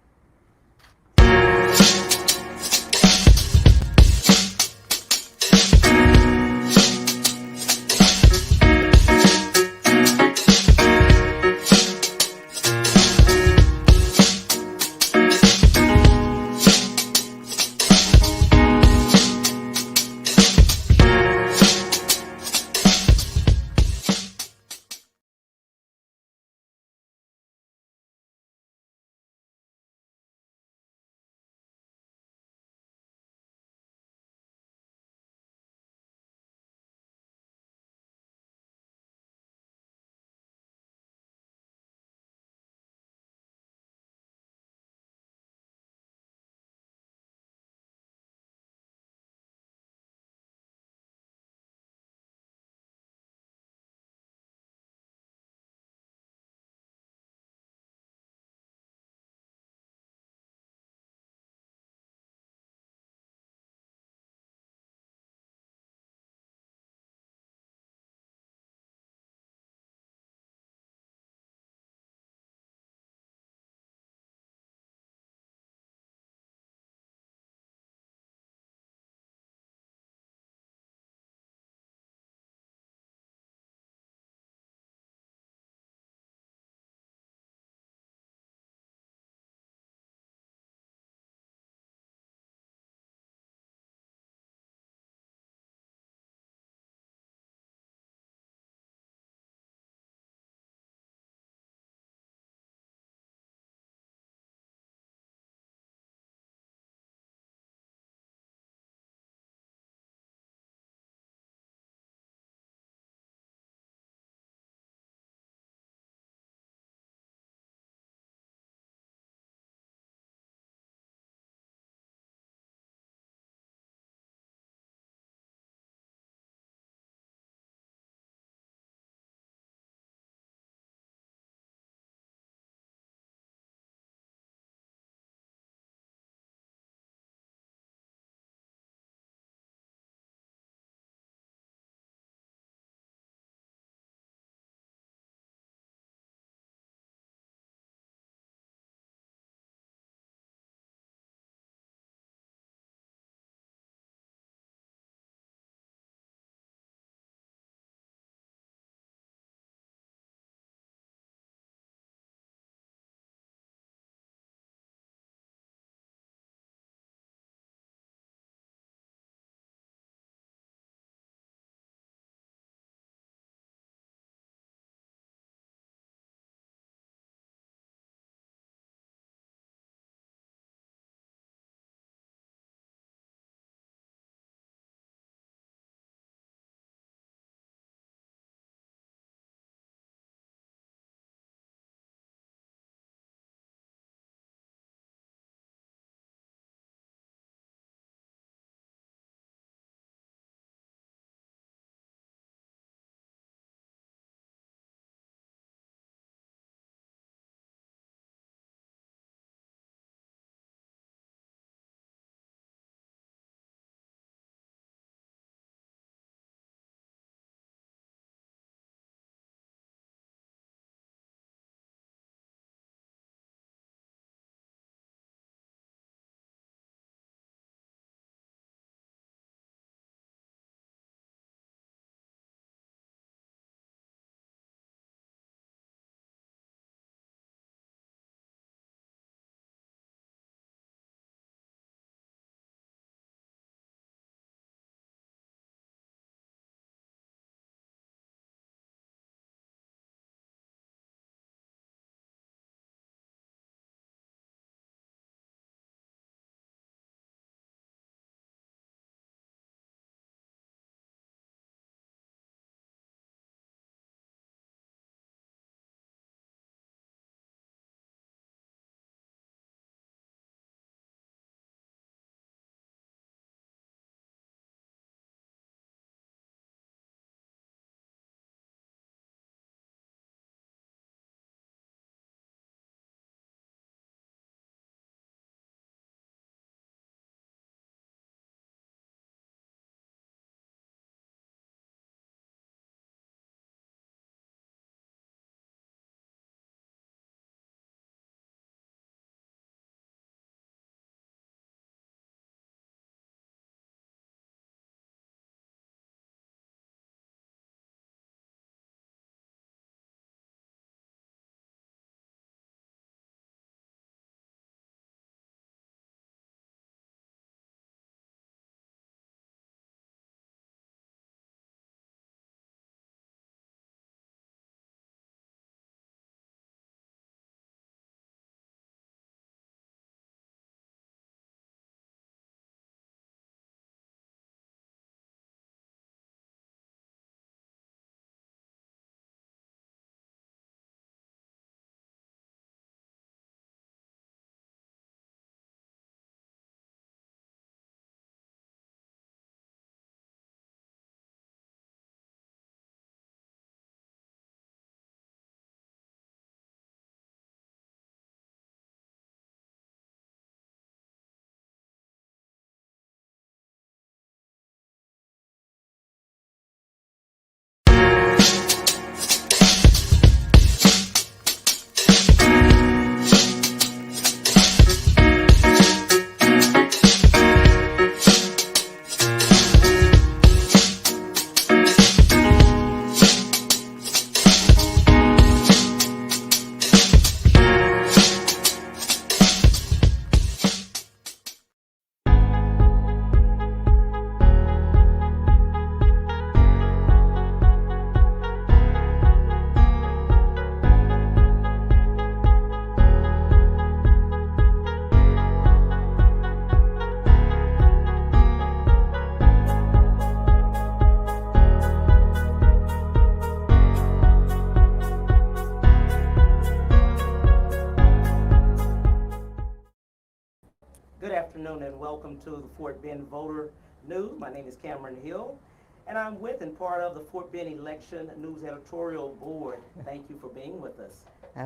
afternoon and welcome to the Fort Bend Voter News. My name is Cameron Hill and I'm with and part of the Fort Bend Election News Editorial Board. Thank you for being with us.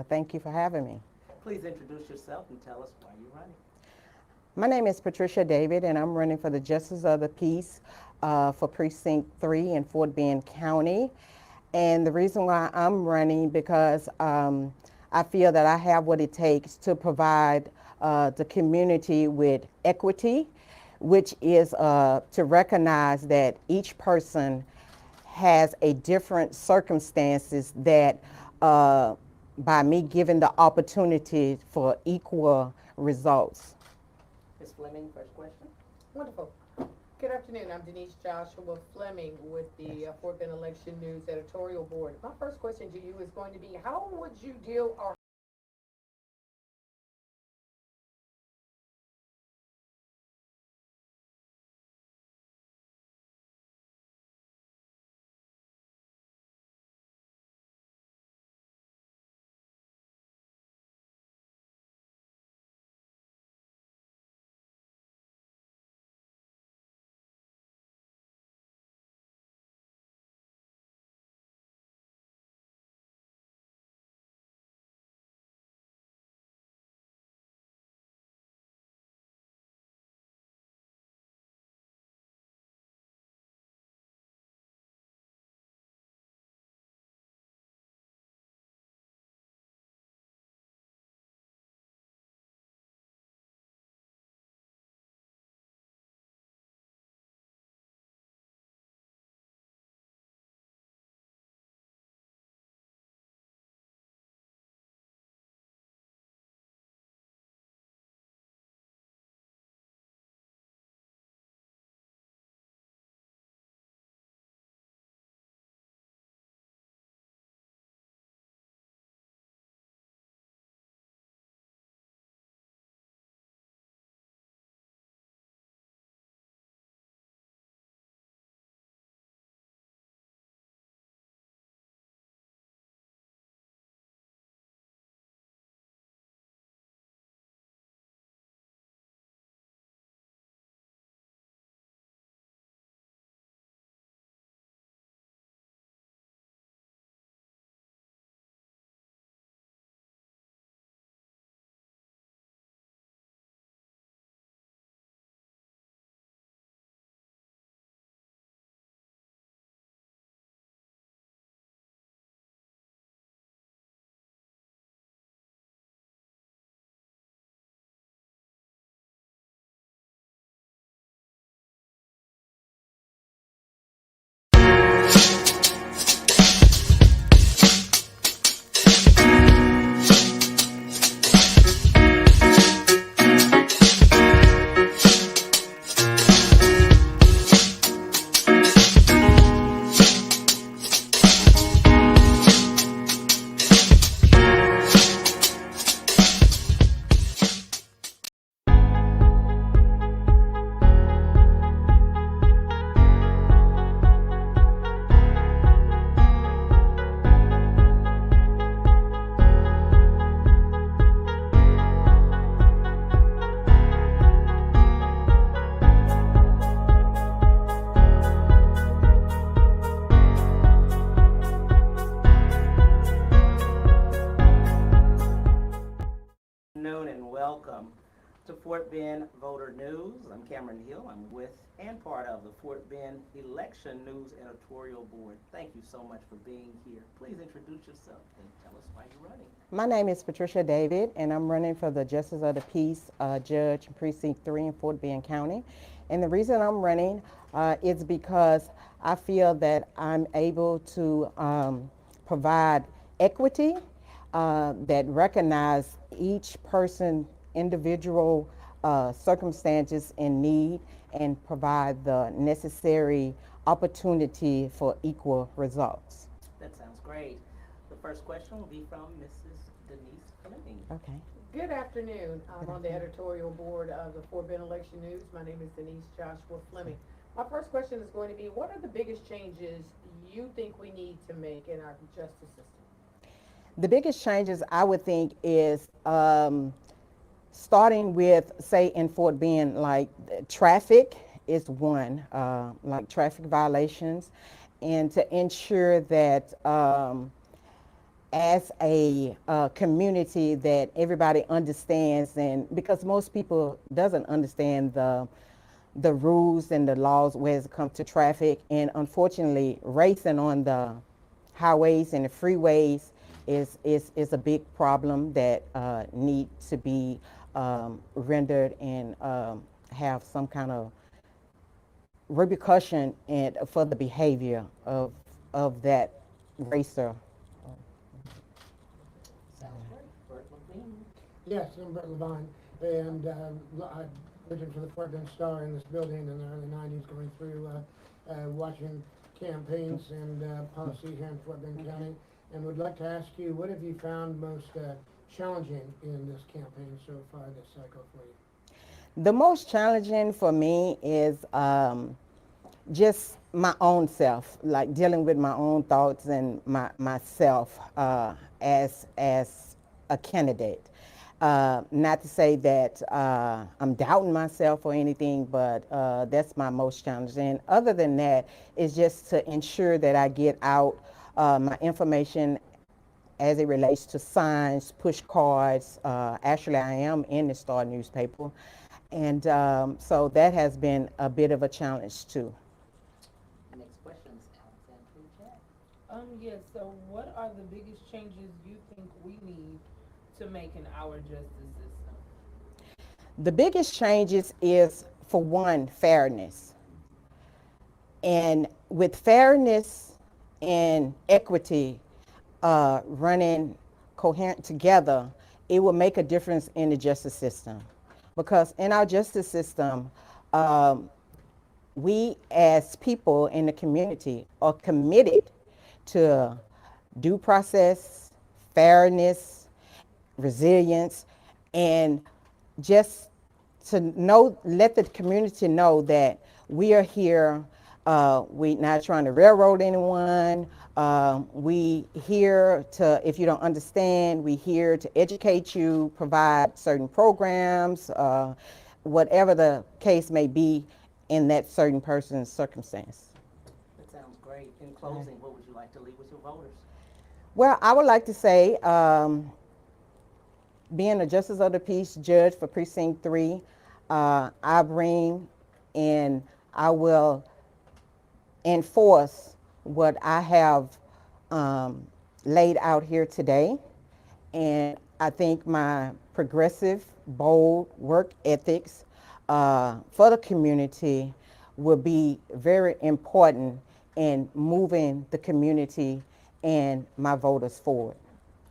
Thank you for having me. Please introduce yourself and tell us why you're running. My name is Patricia David and I'm running for the Justice of the Peace for Precinct 3 in Fort Bend County. And the reason why I'm running because I feel that I have what it takes to provide the community with equity, which is to recognize that each person has a different circumstances that by me giving the opportunity for equal results. Ms. Fleming, first question. Wonderful. Good afternoon. I'm Denise Joshua Fleming with the Fort Bend Election News Editorial Board. My first question to you is going to be, how would you deal or Afternoon and welcome to Fort Bend Voter News. I'm Cameron Hill. I'm with and part of the Fort Bend Election News Editorial Board. Thank you so much for being here. Please introduce yourself and tell us why you're running. My name is Patricia David and I'm running for the Justice of the Peace Judge in Precinct 3 in Fort Bend County. And the reason I'm running is because I feel that I'm able to provide equity that recognize each person individual circumstances and need and provide the necessary opportunity for equal results. That sounds great. The first question will be from Mrs. Denise Fleming. Okay. Good afternoon. I'm on the editorial board of the Fort Bend Election News. My name is Denise Joshua Fleming. My first question is going to be, what are the biggest changes you think we need to make in our justice system? The biggest changes I would think is starting with, say, in Fort Bend, like traffic is one, like traffic violations, and to ensure that as a community that everybody understands, and because most people doesn't understand the rules and the laws when it comes to traffic, and unfortunately racing on the highways and the freeways is a big problem that needs to be rendered and have some kind of repercussion for the behavior of that racer. Yes, I'm Brett Levine, and I written for the Fort Bend Star in this building in the early 90s, going through watching campaigns and policy here in Fort Bend County, and would like to ask you, what have you found most challenging in this campaign so far this cycle for you? The most challenging for me is just my own self, like dealing with my own thoughts and myself as a candidate. Not to say that I'm doubting myself or anything, but that's my most challenging. Other than that, it's just to ensure that I get out my information as it relates to signs, push cards. Actually, I am in the Star newspaper. And so that has been a bit of a challenge too. Next question is Alexandria Jack. Yes, so what are the biggest changes you think we need to make in our justice system? The biggest changes is, for one, fairness. And with fairness and equity running coherent together, it will make a difference in the justice system. Because in our justice system, we as people in the community are committed to due process, fairness, resilience, and just to know, let the community know that we are here. We're not trying to railroad anyone. We here to, if you don't understand, we here to educate you, provide certain programs, whatever the case may be in that certain person's circumstance. That sounds great. In closing, what would you like to leave with your voters? Well, I would like to say, being a Justice of the Peace judge for Precinct 3, I bring and I will enforce what I have laid out here today. And I think my progressive, bold work ethics for the community will be very important in moving the community and my voters forward.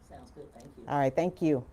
Sounds good. Thank you. All right, thank you.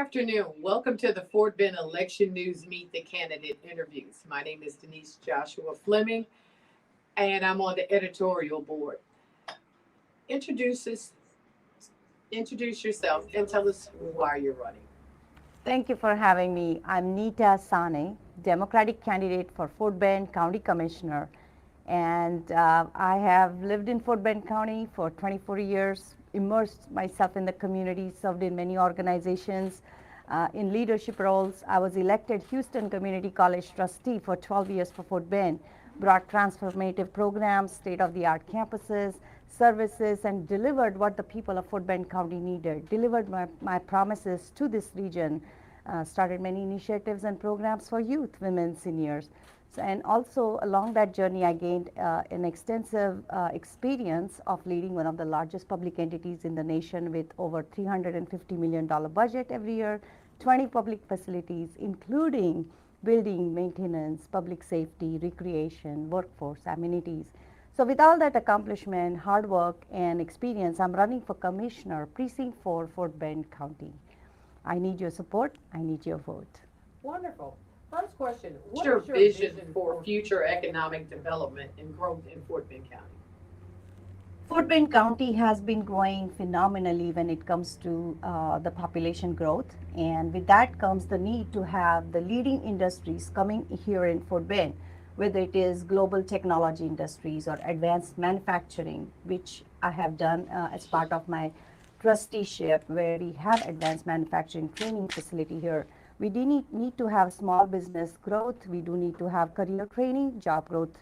afternoon. Welcome to the Fort Bend Election News Meet the Candidate interviews. My name is Denise Joshua Fleming, and I'm on the editorial board. Introduce yourself and tell us why you're running. Thank you for having me. I'm Nita Sane, Democratic candidate for Fort Bend County Commissioner. And I have lived in Fort Bend County for 24 years, immersed myself in the community, served in many organizations, in leadership roles. I was elected Houston Community College trustee for 12 years for Fort Bend, brought transformative programs, state-of-the-art campuses, services, and delivered what the people of Fort Bend County needed, delivered my promises to this region, started many initiatives and programs for youth, women, seniors. And also along that journey, I gained an extensive experience of leading one of the largest public entities in the nation with over $350 million budget every year, 20 public facilities, including building, maintenance, public safety, recreation, workforce, amenities. So with all that accomplishment, hard work, and experience, I'm running for Commissioner, Precinct 4, Fort Bend County. I need your support. I need your vote. Wonderful. First question, what's Sure. your vision for future economic development and growth in Fort Bend County? Fort Bend County has been growing phenomenally when it comes to the population growth, and with that comes the need to have the leading industries coming here in Fort Bend, whether it is global technology industries or advanced manufacturing, which I have done as part of my trusteeship, where we have advanced manufacturing training facility here. We do need to have small business growth. We do need to have career training, job growth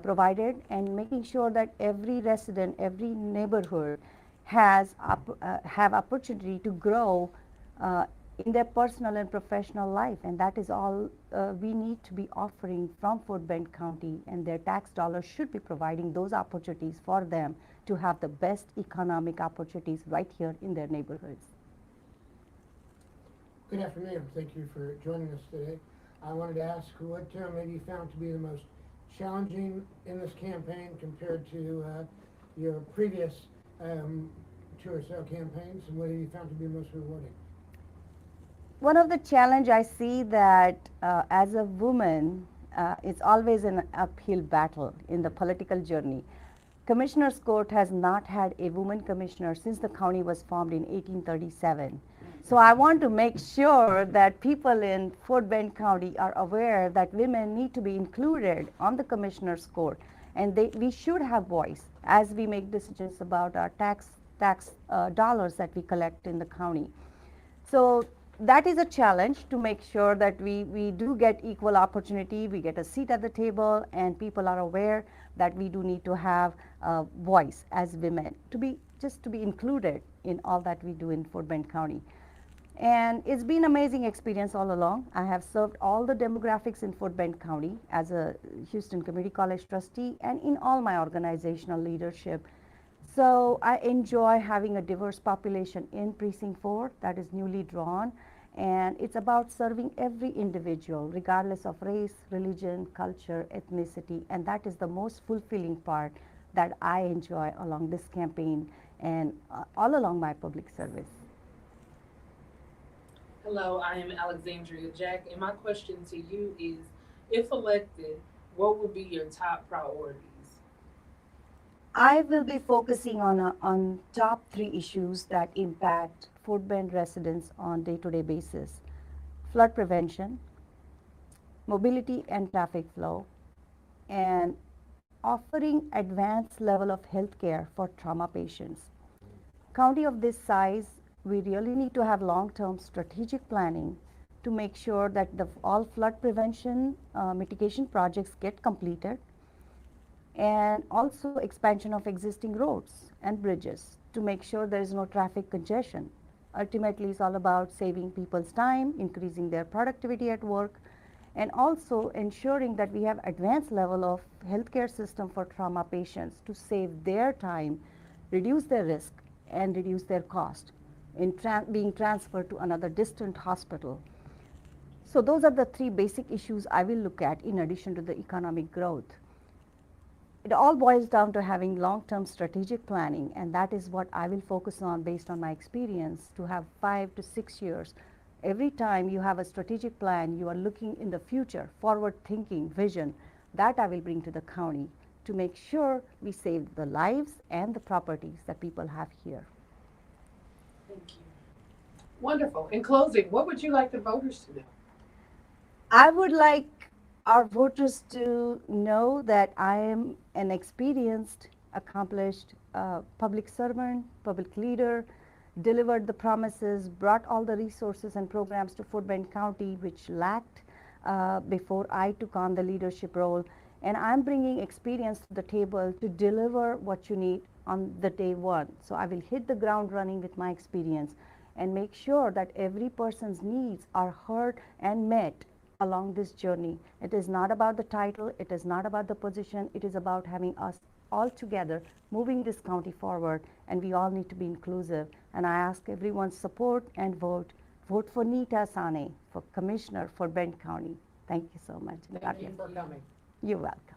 provided, and making sure that every resident, every neighborhood has have opportunity to grow in their personal and professional life. And that is all we need to be offering from Fort Bend County, and their tax dollars should be providing those opportunities for them to have the best economic opportunities right here in their neighborhoods. Good afternoon. Thank you for joining us today. I wanted to ask what maybe you found to be the most challenging in this campaign compared to your previous 2 or so campaigns, and what have you found to be most rewarding? One of the challenge I see that as a woman, it's always an uphill battle in the political journey. Commissioner's Court has not had a woman commissioner since the county was formed in 1837. So I want to make sure that people in Fort Bend County are aware that women need to be included on the Commissioner's Court, and we should have voice as we make decisions about our tax dollars that we collect in the county. So that is a challenge, to make sure that we do get equal opportunity, we get a seat at the table, and people are aware that we do need to have a voice as women, to be included in all that we do in Fort Bend County. And it's been an amazing experience all along. I have served all the demographics in Fort Bend County as a Houston Community College trustee and in all my organizational leadership. So I enjoy having a diverse population in Precinct 4 that is newly drawn, and it's about serving every individual regardless of race, religion, culture, ethnicity, and that is the most fulfilling part that I enjoy along this campaign and all along my public service. Hello, I am Alexandria Jack, and my question to you is, if elected, what will be your top priorities? I will be focusing on top 3 issues that impact Fort Bend residents on day-to-day basis: flood prevention, mobility and traffic flow, and offering advanced level of health care for trauma patients. County of this size, we really need to have long-term strategic planning to make sure that all flood prevention mitigation projects get completed, and also expansion of existing roads and bridges to make sure there is no traffic congestion. Ultimately, it's all about saving people's time, increasing their productivity at work, and also ensuring that we have advanced level of healthcare system for trauma patients to save their time, reduce their risk, and reduce their cost in being transferred to another distant hospital. So those are the 3 basic issues I will look at in addition to the economic growth. It all boils down to having long-term strategic planning, and that is what I will focus on based on my experience, to have 5 to 6 years Every time you have a strategic plan, you are looking in the future, forward-thinking vision. That I will bring to the county to make sure we save the lives and the properties that people have here. Thank you. Wonderful. In closing, what would you like the voters to know? I would like our voters to know that I am an experienced, accomplished public servant, public leader, delivered the promises, brought all the resources and programs to Fort Bend County which lacked before I took on the leadership role. And I'm bringing experience to the table to deliver what you need on the day one. So I will hit the ground running with my experience and make sure that every person's needs are heard and met along this journey. It is not about the title, it is not about the position, it is about having us all together moving this county forward, and we all need to be inclusive. And I ask everyone's support and vote. Vote for Nita Sane for Commissioner for Bend County. Thank you so much. Thank you for coming. You're welcome.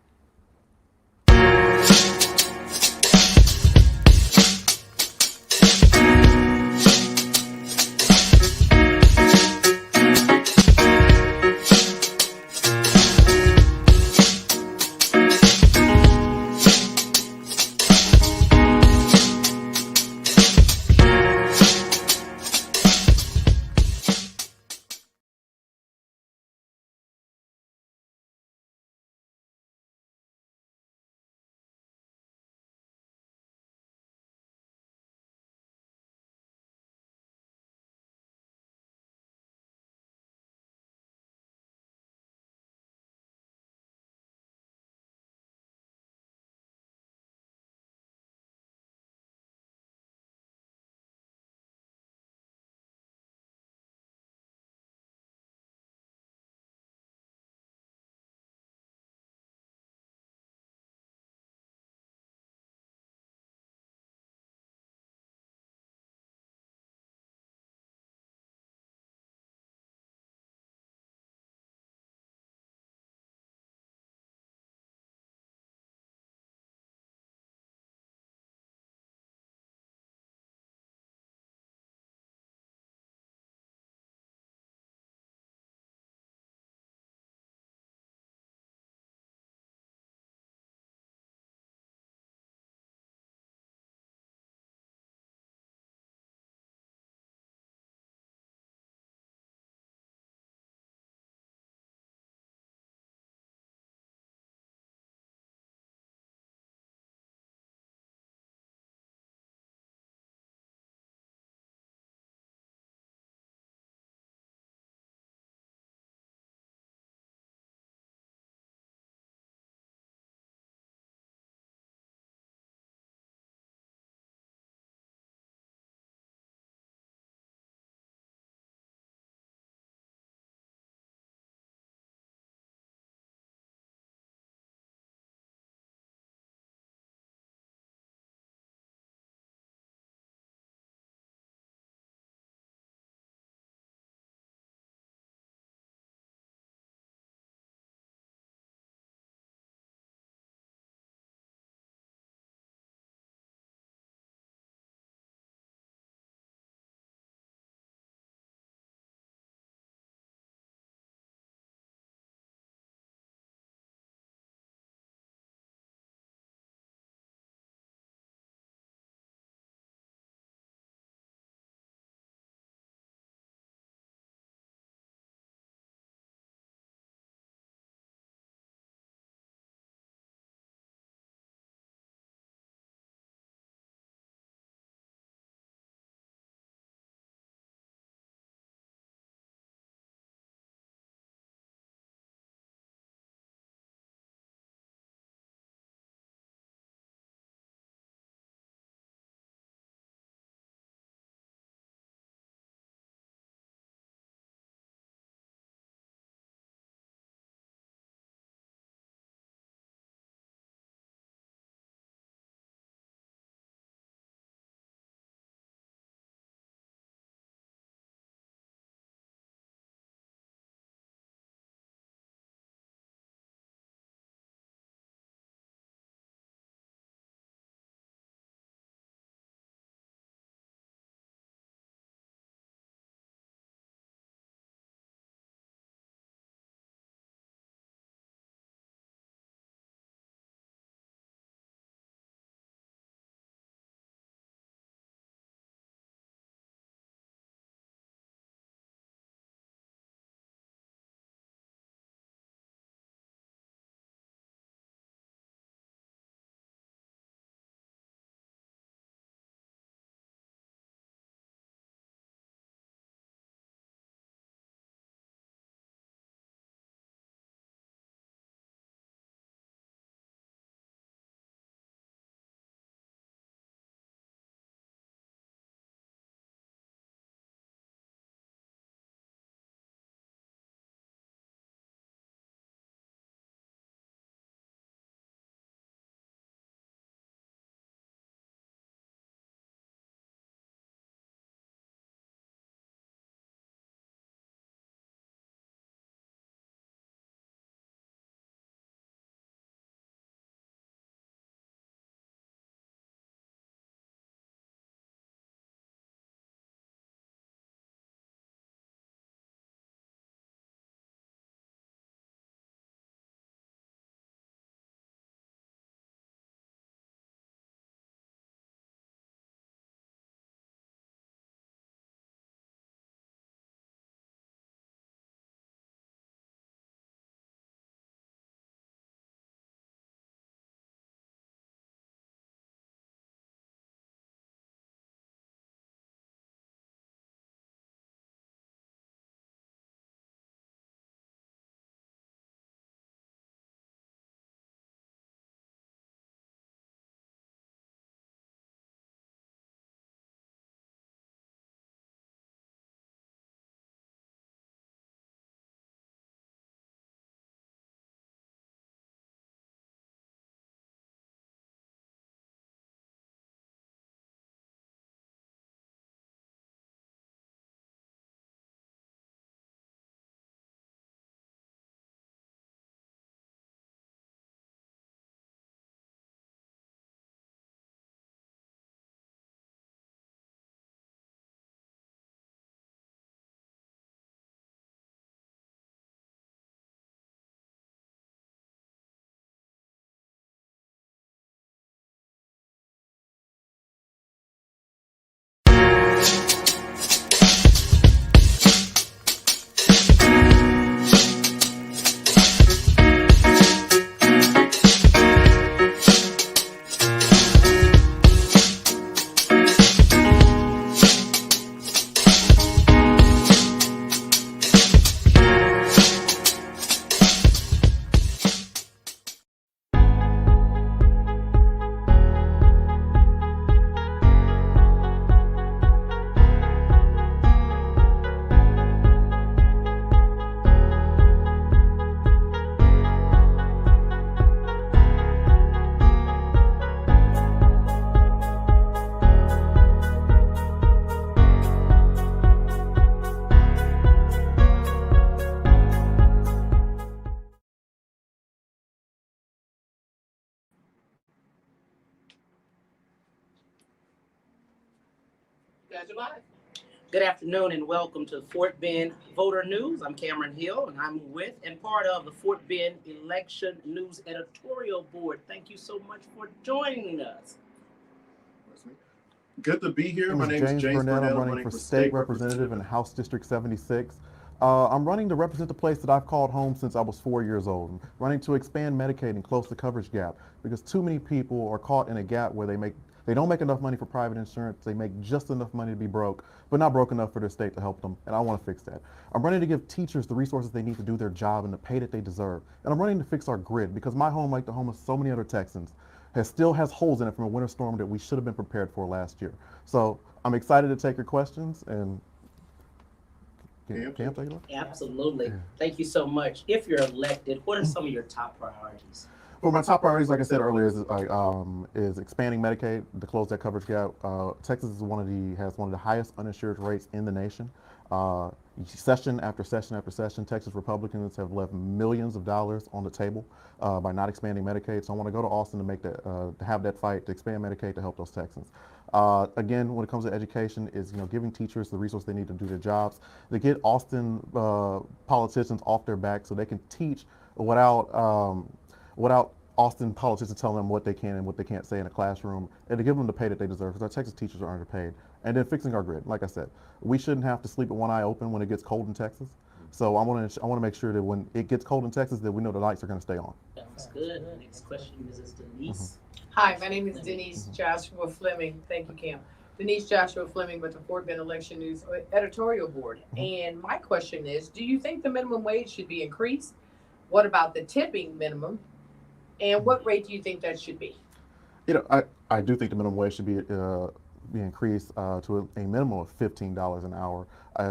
Good afternoon and welcome to Fort Bend Voter News. I'm Cameron Hill and I'm with and part of the Fort Bend Election News Editorial Board. Thank you so much for joining us. Good to be here. My My name name is James Burnett. I'm running for state representative in House District 76. I'm running to represent the place that I've called home since I was 4 years old. I'm running to expand Medicaid and close the coverage gap because too many people are caught in a gap where they don't make enough money for private insurance. They make just enough money to be broke, but not broke enough for their state to help them. And I want to fix that. I'm running to give teachers the resources they need to do their job and the pay that they deserve. And I'm running to fix our grid because my home, like the home of so many other Texans, still has holes in it from a winter storm that we should have been prepared for last year. So I'm excited to take your questions and Cam, take it away? Absolutely. Thank you so much. If you're elected, what are some of your top priorities? Well, my top priorities, like I said earlier, is expanding Medicaid to close that coverage gap. Texas is has one of the highest uninsured rates in the nation. Session after session after session, Texas Republicans have left millions of dollars on the table by not expanding Medicaid. So I want to go to Austin to make that, to have that fight to expand Medicaid to help those Texans. Again, when it comes to education, is giving teachers the resources they need to do their jobs, to get Austin politicians off their back so they can teach without Austin politicians telling them what they can and what they can't say in a classroom, and to give them the pay that they deserve, because our Texas teachers are underpaid. And then fixing our grid. Like I said, we shouldn't have to sleep with one eye open when it gets cold in Texas. So I want to make sure that when it gets cold in Texas, that we know the lights are going to stay on. That's good. Next question, Mrs. Denise. Hi, my name is Denise Joshua Fleming. Thank you, Cam. Denise Joshua Fleming with the Fort Bend Election News Editorial Board. And my question is, do you think the minimum wage should be increased? What about the tipping minimum? And what rate do you think that should be? I do think the minimum wage should be increased to a minimum of $15 an hour,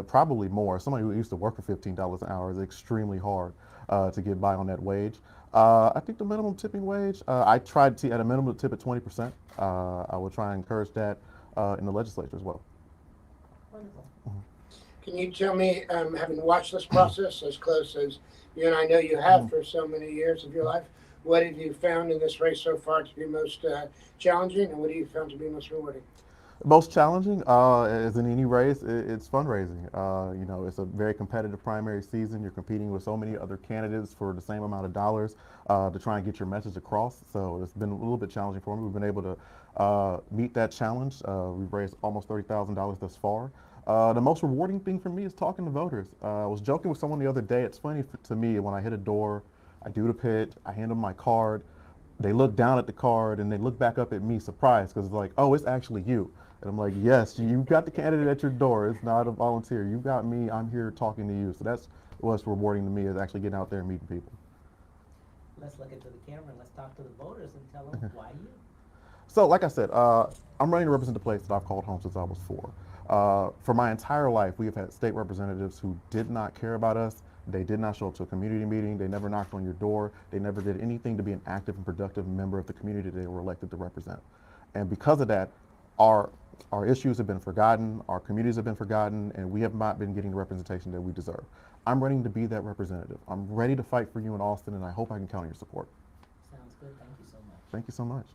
probably more. Somebody who used to work for $15 an hour is extremely hard to get by on that wage. I think the minimum tipping wage, I tried to, at a minimum, tip at 20%. I will try and encourage that in the legislature as well. Wonderful. Can you tell me, having watched this process as close as you and I know you have for so many years of your life, what have you found in this race so far to be most challenging, and what have you found to be most rewarding? Most challenging, as in any race, it's fundraising. It's a very competitive primary season. You're competing with so many other candidates for the same amount of dollars to try and get your message across. So it's been a little bit challenging for me. We've been able to meet that challenge. We've raised almost $30,000 thus far. The most rewarding thing for me is talking to voters. I was joking with someone the other day. It's funny to me when I hit a door, I do the pitch, I hand them my card, they look down at the card and they look back up at me surprised because it's like, oh, it's actually you. And I'm like, yes, you got the candidate at your door. It's not a volunteer. You got me. I'm here talking to you. So that's what's rewarding to me, is actually getting out there and meeting people. Let's look into the camera and let's talk to the voters and tell them why you. So like I said, I'm running to represent the place that I've called home since I was 4. For my entire life, we have had state representatives who did not care about us. They did not show up to a community meeting. They never knocked on your door. They never did anything to be an active and productive member of the community they were elected to represent. And because of that, our issues have been forgotten, our communities have been forgotten, and we have not been getting the representation that we deserve. I'm running to be that representative. I'm ready to fight for you in Austin, and I hope I can count on your support. Sounds good. Thank you so much. Thank you so much.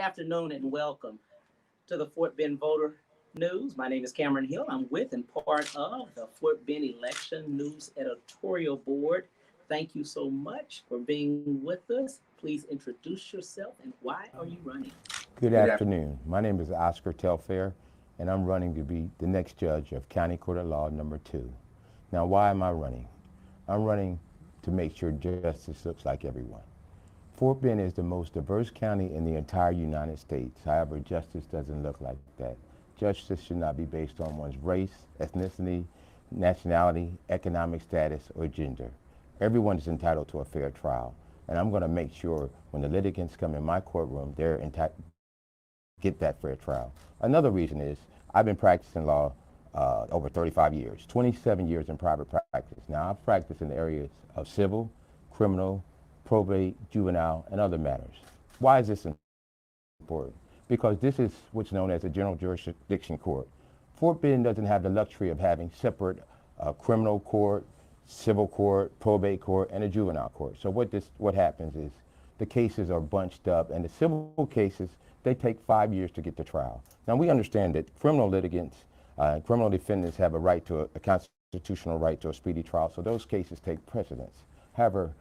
afternoon and welcome to the Fort Bend Voter News. My name is Cameron Hill. I'm with and part of the Fort Bend Election News Editorial Board. Thank you so much for being with us. Please introduce yourself and why are you running? Good afternoon. My name is Oscar Telfair, and I'm running to be the next judge of County Court of Law number 2. Now, why am I running? I'm running to make sure justice looks like everyone. Fort Bend is the most diverse county in the entire United States. However, justice doesn't look like that. Justice should not be based on one's race, ethnicity, nationality, economic status, or gender. Everyone is entitled to a fair trial, and I'm going to make sure when the litigants come in my courtroom, they're entitled get that fair trial. Another reason is I've been practicing law over 35 years, 27 years in private practice. Now, I've practiced in the areas of civil, criminal, probate, juvenile, and other matters. Why is this important? Because this is what's known as a general jurisdiction court. Fort Bend doesn't have the luxury of having separate criminal court, civil court, probate court, and a juvenile court. So what happens is the cases are bunched up, and the civil cases, they take 5 years to get to trial. Now, we understand that criminal litigants, criminal defendants have a right to a constitutional right to a speedy trial, so those cases take precedence. However,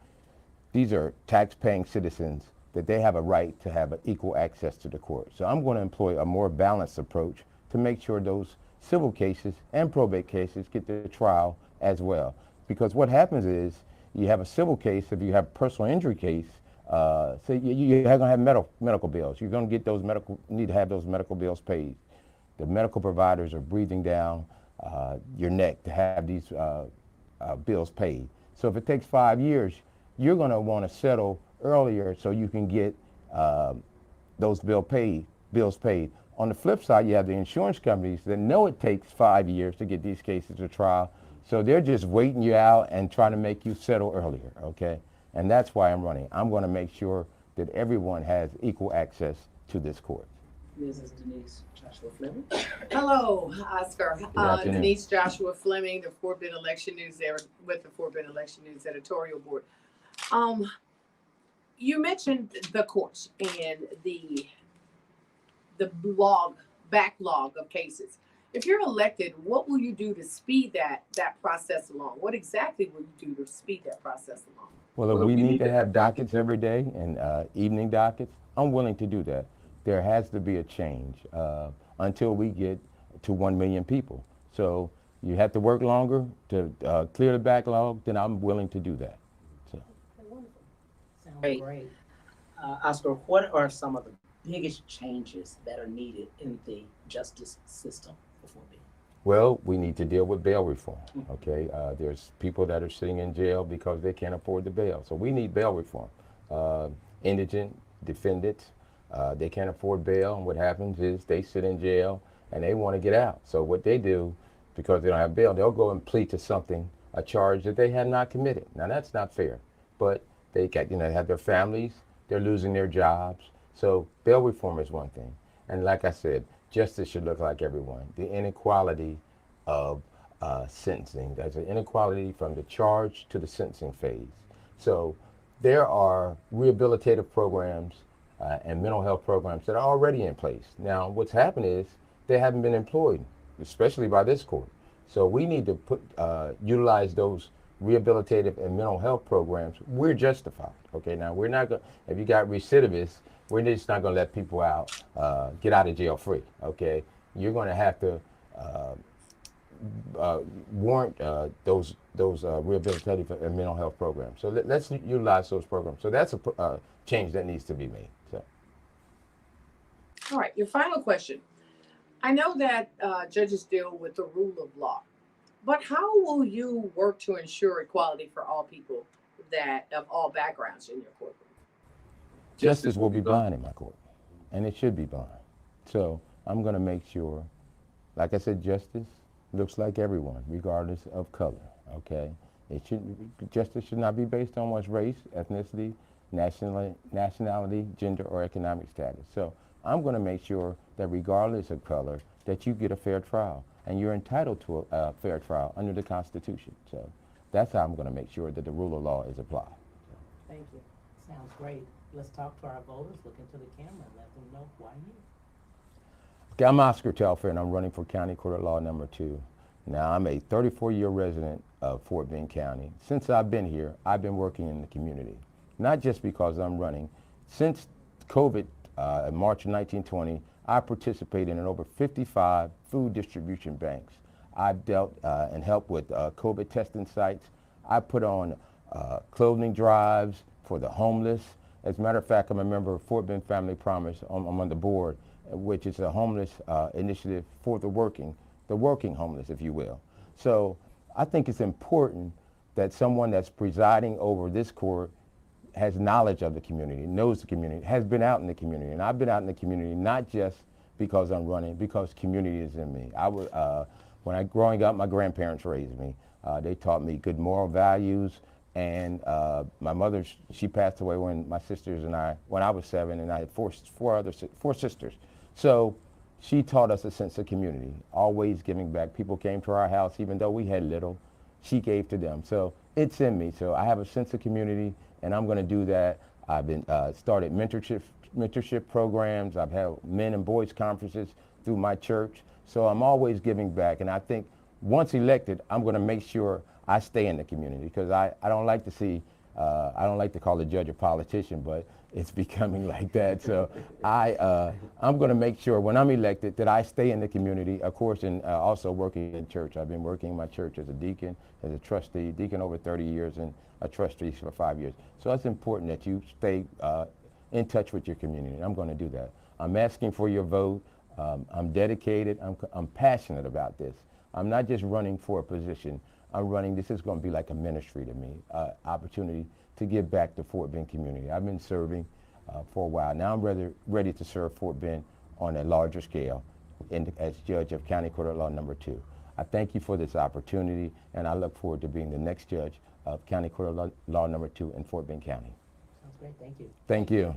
these are tax-paying citizens that they have a right to have equal access to the court. So I'm going to employ a more balanced approach to make sure those civil cases and probate cases get to trial as well. Because what happens is you have a civil case, if you have a personal injury case, so you're going to have medical bills. You're going to get those need to have those medical bills paid. The medical providers are breathing down your neck to have these bills paid. So if it takes 5 years, you're going to want to settle earlier so you can get those bills paid. On the flip side, you have the insurance companies that know it takes 5 years to get these cases to trial, so they're just waiting you out and trying to make you settle earlier, okay? And that's why I'm running. I'm going to make sure that everyone has equal access to this court. Mrs. Denise Joshua Fleming. Hello, Oscar. afternoon. Denise Joshua Fleming, the Fort Bend Election News with the Fort Bend Election News Editorial Board. You mentioned the courts and the backlog of cases. If you're elected, what will you do to speed that process along? What exactly will you do to speed that process along? Well, if we need to have dockets every day and evening dockets, I'm willing to do that. There has to be a change until we get to 1 million people. So you have to work longer to clear the backlog, then I'm willing to do that. So. Great. Oscar, what are some of the biggest changes that are needed in the justice system before Bend? Well, we need to deal with bail reform, okay? There's people that are sitting in jail because they can't afford the bail. So we need bail reform. Indigent defendants, they can't afford bail, and what happens is they sit in jail and they want to get out. So what they do, because they don't have bail, they'll go and plead to something, a charge that they have not committed. Now that's not fair, but they have their families, they're losing their jobs. So bail reform is one thing. And like I said, justice should look like everyone. The inequality of sentencing, there's an inequality from the charge to the sentencing phase. So there are rehabilitative programs and mental health programs that are already in place. Now, what's happened is they haven't been employed, especially by this court. So we need to utilize those rehabilitative and mental health programs. We're justified, okay? Now, we're not going, if you got recidivists, we're just not going to let people get out of jail free, okay? You're going to have to warrant those rehabilitative and mental health programs. So let's utilize those programs. So that's a change that needs to be made. So. All right, your final question. I know that judges deal with the rule of law, but how will you work to ensure equality for all people of all backgrounds in your courtroom? Justice will be blind in my court, and it should be blind. So I'm going to make sure, like I said, justice looks like everyone, regardless of color, okay? Justice should not be based on one's race, ethnicity, nationality, gender, or economic status. So I'm going to make sure that regardless of color, that you get a fair trial, and you're entitled to a fair trial under the Constitution. So that's how I'm going to make sure that the rule of law is applied. Thank you. Sounds great. let's talk to our voters, look into the camera, and let them know why you. Okay, I'm Oscar Telfair, and I'm running for County Court of Law number 2. Now, I'm a 34-year resident of Fort Bend County. Since I've been here, I've been working in the community, not just because I'm running. Since COVID, in March of 1920, I participated in over 55 food distribution banks. I've dealt and helped with COVID testing sites. I put on clothing drives for the homeless. As a matter of fact, I'm a member of Fort Bend Family Promise. I'm on the board, which is a homeless initiative for the working homeless, if you will. So I think it's important that someone that's presiding over this court has knowledge of the community, knows the community, has been out in the community. And I've been out in the community not just because I'm running, because community is in me. Growing up, my grandparents raised me. They taught me good moral values. And my mother, she passed away when my sisters and when I was 7, and I had four sisters. So she taught us a sense of community, always giving back. People came to our house, even though we had little, she gave to them. So it's in me. So I have a sense of community, and I'm going to do that. I've been started mentorship programs. I've held men and boys conferences through my church. So I'm always giving back. And I think once elected, I'm going to make sure I stay in the community, because I don't like to see, I don't like to call the judge a politician, but it's becoming like that. So I'm going to make sure when I'm elected that I stay in the community, of course, and also working in church. I've been working in my church as a deacon, as a trustee, deacon over 30 years, and a trustee for 5 years. So it's important that you stay in touch with your community, and I'm going to do that. I'm asking for your vote. I'm dedicated. I'm passionate about this. I'm not just running for a position. I'm running, this is going to be like a ministry to me, opportunity to give back to Fort Bend community. I've been serving for a while. Now I'm ready to serve Fort Bend on a larger scale as judge of County Court of Law number 2. I thank you for this opportunity, and I look forward to being the next judge of County Court of Law number 2 in Fort Bend County. Sounds great, thank you. Thank you.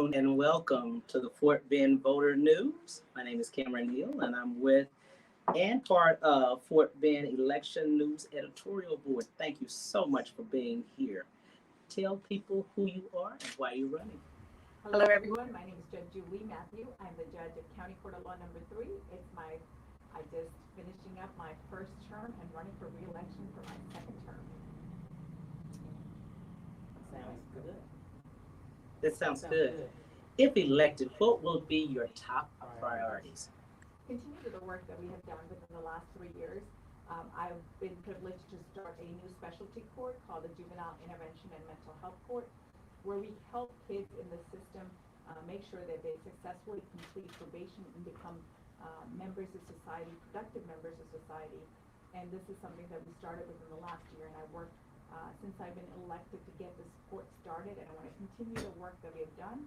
afternoon and welcome to the Fort Bend Voter News. My name is Cameron Hill and I'm with and part of Fort Bend Election News Editorial Board. Thank you so much for being here. Tell people who you are and why you're running. Hello everyone, my name is Judge Julie Matthew. I'm the judge of County Court of Law number 3. I just finishing up my first term and running for re-election for my second term. Sounds good. That sounds good. If elected, what will be your top priorities? Continue the work that we have done within the last 3 years. I've been privileged to start a new specialty court called the Juvenile Intervention and Mental Health Court, where we help kids in the system make sure that they successfully complete probation and become members of society, productive members of society. And this is something that we started within the last year, and I worked since I've been elected to get this court started, and I want to continue the work that we have done.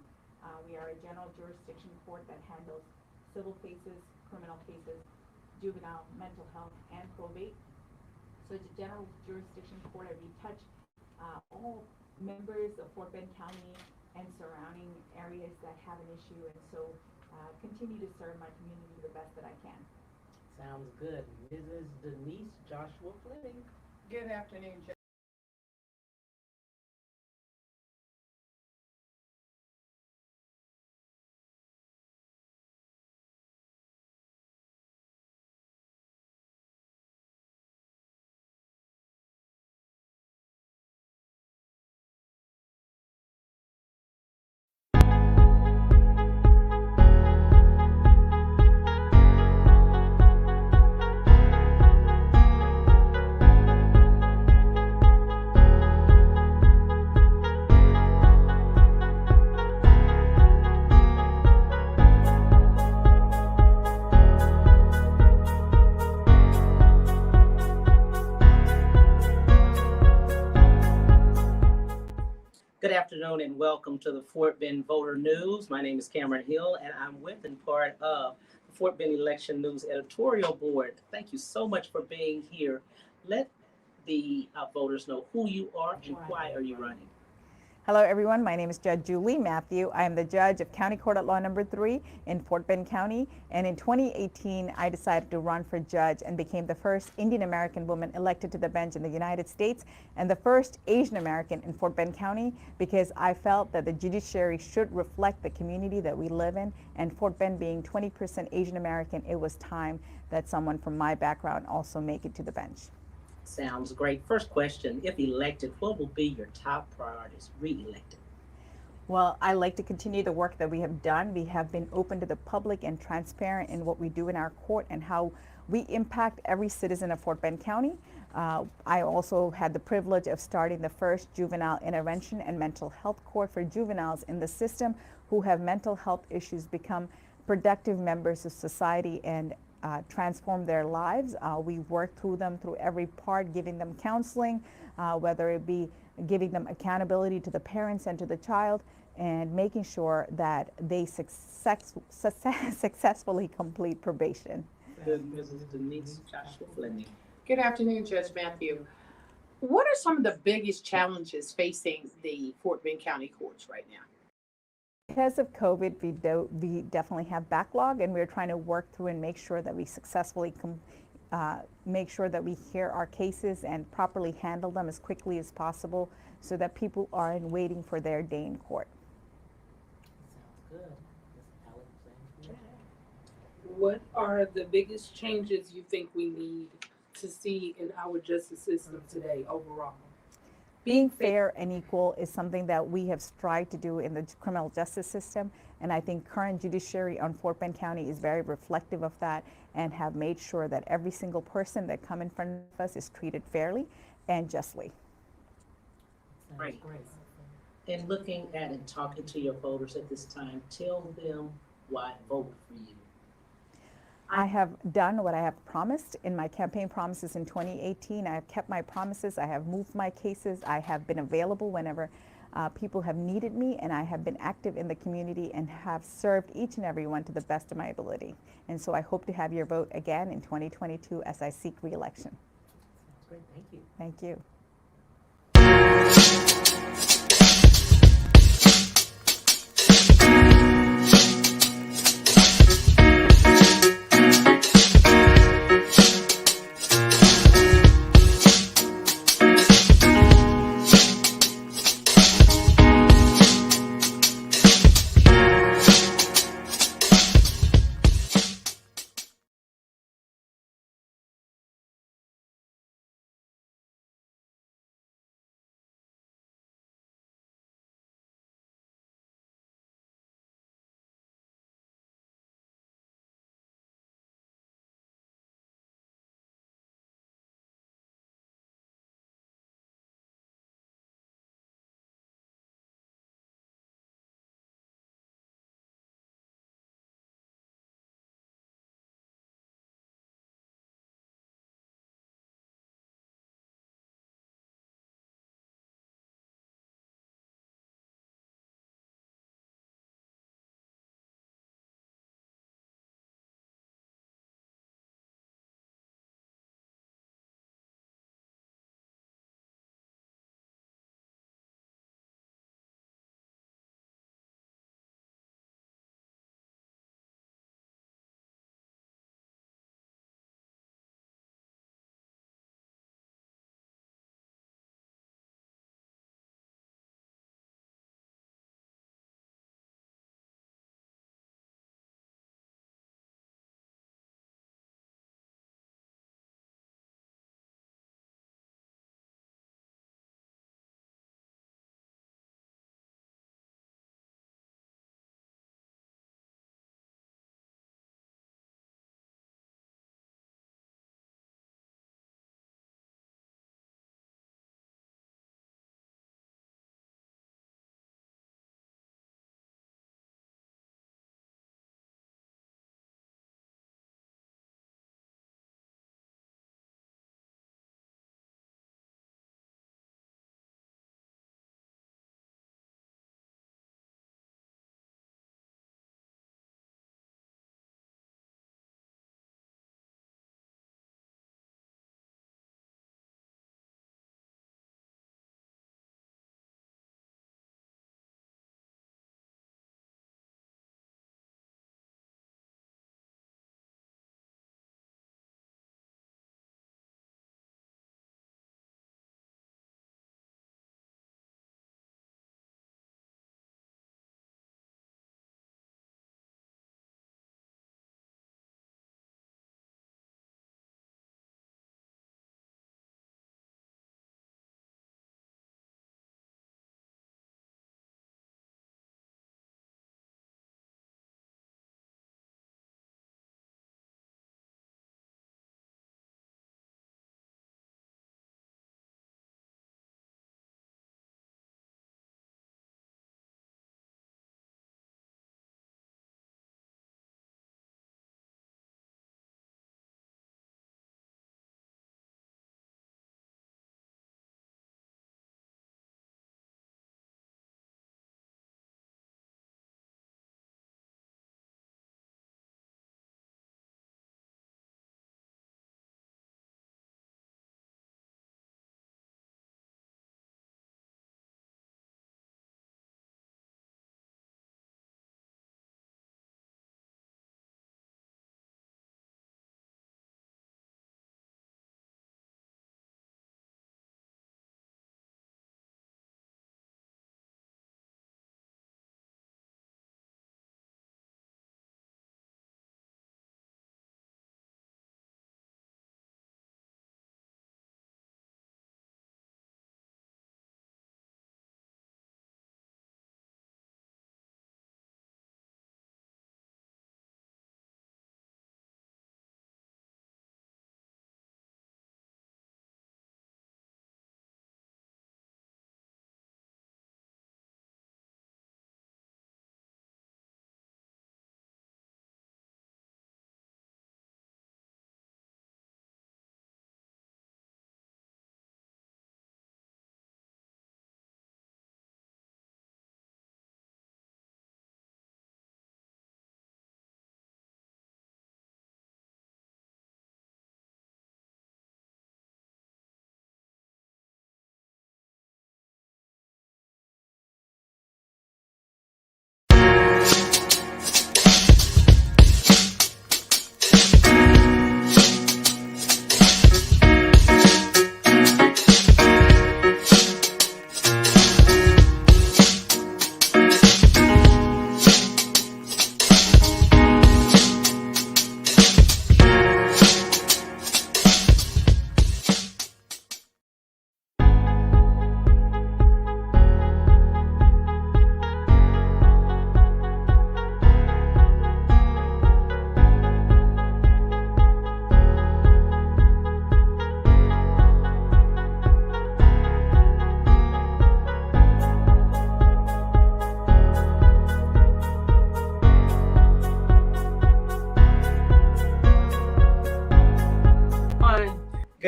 We are a general jurisdiction court that handles civil cases, criminal cases, juvenile, mental health, and probate. So it's a general jurisdiction court, and we touch all members of Fort Bend County and surrounding areas that have an issue, and so continue to serve my community the best that I can. Sounds good. Mrs. Denise Joshua Fleming. Good afternoon, Judge. Good afternoon and welcome to the Fort Bend Voter News. My name is Cameron Hill and I'm with and part of the Fort Bend Election News Editorial Board. Thank you so much for being here. Let the voters know who you are and why are you running. Hello everyone, my name is Judge Julie Matthew. I am the judge of County Court at Law number 3 in Fort Bend County, and in 2018 I decided to run for judge and became the first Indian American woman elected to the bench in the United States and the first Asian American in Fort Bend County, because I felt that the judiciary should reflect the community that we live in, and Fort Bend being 20% Asian American, it was time that someone from my background also make it to the bench. Sounds great. First question, if elected, what will be your top priorities re-elected? Well, I like to continue the work that we have done. We have been open to the public and transparent in what we do in our court and how we impact every citizen of Fort Bend County. I also had the privilege of starting the first juvenile intervention and mental health court for juveniles in the system who have mental health issues become productive members of society and transform their lives. We work through them through every part, giving them counseling, whether it be giving them accountability to the parents and to the child, and making sure that they successfully complete probation. Good, Mrs. Denise Joshua Fleming. Good afternoon, Judge Matthew. What are some of the biggest challenges facing the Fort Bend County courts right now? Because of COVID, we definitely have backlog, and we're trying to work through and make sure that we successfully make sure that we hear our cases and properly handle them as quickly as possible so that people aren't waiting for their day in court. Sounds good. What are the biggest changes you think we need to see in our justice system today overall? Being fair and equal is something that we have strived to do in the criminal justice system, and I think current judiciary on Fort Bend County is very reflective of that and have made sure that every single person that come in front of us is treated fairly and justly. Great. And looking at and talking to your voters at this time, tell them why vote for you. I have done what I have promised in my campaign promises in 2018. I have kept my promises. I have moved my cases. I have been available whenever people have needed me, and I have been active in the community and have served each and every one to the best of my ability. And so I hope to have your vote again in 2022 as I seek re-election. Great, thank you. Thank you.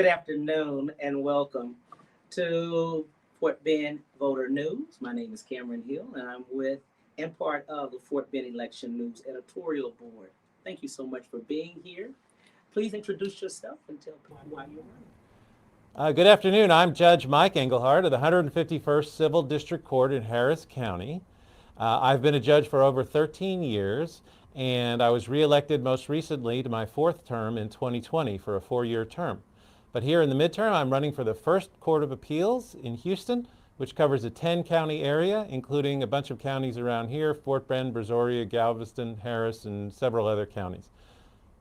Good afternoon and welcome to Fort Bend Voter News. My name is Cameron Hill and I'm with and part of the Fort Bend Election News Editorial Board. Thank you so much for being here. Please introduce yourself and tell people why you're running. Good afternoon. I'm Judge Mike Engelhardt of the 151st Civil District Court in Harris County. I've been a judge for over 13 years, and I was reelected most recently to my 4th term in 2020 for a 4-year term. But here in the midterm, I'm running for the First Court of Appeals in Houston, which covers a 10-county area, including a bunch of counties around here, Fort Bend, Brazoria, Galveston, Harris, and several other counties.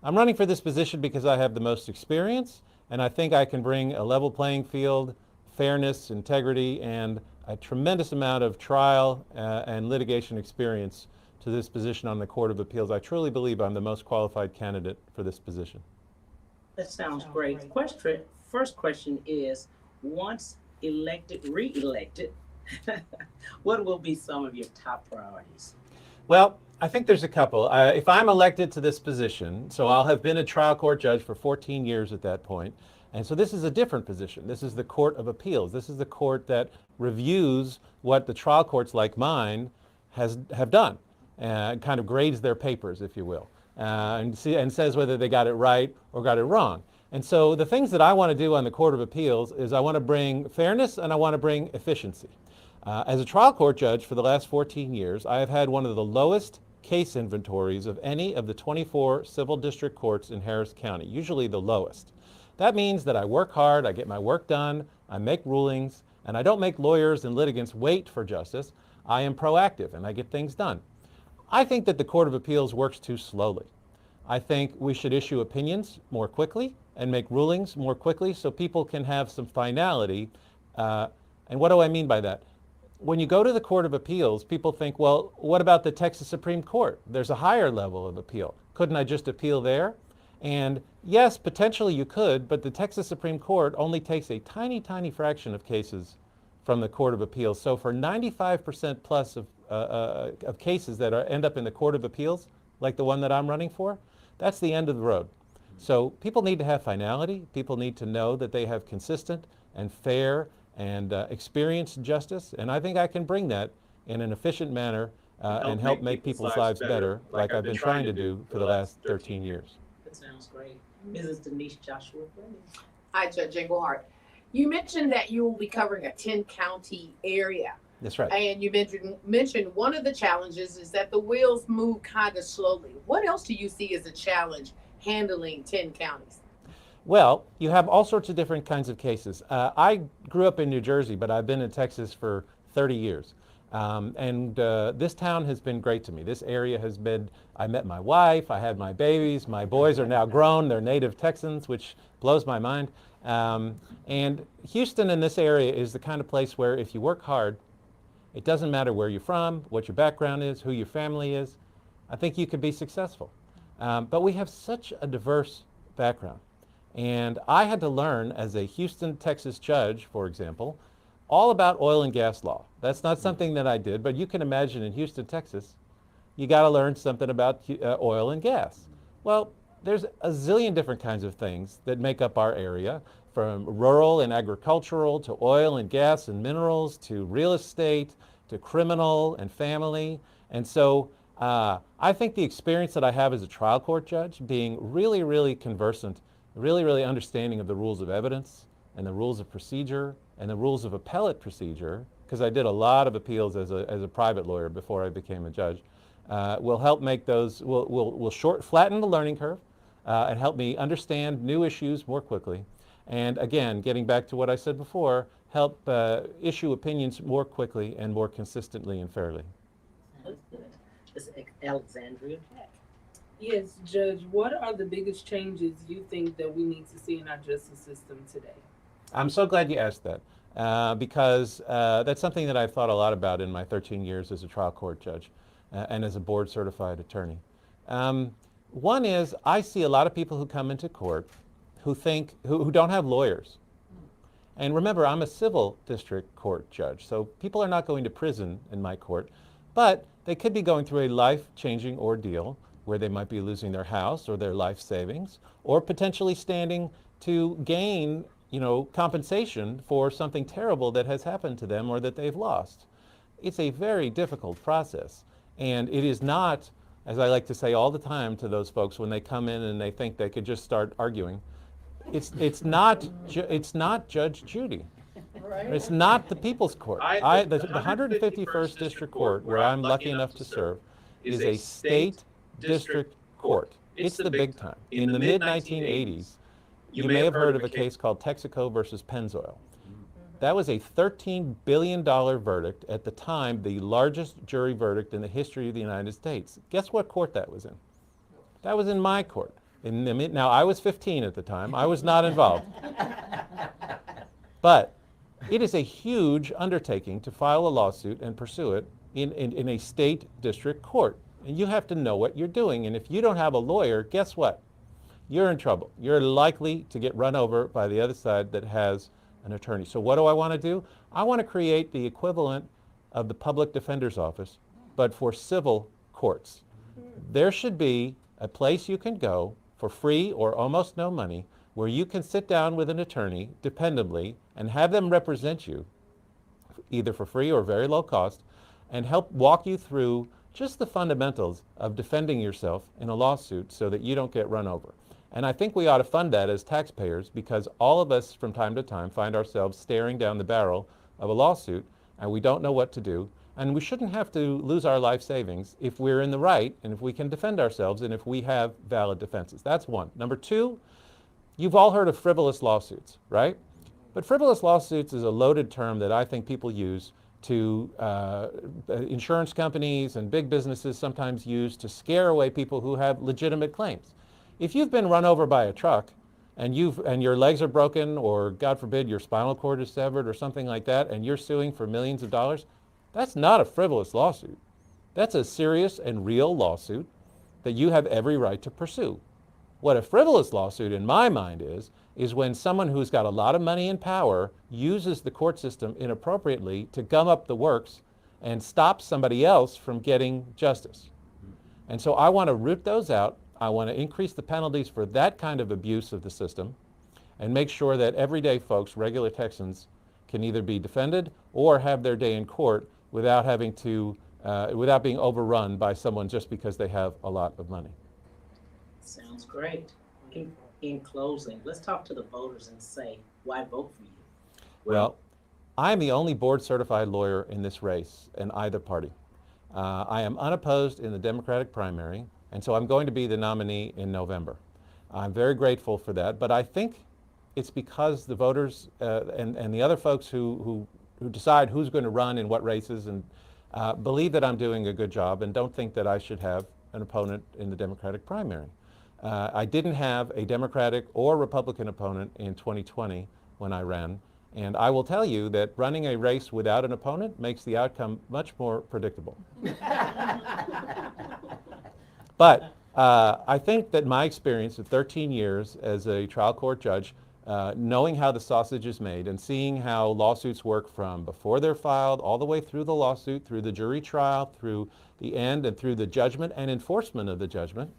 I'm running for this position because I have the most experience, and I think I can bring a level playing field, fairness, integrity, and a tremendous amount of trial and litigation experience to this position on the Court of Appeals. I truly believe I'm the most qualified candidate for this position. That sounds great. First question is, once elected, re-elected, what will be some of your top priorities? Well, I think there's a couple. If I'm elected to this position, so I'll have been a trial court judge for 14 years at that point, and so this is a different position. This is the Court of Appeals. This is the court that reviews what the trial courts like mine have done, kind of grades their papers, if you will, and says whether they got it right or got it wrong. And so the things that I want to do on the Court of Appeals is I want to bring fairness and I want to bring efficiency. As a trial court judge for the last 14 years, I have had one of the lowest case inventories of any of the 24 civil district courts in Harris County, usually the lowest. That means that I work hard, I get my work done, I make rulings, and I don't make lawyers and litigants wait for justice. I am proactive and I get things done. I think that the Court of Appeals works too slowly. I think we should issue opinions more quickly and make rulings more quickly so people can have some finality. And what do I mean by that? When you go to the Court of Appeals, people think, well, what about the Texas Supreme Court? There's a higher level of appeal. Couldn't I just appeal there? And yes, potentially you could, but the Texas Supreme Court only takes a tiny, tiny fraction of cases from the Court of Appeals. So for 95% plus of cases that end up in the Court of Appeals, like the one that I'm running for, that's the end of the road. So people need to have finality. People need to know that they have consistent and fair and experienced justice. And I think I can bring that in an efficient manner and help make people's lives better, like I've been trying to do for the last 13 years. That sounds great. Mrs. Denise Joshua Fleming. Hi, Judge Engelhardt. You mentioned that you will be covering a 10-county area. That's right. And you mentioned one of the challenges is that the wheels move kind of slowly. What else do you see as a challenge handling 10 counties? Well, you have all sorts of different kinds of cases. I grew up in New Jersey, but I've been in Texas for 30 years. This town has been great to me. This area has been, I met my wife, I had my babies, my boys are now grown, they're native Texans, which blows my mind. And Houston in this area is the kind of place where if you work hard, it doesn't matter where you're from, what your background is, who your family is, I think you could be successful. But we have such a diverse background. And I had to learn as a Houston, Texas judge, for example, all about oil and gas law. That's not something that I did, but you can imagine in Houston, Texas, you got to learn something about oil and gas. Well, there's a zillion different kinds of things that make up our area, from rural and agricultural to oil and gas and minerals to real estate to criminal and family. And so I think the experience that I have as a trial court judge, being really, really conversant, really, really understanding of the rules of evidence and the rules of procedure and the rules of appellate procedure, because I did a lot of appeals as a private lawyer before I became a judge, will help make those, will flatten the learning curve and help me understand new issues more quickly. And again, getting back to what I said before, help issue opinions more quickly and more consistently and fairly. Ms. Alexandria Jack. Yes, Judge, what are the biggest changes you think that we need to see in our justice system today? I'm so glad you asked that because that's something that I've thought a lot about in my 13 years as a trial court judge and as a board certified attorney. One is I see a lot of people who come into court who don't have lawyers. And remember, I'm a civil district court judge, so people are not going to prison in my court, but they could be going through a life-changing ordeal where they might be losing their house or their life savings, or potentially standing to gain, compensation for something terrible that has happened to them or that they've lost. It's a very difficult process. And it is not, as I like to say all the time to those folks when they come in and they think they could just start arguing, it's not Judge Judy. It's not the People's Court. The 151st District Court, where I'm lucky enough to serve, is a state district court. It's the big time. In the mid-1980s, you may have heard of a case called Texaco versus Pennzoil. That was a $13 billion verdict, at the time the largest jury verdict in the history of the United States. Guess what court that was in? That was in my court. Now, I was 15 at the time. I was not involved. But it is a huge undertaking to file a lawsuit and pursue it in a state district court. And you have to know what you're doing. And if you don't have a lawyer, guess what? You're in trouble. You're likely to get run over by the other side that has an attorney. So what do I want to do? I want to create the equivalent of the public defender's office, but for civil courts. There should be a place you can go for free or almost no money, where you can sit down with an attorney dependably and have them represent you, either for free or very low cost, and help walk you through just the fundamentals of defending yourself in a lawsuit so that you don't get run over. And I think we ought to fund that as taxpayers, because all of us from time to time find ourselves staring down the barrel of a lawsuit and we don't know what to do. And we shouldn't have to lose our life savings if we're in the right and if we can defend ourselves and if we have valid defenses. That's one. Number two, you've all heard of frivolous lawsuits, right? But frivolous lawsuits is a loaded term that I think people use to, insurance companies and big businesses sometimes use to scare away people who have legitimate claims. If you've been run over by a truck and your legs are broken, or God forbid your spinal cord is severed or something like that, and you're suing for millions of dollars, that's not a frivolous lawsuit. That's a serious and real lawsuit that you have every right to pursue. What a frivolous lawsuit in my mind is when someone who's got a lot of money and power uses the court system inappropriately to gum up the works and stop somebody else from getting justice. And so I want to root those out. I want to increase the penalties for that kind of abuse of the system and make sure that everyday folks, regular Texans, can either be defended or have their day in court without having to, without being overrun by someone just because they have a lot of money. Sounds great. In closing, let's talk to the voters and say, why vote for you? Well, I'm the only board certified lawyer in this race in either party. I am unopposed in the Democratic primary, and so I'm going to be the nominee in November. I'm very grateful for that, but I think it's because the voters and the other folks who decide who's going to run in what races and believe that I'm doing a good job and don't think that I should have an opponent in the Democratic primary. I didn't have a Democratic or Republican opponent in 2020 when I ran, and I will tell you that running a race without an opponent makes the outcome much more predictable. But I think that my experience of 13 years as a trial court judge, knowing how the sausage is made and seeing how lawsuits work from before they're filed all the way through the lawsuit, through the jury trial, through the end, and through the judgment and enforcement of the judgment,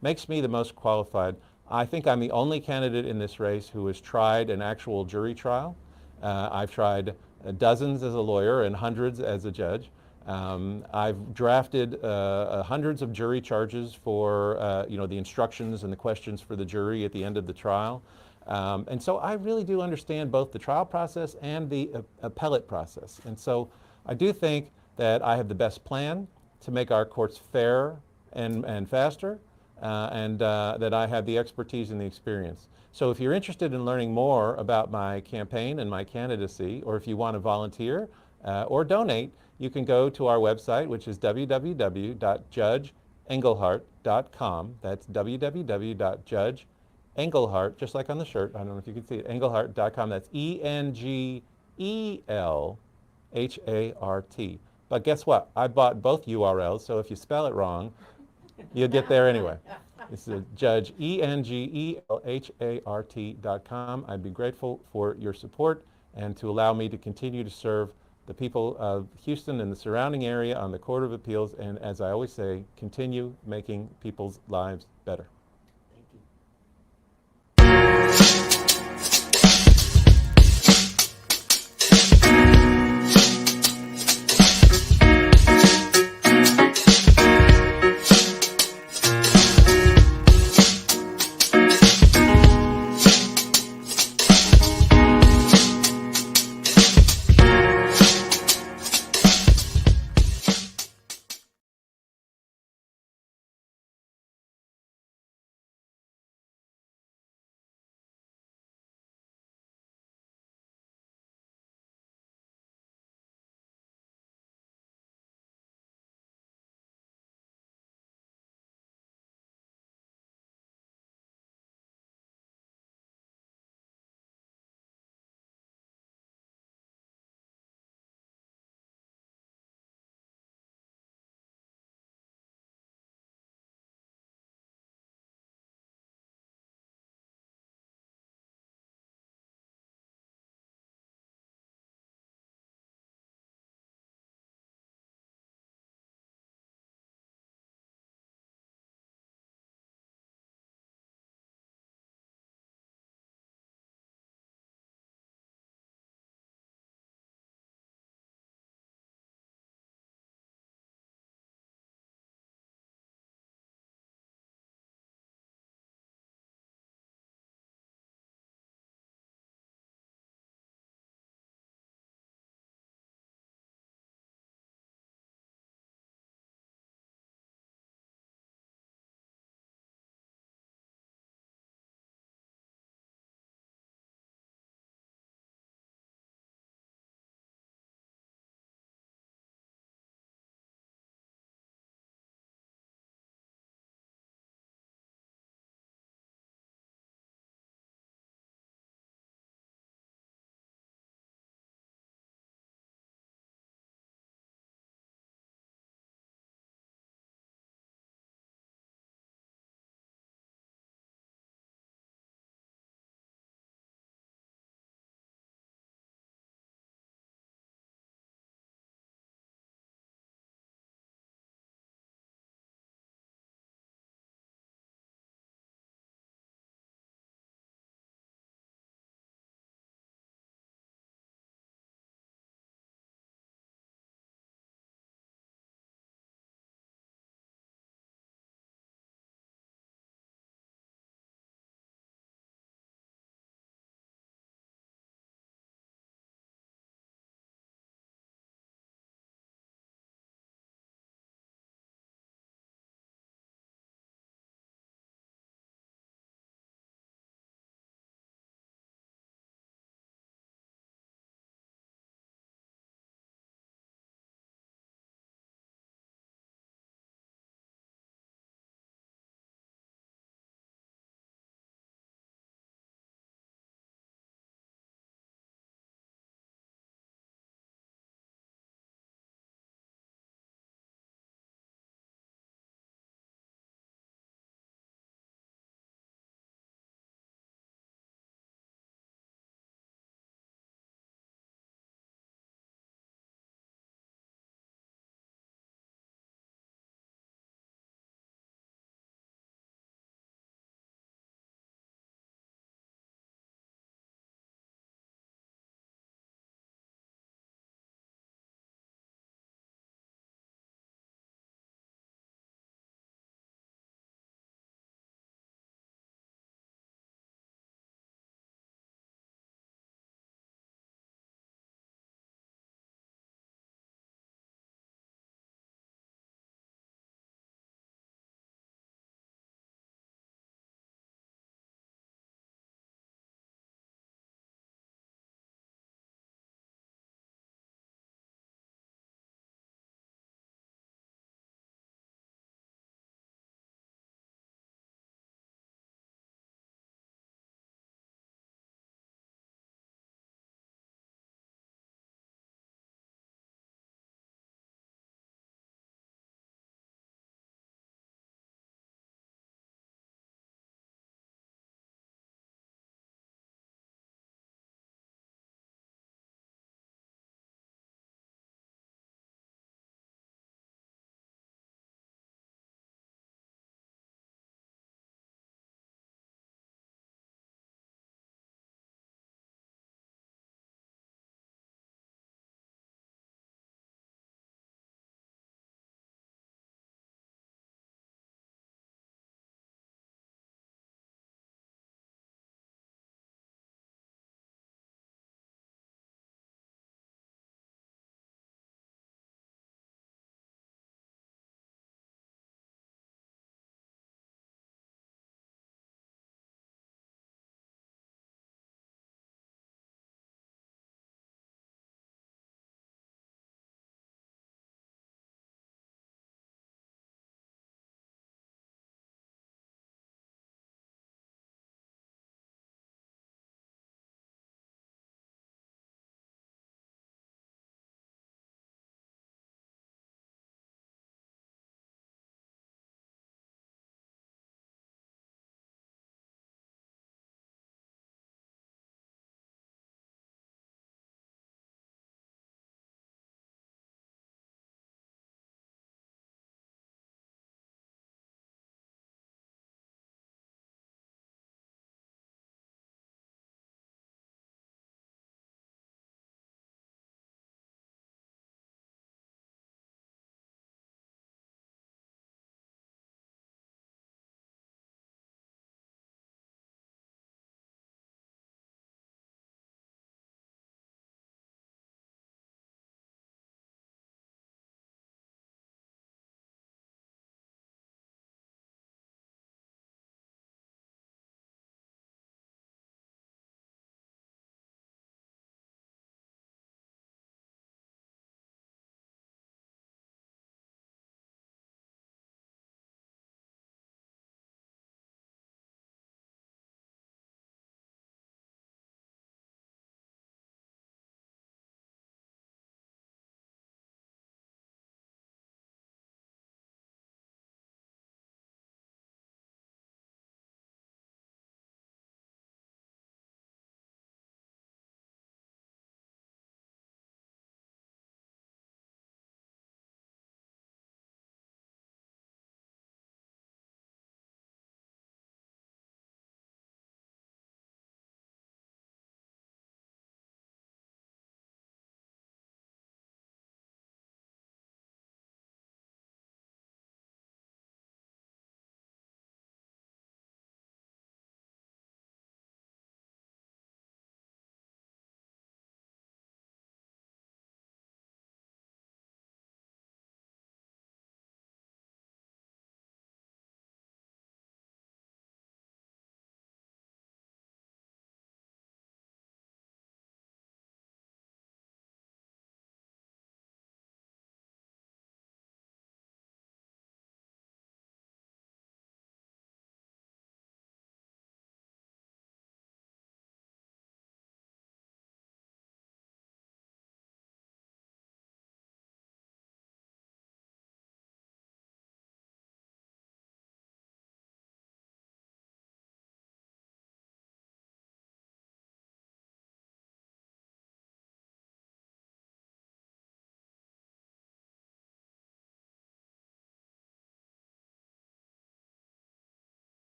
makes me the most qualified. I think I'm the only candidate in this race who has tried an actual jury trial. I've tried dozens as a lawyer and hundreds as a judge. I've drafted hundreds of jury charges for the instructions and the questions for the jury at the end of the trial. And so I really do understand both the trial process and the appellate process. And so I do think that I have the best plan to make our courts fair and faster, and that I have the expertise and the experience. So if you're interested in learning more about my campaign and my candidacy, or if you want to volunteer or donate, you can go to our website, which is www.judgeengelhardt.com. That's www.judgeengelhardt, just like on the shirt. I don't know if you can see it, engelhardt.com. That's ENGELHART. But guess what? I bought both URLs, so if you spell it wrong, you'll get there anyway. This is Judge ENGELHART.com. I'd be grateful for your support and to allow me to continue to serve the people of Houston and the surrounding area on the Court of Appeals, and as I always say, continue making people's lives better. Thank you.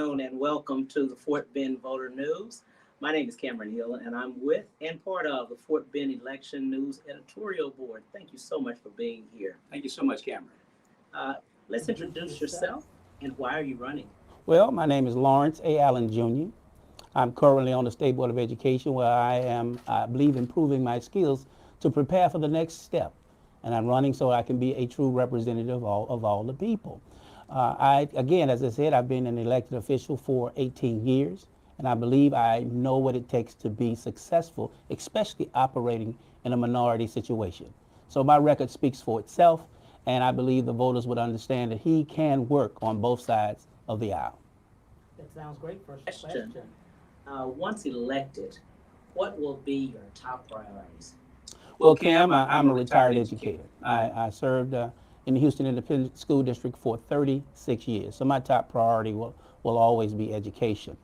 afternoon and welcome to the Fort Bend Voter News. My name is Cameron Hill and I'm with and part of the Fort Bend Election News Editorial Board. Thank you so much for being here. Thank you so much, Cameron. Let's introduce yourself and why are you running? Well, my name is Lawrence A. Allen Jr. I'm currently on the State Board of Education where I believe, improving my skills to prepare for the next step. And I'm running so I can be a true representative of all the people. Again, as I said, I've been an elected official for 18 years, and I believe I know what it takes to be successful, especially operating in a minority situation. So my record speaks for itself, and I believe the voters would understand that he can work on both sides of the aisle. That sounds great. First question. Once elected, what will be your top priorities? Well, Cam, I'm a retired educator. I served in the Houston Independent School District for 36 years. So my top priority will always be education.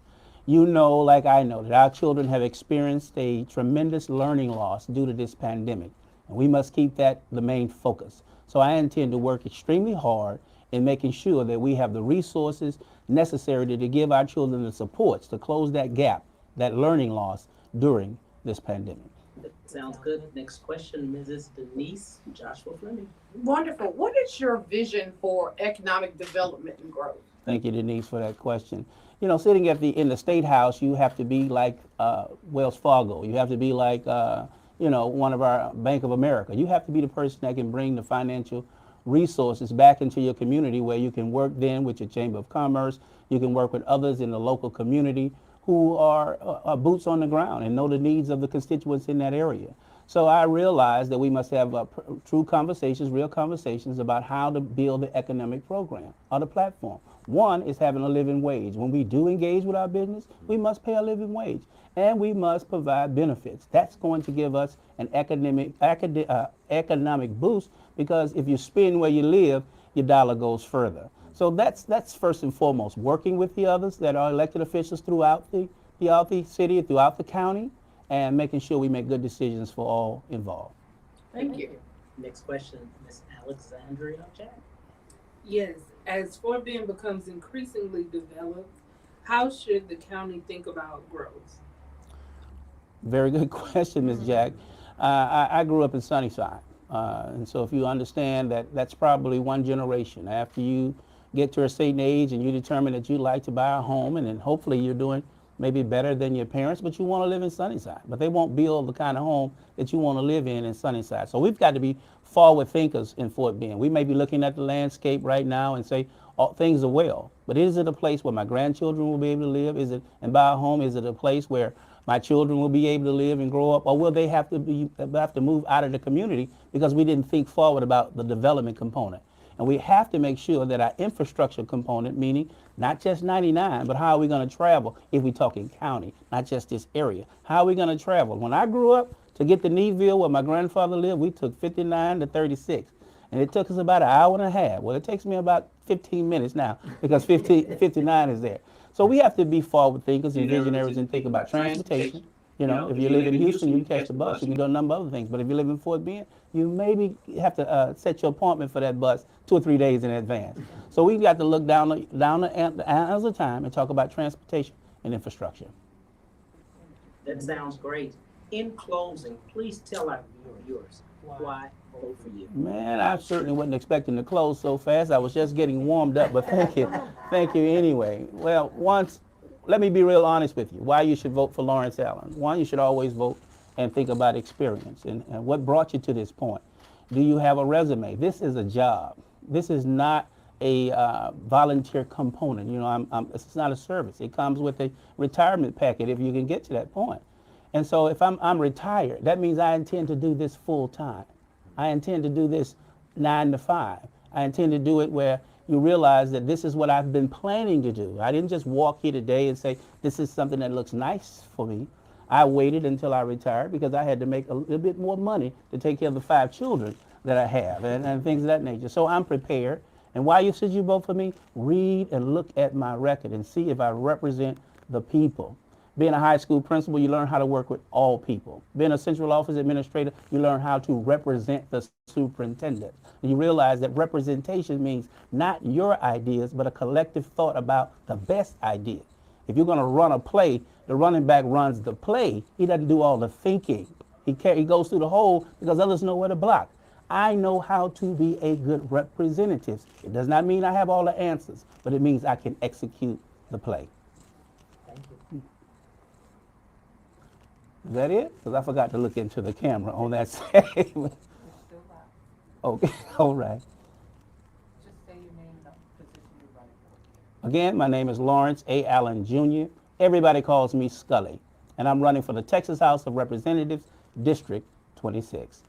You know, like I know, that our children have experienced a tremendous learning loss due to this pandemic. And we must keep that the main focus. So I intend to work extremely hard in making sure that we have the resources necessary to give our children the supports to close that gap, that learning loss during this pandemic. That sounds good. Next question, Mrs. Denise Joshua Fleming. Wonderful. What is your vision for economic development and growth? Thank you, Denise, for that question. You know, sitting in the State House, you have to be like Wells Fargo. You have to be like, one of our Bank of America. You have to be the person that can bring the financial resources back into your community where you can work then with your Chamber of Commerce. You can work with others in the local community who are boots on the ground and know the needs of the constituents in that area. So I realize that we must have true conversations, real conversations about how to build the economic program or the platform. One is having a living wage. When we do engage with our business, we must pay a living wage and we must provide benefits. That's going to give us an economic boost, because if you spend where you live, your dollar goes further. So that's first and foremost, working with the others that are elected officials throughout the city, throughout the county, and making sure we make good decisions for all involved. Thank you. Next question, Ms. Alexandria Jack. Yes, as Fort Bend becomes increasingly developed, how should the county think about growth? Very good question, Ms. Jack. I grew up in Sunnyside. And so if you understand that that's probably one generation after you get to a certain age and you determine that you'd like to buy a home, and then hopefully you're doing maybe better than your parents, but you want to live in Sunnyside. But they won't build the kind of home that you want to live in Sunnyside. So we've got to be forward thinkers in Fort Bend. We may be looking at the landscape right now and say, oh, things are well, but is it a place where my grandchildren will be able to live? Is it, and buy a home? Is it a place where my children will be able to live and grow up, or will they have to move out of the community because we didn't think forward about the development component? And we have to make sure that our infrastructure component, meaning not just 99, but how are we going to travel if we're talking county, not just this area? How are we going to travel? When I grew up, to get to Needville where my grandfather lived, we took 59 to 36. And it took us about an hour and a half. Well, it takes me about 15 minutes now because 59 is there. So we have to be forward thinkers and visionaries and think about transportation. You know, if you live in Houston, you can catch the bus. You can do a number of other things. But if you live in Fort Bend, you maybe have to set your appointment for that bus 2 or 3 days in advance. So we've got to look down the hours of time and talk about transportation and infrastructure. That sounds great. In closing, please tell our viewers why vote for you. Man, I certainly wasn't expecting to close so fast. I was just getting warmed up, but thank you. Thank you anyway. Well, let me be real honest with you. Why you should vote for Lawrence Allen. One, you should always vote and think about experience and what brought you to this point. Do you have a resume? This is a job. This is not a volunteer component. You know, it's not a service. It comes with a retirement packet if you can get to that point. And so if I'm retired, that means I intend to do this full time. I intend to do this 9 to 5. I intend to do it where you realize that this is what I've been planning to do. I didn't just walk here today and say, this is something that looks nice for me. I waited until I retired because I had to make a little bit more money to take care of the 5 children that I have and things of that nature. So I'm prepared. And why should you vote for me? Read and look at my record and see if I represent the people. Being a high school principal, you learn how to work with all people. Being a central office administrator, you learn how to represent the superintendent. And you realize that representation means not your ideas, but a collective thought about the best idea. If you're going to run a play, the running back runs the play. He doesn't do all the thinking. He goes through the hole because others know where to block. I know how to be a good representative. It does not mean I have all the answers, but it means I can execute the play. Is that it? Because I forgot to look into the camera on that segment. Okay, all right. Again, my name is Lawrence A. Allen Jr. Everybody calls me Scully, and I'm running for the Texas House of Representatives, District 26.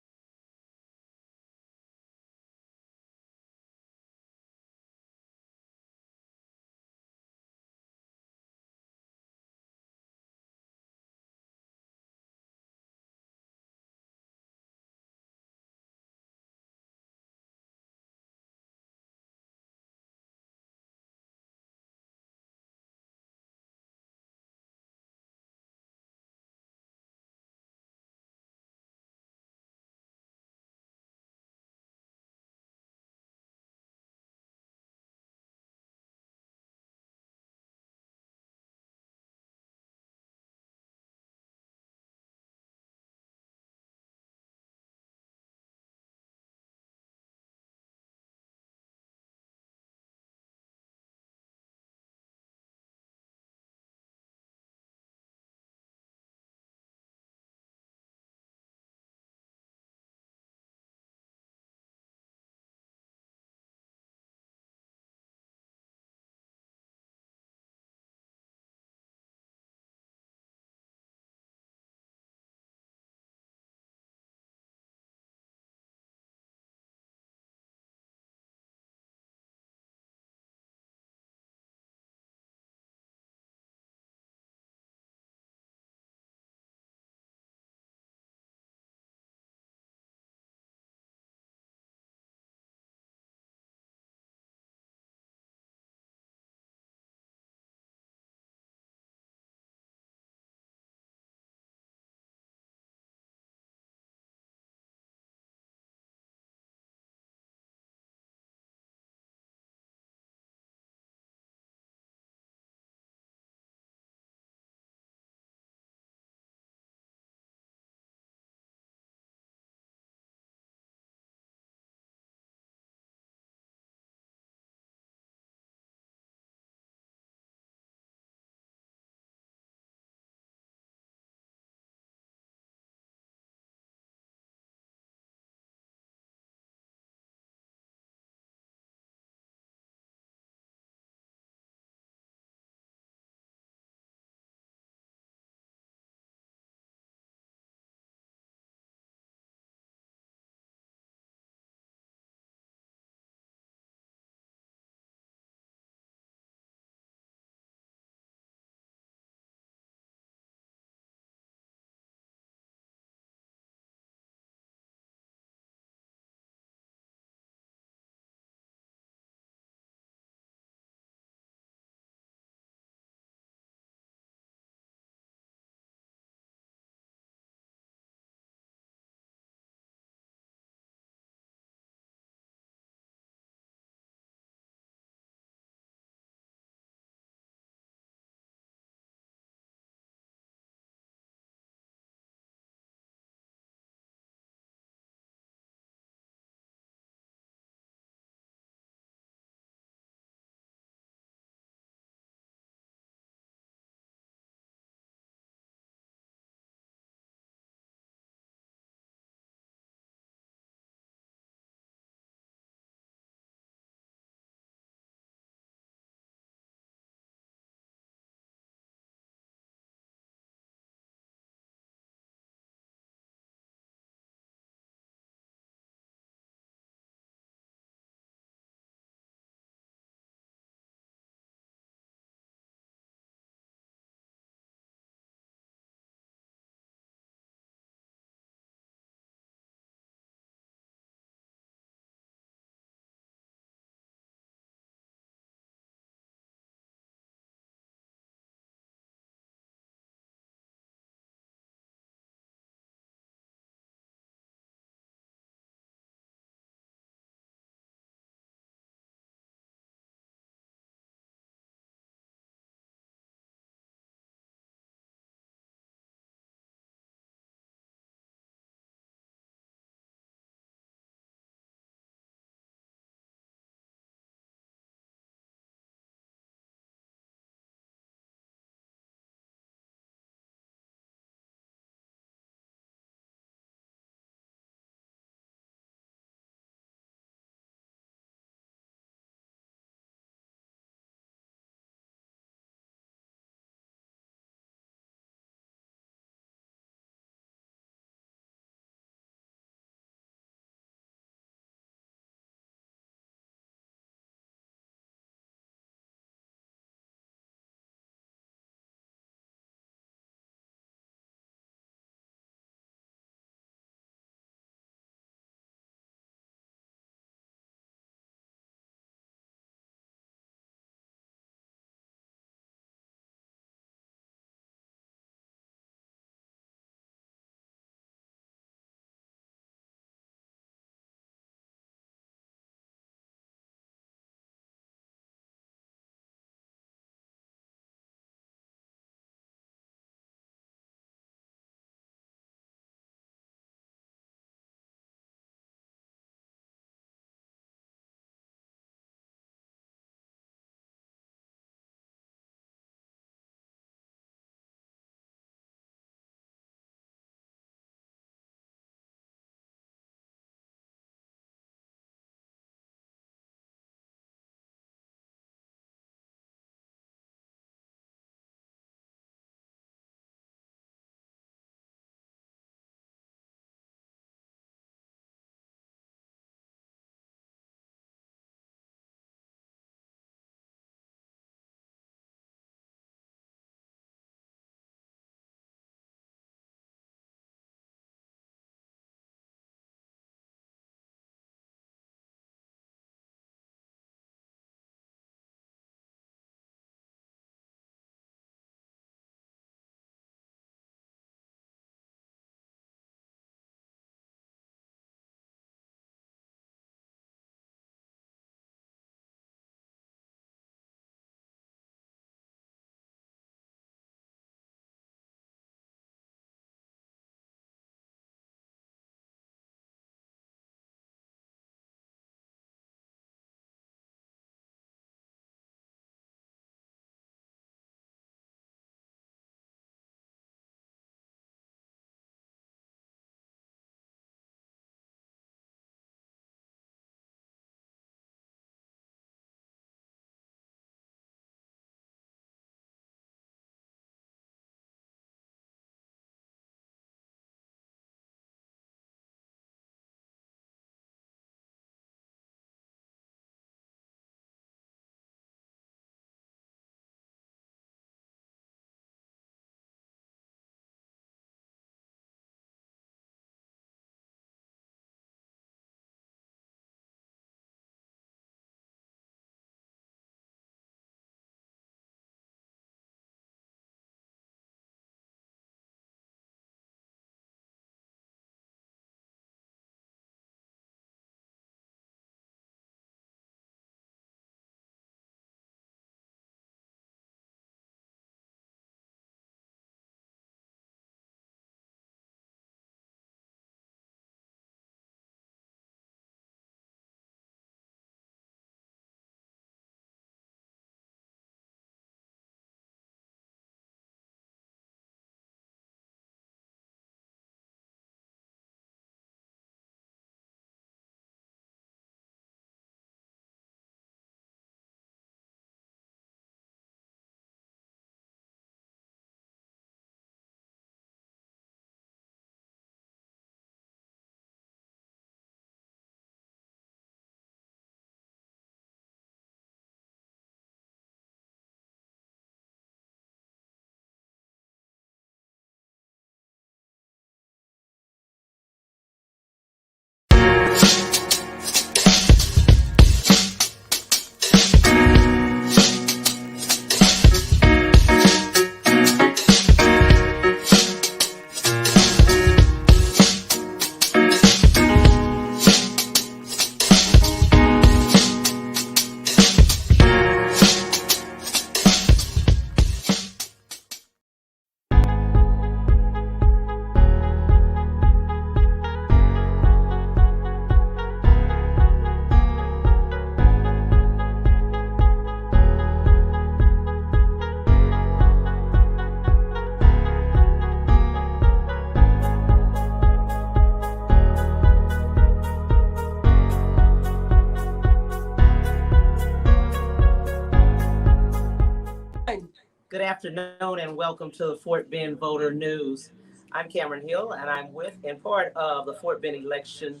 Good afternoon and welcome to the Fort Bend Voter News. I'm Cameron Hill and I'm with and part of the Fort Bend Election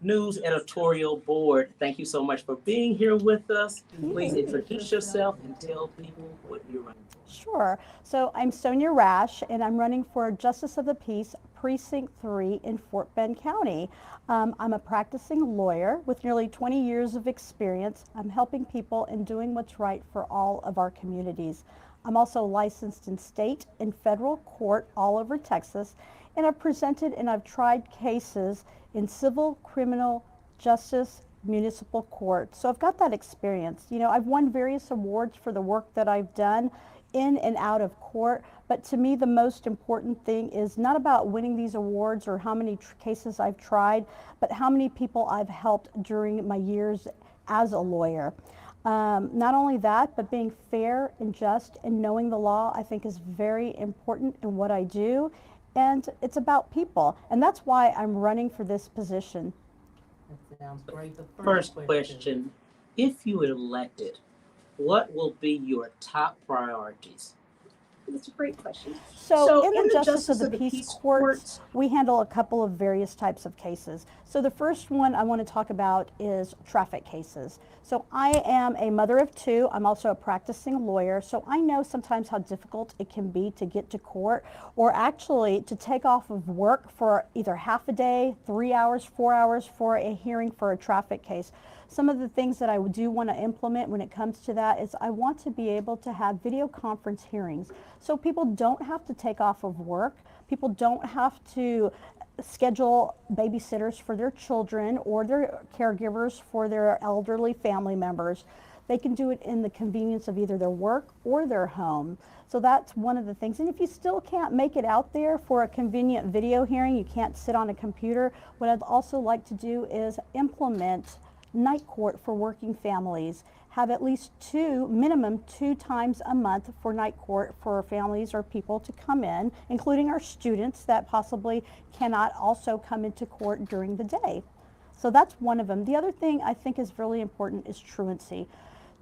News Editorial Board. Thank you so much for being here with us. Please introduce yourself and tell people what you're running. Sure. So I'm Sonia Rash, and I'm running for Justice of the Peace, Precinct 3 in Fort Bend County. I'm a practicing lawyer with nearly 20 years of experience. I'm helping people and doing what's right for all of our communities. I'm also licensed in state and federal court all over Texas, and I've presented and I've tried cases in civil, criminal, justice, municipal court. So I've got that experience. You know, I've won various awards for the work that I've done in and out of court, but to me the most important thing is not about winning these awards or how many cases I've tried, but how many people I've helped during my years as a lawyer. Not only that, but being fair and just and knowing the law, I think, is very important in what I do, and it's about people, and that's why I'm running for this position. That sounds great. The first question, if you were elected, what will be your top priorities? That's a great question. So in the Justice of the Peace courts, we handle a couple of various types of cases. So the first one I want to talk about is traffic cases. So I am a mother of two. I'm also a practicing lawyer. So I know sometimes how difficult it can be to get to court, or actually to take off of work for either half a day, 3 hours, 4 hours for a hearing for a traffic case. Some of the things that I do want to implement when it comes to that is I want to be able to have video conference hearings. So people don't have to take off of work. People don't have to schedule babysitters for their children or their caregivers for their elderly family members. They can do it in the convenience of either their work or their home. So that's one of the things. And if you still can't make it out there for a convenient video hearing, you can't sit on a computer, what I'd also like to do is implement night court for working families. Have at least minimum two times a month for night court for families or people to come in, including our students that possibly cannot also come into court during the day. So that's one of them. The other thing I think is really important is truancy.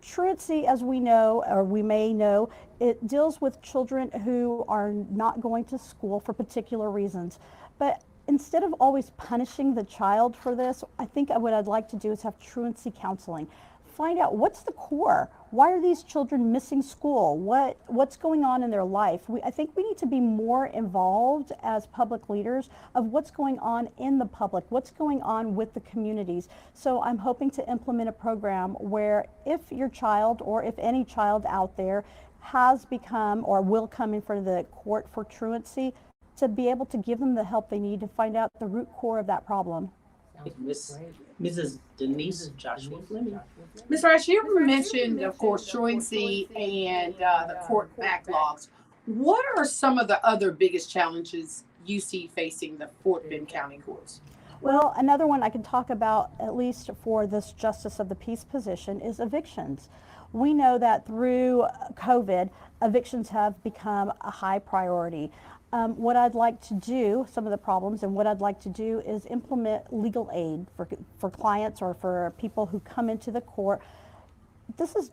Truancy, as we know, or we may know, it deals with children who are not going to school for particular reasons. But instead of always punishing the child for this, I think what I'd like to do is have truancy counseling. Find out what's the core. Why are these children missing school? What's going on in their life? I think we need to be more involved as public leaders of what's going on in the public, what's going on with the communities. So I'm hoping to implement a program where if your child or if any child out there has become or will come in front of the court for truancy, to be able to give them the help they need to find out the root core of that problem. Mrs. Denise Joshua Fleming. Ms. Rash, you mentioned, of course, truancy and the court backlogs. What are some of the other biggest challenges you see facing the Fort Bend County courts? Well, another one I can talk about, at least for this Justice of the Peace position, is evictions. We know that through COVID, evictions have become a high priority. What I'd like to do, some of the problems, and what I'd like to do is implement legal aid for clients or for people who come into the court. This is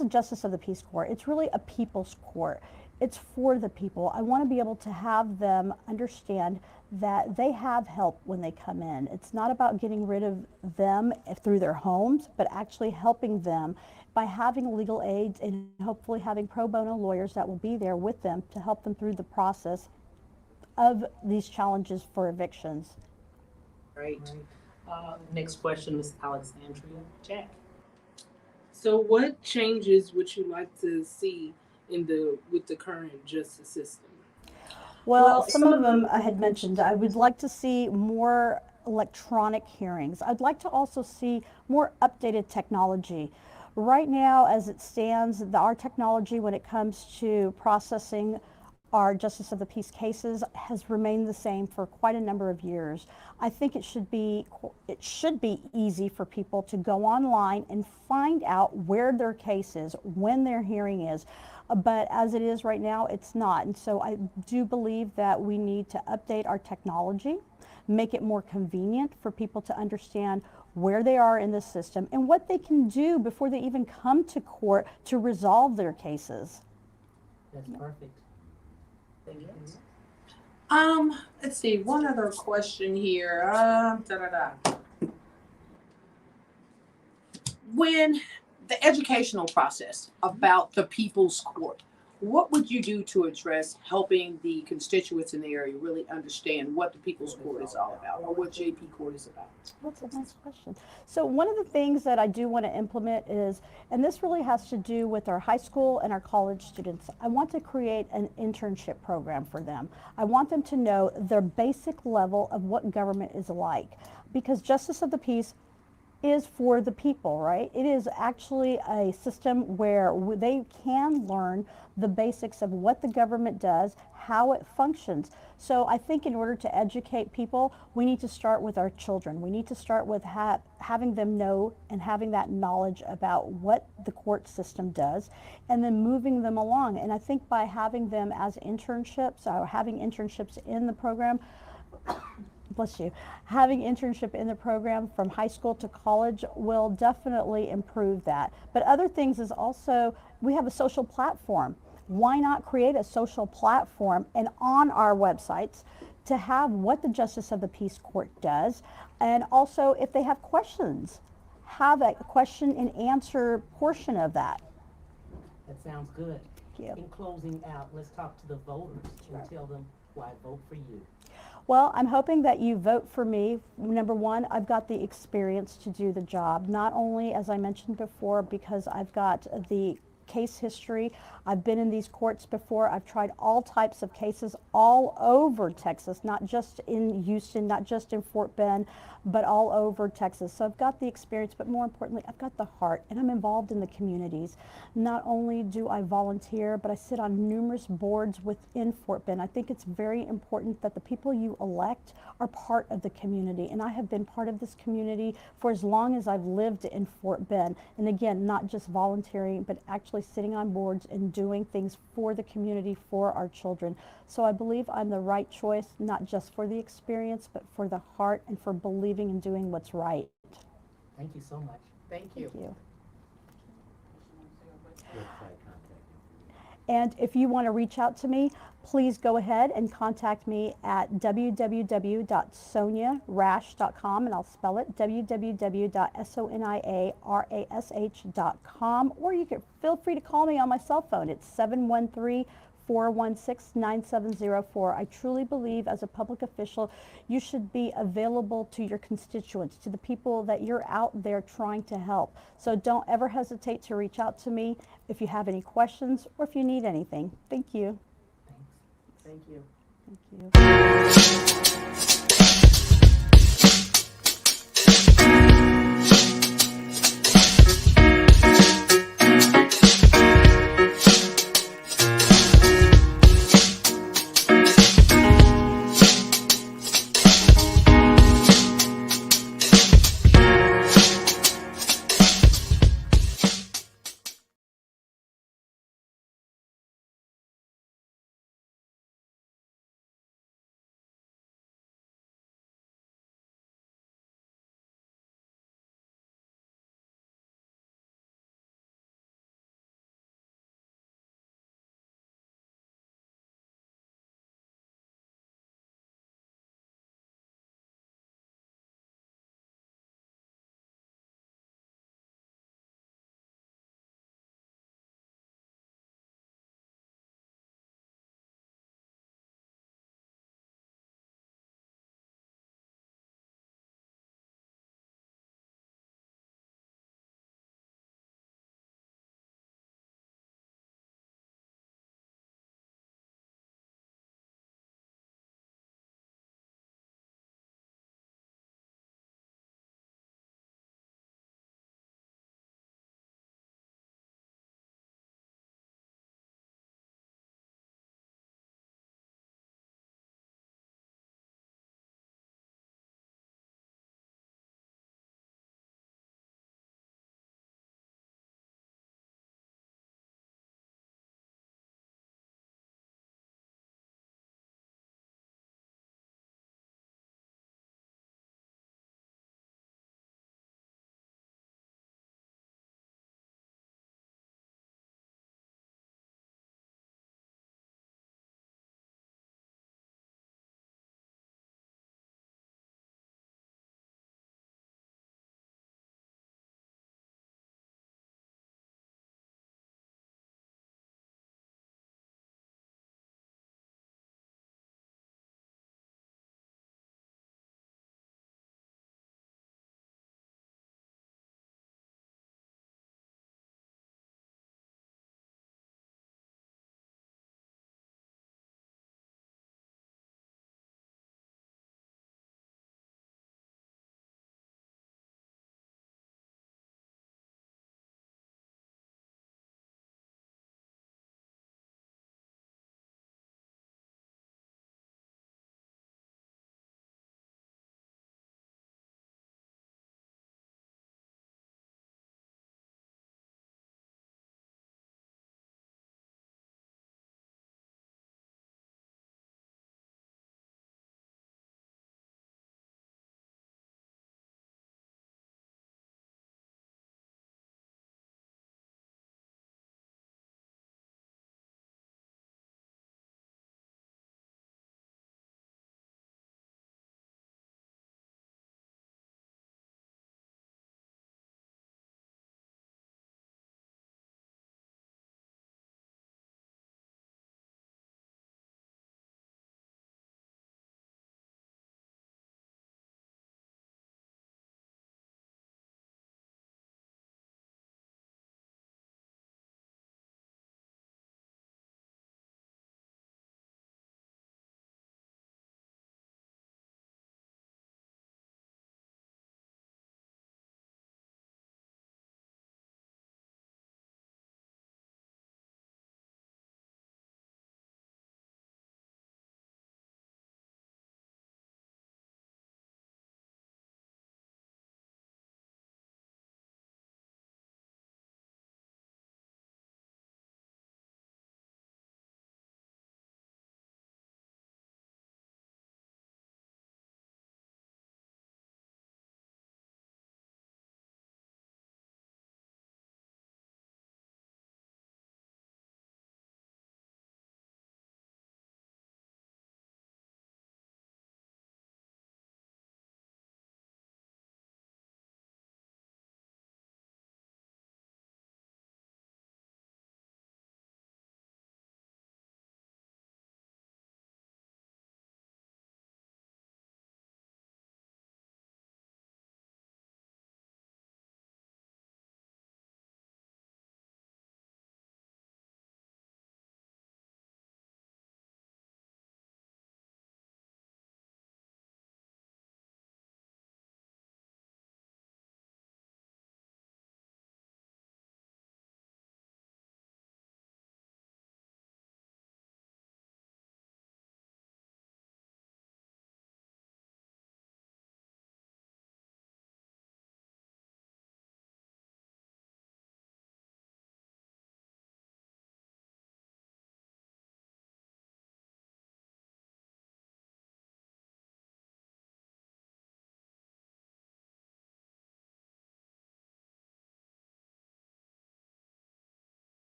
a Justice of the Peace court. It's really a people's court. It's for the people. I want to be able to have them understand that they have help when they come in. It's not about getting rid of them through their homes, but actually helping them by having legal aids and hopefully having pro bono lawyers that will be there with them to help them through the process of these challenges for evictions. Great. Next question, Ms. Alexandria Jack. So what changes would you like to see with the current justice system? Well, some of them I had mentioned. I would like to see more electronic hearings. I'd like to also see more updated technology. Right now, as it stands, our technology when it comes to processing our Justice of the Peace cases has remained the same for quite a number of years. I think it should be easy for people to go online and find out where their case is, when their hearing is. But as it is right now, it's not. And so I do believe that we need to update our technology, make it more convenient for people to understand where they are in the system and what they can do before they even come to court to resolve their cases. That's perfect. Thank you. Let's see, one other question here. When the educational process about the People's Court, what would you do to address helping the constituents in the area really understand what the People's Court is all about, or what JP Court is about? That's a nice question. So one of the things that I do want to implement is, and this really has to do with our high school and our college students, I want to create an internship program for them. I want them to know their basic level of what government is like, because Justice of the Peace is for the people, right? It is actually a system where they can learn the basics of what the government does, how it functions. So I think in order to educate people, we need to start with our children. We need to start with having them know and having that knowledge about what the court system does, and then moving them along. And I think by having them as internships, or having internships in the program, bless you, having internship in the program from high school to college will definitely improve that. But other things is also, we have a social platform. Why not create a social platform and on our websites to have what the Justice of the Peace Court does, and also if they have questions, have a question and answer portion of that. That sounds good. Thank you. In closing out, let's talk to the voters and tell them why vote for you. Well, I'm hoping that you vote for me. Number one, I've got the experience to do the job, not only, as I mentioned before, because I've got the case history. I've been in these courts before. I've tried all types of cases all over Texas, not just in Houston, not just in Fort Bend, but all over Texas. So I've got the experience, but more importantly, I've got the heart, and I'm involved in the communities. Not only do I volunteer, but I sit on numerous boards within Fort Bend. I think it's very important that the people you elect are part of the community, and I have been part of this community for as long as I've lived in Fort Bend. And again, not just volunteering, but actually sitting on boards and doing things for the community, for our children. So I believe I'm the right choice, not just for the experience, but for the heart and for believing and doing what's right. Thank you so much. Thank you. Thank you. Website contact. And if you want to reach out to me, please go ahead and contact me at www.soniarash.com, and I'll spell it www.soniarash.com, or you can feel free to call me on my cell phone. It's 713-416-9704. I truly believe as a public official, you should be available to your constituents, to the people that you're out there trying to help. So don't ever hesitate to reach out to me if you have any questions or if you need anything. Thank you. Thank you. Thank you.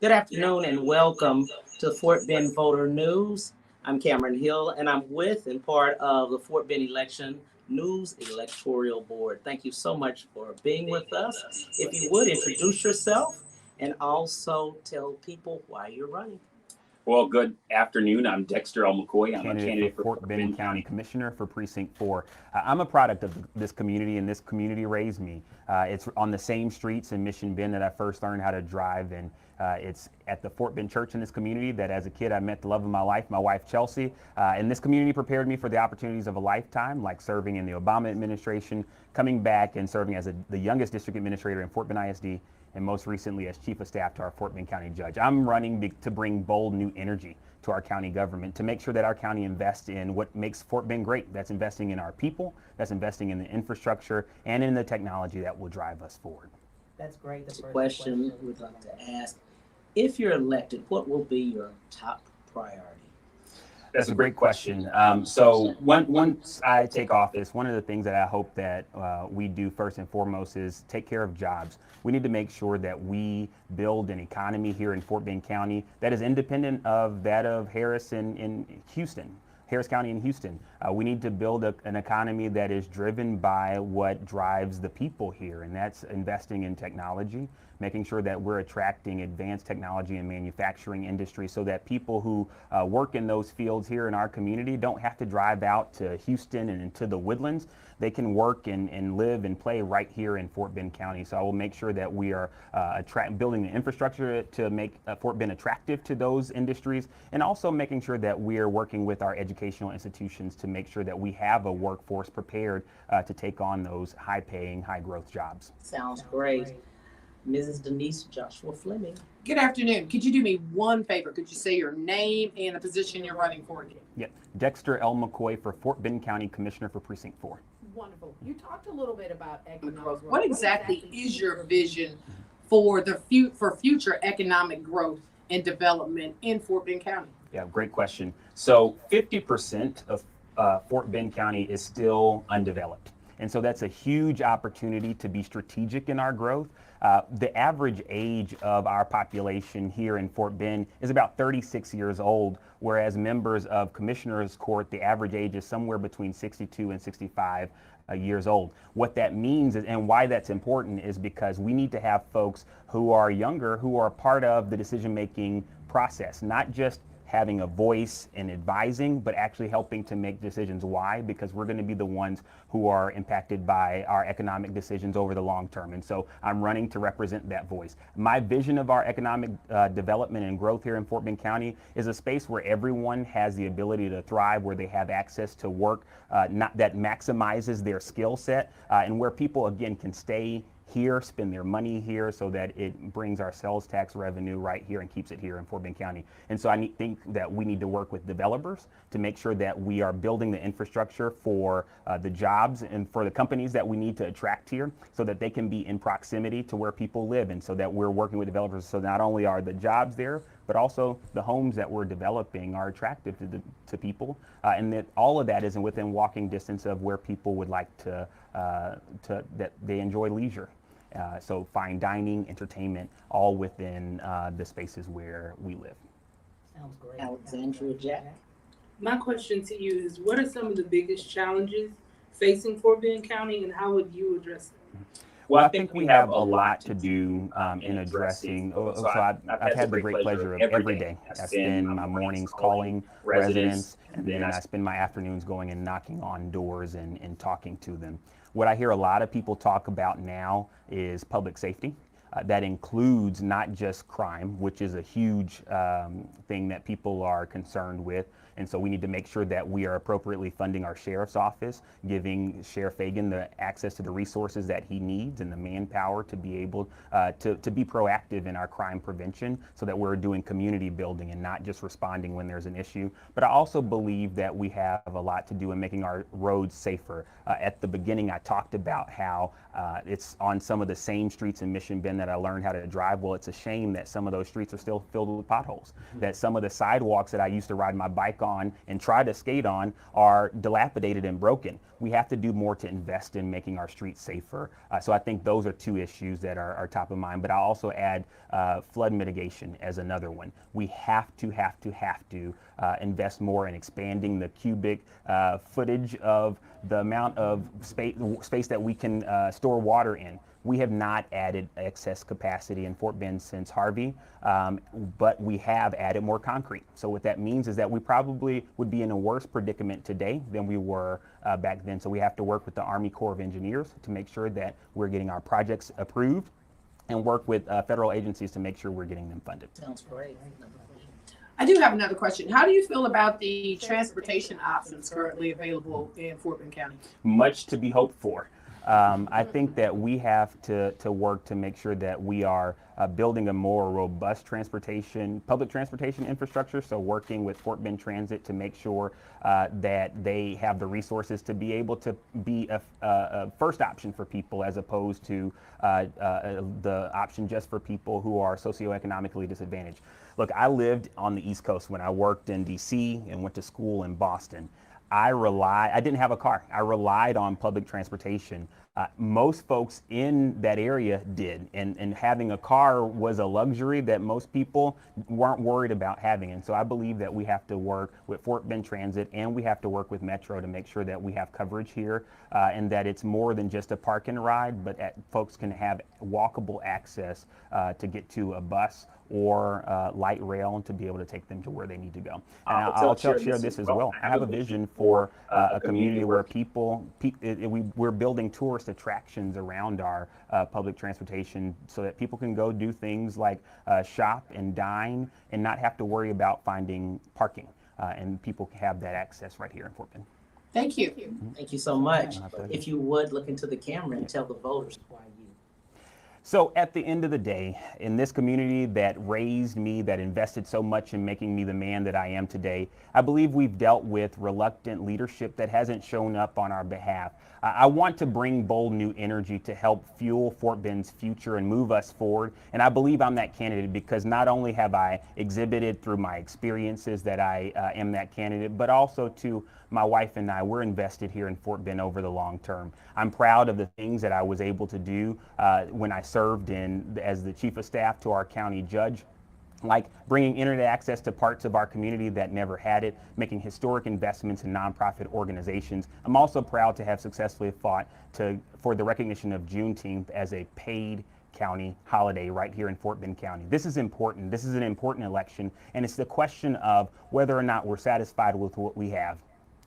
Good afternoon and welcome to Fort Bend Voter News. I'm Cameron Hill and I'm with and part of the Fort Bend Election News Electoral Board. Thank you so much for being with us. If you would introduce yourself and also tell people why you're running. Well, good afternoon. I'm Dexter L. McCoy. I'm a candidate for Fort Bend County Commissioner for Precinct 4. I'm a product of this community, and this community raised me. It's on the same streets in Mission Bend that I first learned how to drive, and it's at the Fort Bend Church in this community that as a kid I met the love of my life, my wife Chelsea. And this community prepared me for the opportunities of a lifetime, like serving in the Obama administration, coming back and serving as the youngest district administrator in Fort Bend ISD, and most recently as Chief of Staff to our Fort Bend County Judge. I'm running to bring bold new energy to our county government, to make sure that our county invests in what makes Fort Bend great. That's investing in our people, that's investing in the infrastructure, and in the technology that will drive us forward. That's great. That's a question we'd like to ask. If you're elected, what will be your top priority? That's a great question. So once I take office, one of the things that I hope that we do first and foremost is take care of jobs. We need to make sure that we build an economy here in Fort Bend County that is independent of that of Harris in Houston. Harris County and Houston. We need to build an economy that is driven by what drives the people here, and that's investing in technology, making sure that we're attracting advanced technology and manufacturing industry so that people who work in those fields here in our community don't have to drive out to Houston and into the Woodlands. They can work and live and play right here in Fort Bend County. So I will make sure that we are building the infrastructure to make Fort Bend attractive to those industries, and also making sure that we are working with our educational institutions to make sure that we have a workforce prepared to take on those high-paying, high-growth jobs. Sounds great. Mrs. Denise Joshua Fleming. Good afternoon. Could you do me one favor? Could you say your name and the position you're running for again? Yep. Dexter L. McCoy for Fort Bend County Commissioner for Precinct 4. Wonderful. You talked a little bit about economic growth. What exactly is your vision for for future economic growth and development in Fort Bend County? Yeah, great question. So 50% of Fort Bend County is still undeveloped. And so that's a huge opportunity to be strategic in our growth. The average age of our population here in Fort Bend is about 36 years old, whereas members of Commissioner's Court, the average age is somewhere between 62 and 65 years old. What that means is, and why that's important, is because we need to have folks who are younger, who are part of the decision-making process, not just having a voice in advising, but actually helping to make decisions. Why? Because we're going to be the ones who are impacted by our economic decisions over the long term. And so I'm running to represent that voice. My vision of our economic development and growth here in Fort Bend County is a space where everyone has the ability to thrive, where they have access to work that maximizes their skill set, and where people, again, can stay here, spend their money here, so that it brings our sales tax revenue right here and keeps it here in Fort Bend County. And so I think that we need to work with developers to make sure that we are building the infrastructure for the jobs and for the companies that we need to attract here, so that they can be in proximity to where people live, and so that we're working with developers so not only are the jobs there, but also the homes that we're developing are attractive to people, and that all of that is within walking distance of where people would like to that they enjoy leisure. So fine dining, entertainment, all within the spaces where we live. Sounds great. Alexandria Jack. My question to you is, what are some of the biggest challenges facing Fort Bend County, and how would you address them? Well, I think we have a lot to do in addressing. So I've had the great pleasure of every day. I spend my mornings calling residents, and then I spend my afternoons going and knocking on doors and talking to them. What I hear a lot of people talk about now is public safety. That includes not just crime, which is a huge thing that people are concerned with. And so we need to make sure that we are appropriately funding our sheriff's office, giving Sheriff Fagan the access to the resources that he needs and the manpower to be able to be proactive in our crime prevention, so that we're doing community building and not just responding when there's an issue. But I also believe that we have a lot to do in making our roads safer. At the beginning, I talked about how it's on some of the same streets in Mission Bend that I learned how to drive. Well, it's a shame that some of those streets are still filled with potholes, that some of the sidewalks that I used to ride my bike on and try to skate on are dilapidated and broken. We have to do more to invest in making our streets safer. So I think those are two issues that are top of mind. But I'll also add flood mitigation as another one. We have to invest more in expanding the cubic footage of the amount of space that we can store water in. We have not added excess capacity in Fort Bend since Harvey, but we have added more concrete. So what that means is that we probably would be in a worse predicament today than we were back then. So we have to work with the Army Corps of Engineers to make sure that we're getting our projects approved and work with federal agencies to make sure we're getting them funded. Sounds great. I do have another question. How do you feel about the transportation options currently available in Fort Bend County? Much to be hoped for. I think that we have to work to make sure that we are building a more robust public transportation infrastructure. So working with Fort Bend Transit to make sure that they have the resources to be able to be a first option for people, as opposed to the option just for people who are socioeconomically disadvantaged. Look, I lived on the East Coast when I worked in DC and went to school in Boston. I didn't have a car. I relied on public transportation. Most folks in that area did, and having a car was a luxury that most people weren't worried about having. And so I believe that we have to work with Fort Bend Transit, and we have to work with Metro to make sure that we have coverage here, and that it's more than just a park and ride, but folks can have walkable access to get to a bus or light rail to be able to take them to where they need to go. And I'll share this as well. I have a vision for a community where we're building tourist attractions around our public transportation so that people can go do things like shop and dine and not have to worry about finding parking. And people have that access right here in Fort Bend. Thank you. Thank you so much. If you would look into the camera and tell the voters why you. So at the end of the day, in this community that raised me, that invested so much in making me the man that I am today, I believe we've dealt with reluctant leadership that hasn't shown up on our behalf. I want to bring bold new energy to help fuel Fort Bend's future and move us forward. And I believe I'm that candidate because not only have I exhibited through my experiences that I am that candidate, but also to my wife and I, we're invested here in Fort Bend over the long term. I'm proud of the things that I was able to do when I served as the chief of staff to our county judge, like bringing internet access to parts of our community that never had it, making historic investments in nonprofit organizations. I'm also proud to have successfully fought for the recognition of Juneteenth as a paid county holiday right here in Fort Bend County. This is important. This is an important election, and it's the question of whether or not we're satisfied with what we have.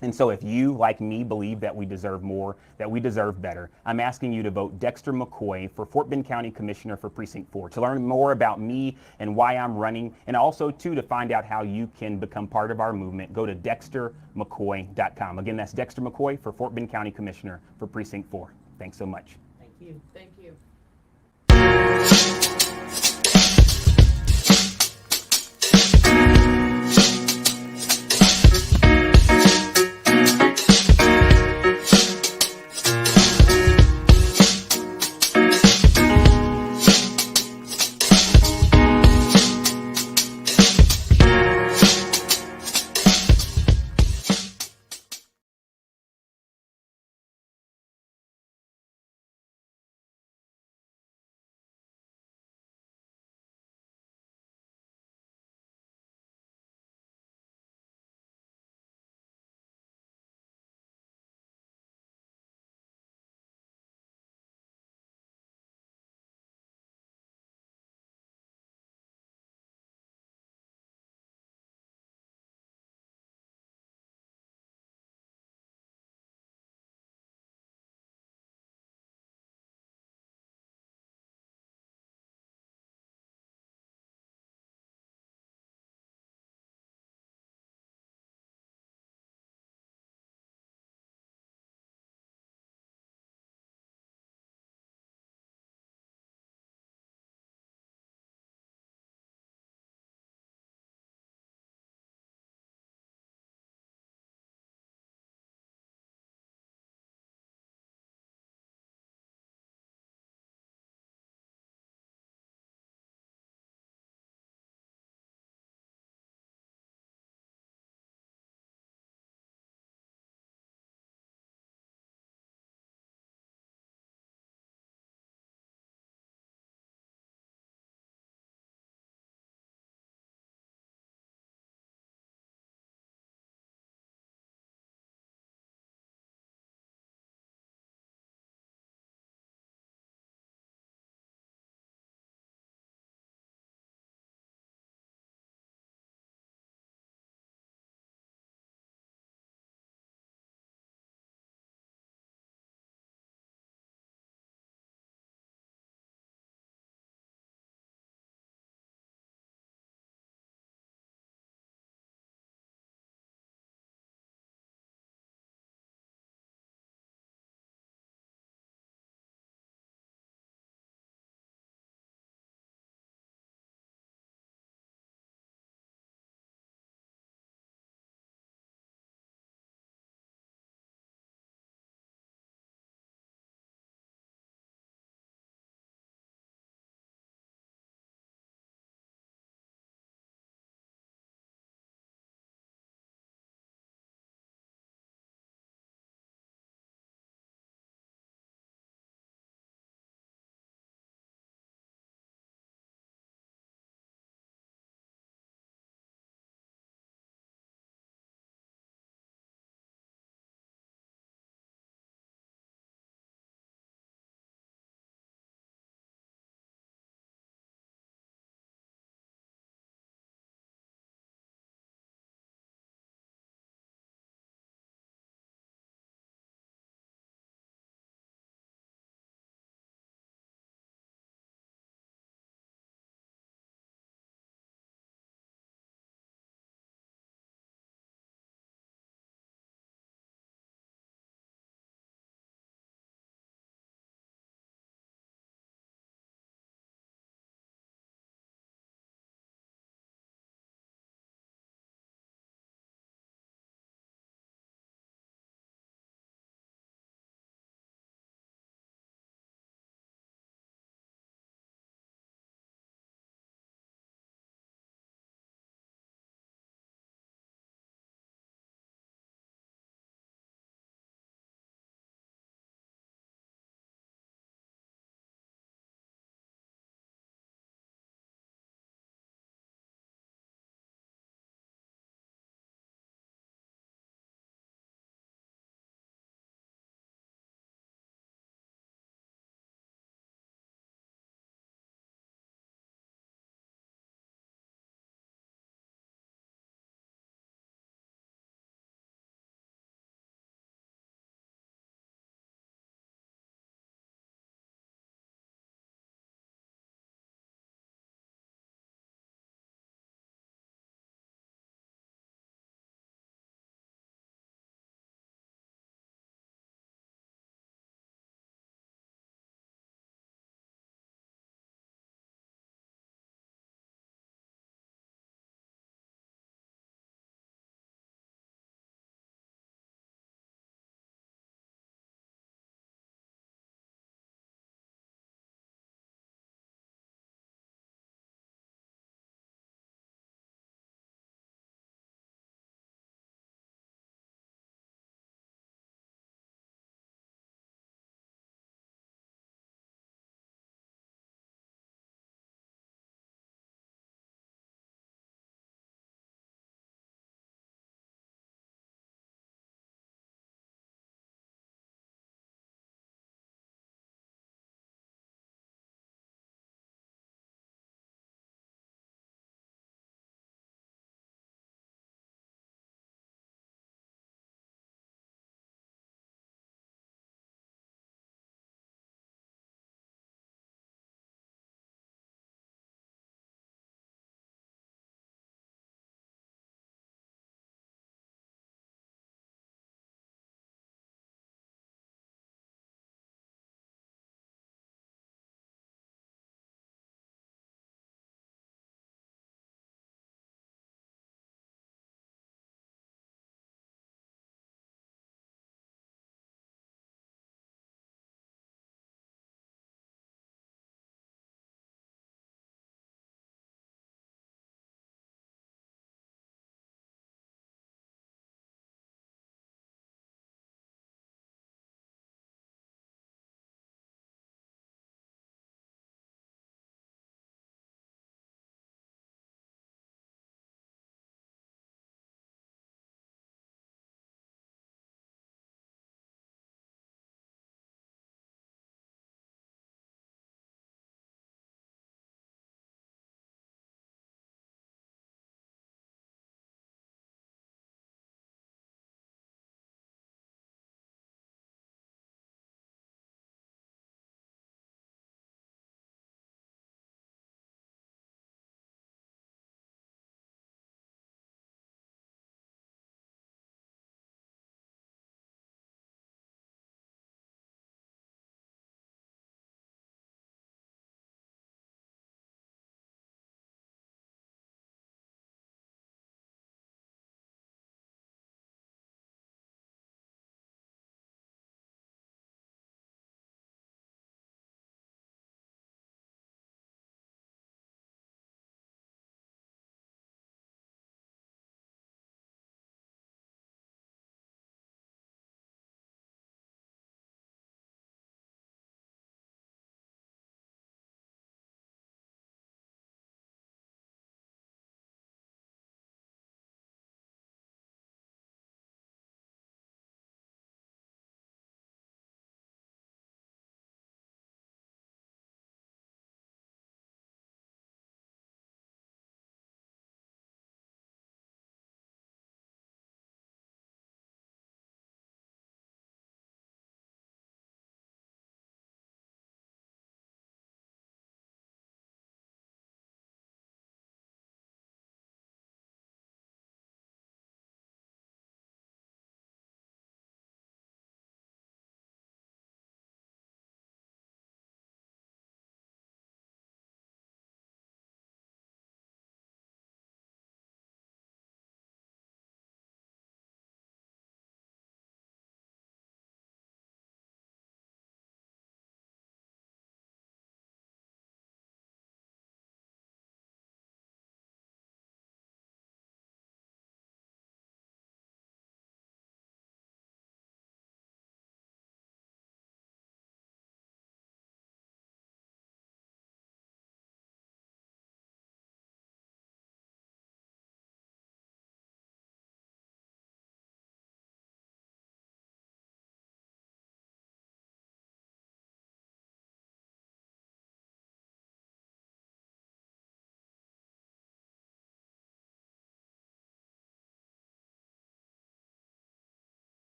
And so if you, like me, believe that we deserve more, that we deserve better, I'm asking you to vote Dexter McCoy for Fort Bend County Commissioner for Precinct 4. To learn more about me and why I'm running, and also, too, to find out how you can become part of our movement, go to dextermccoy.com. Again, that's Dexter McCoy for Fort Bend County Commissioner for Precinct 4. Thanks so much. Thank you. Thank you.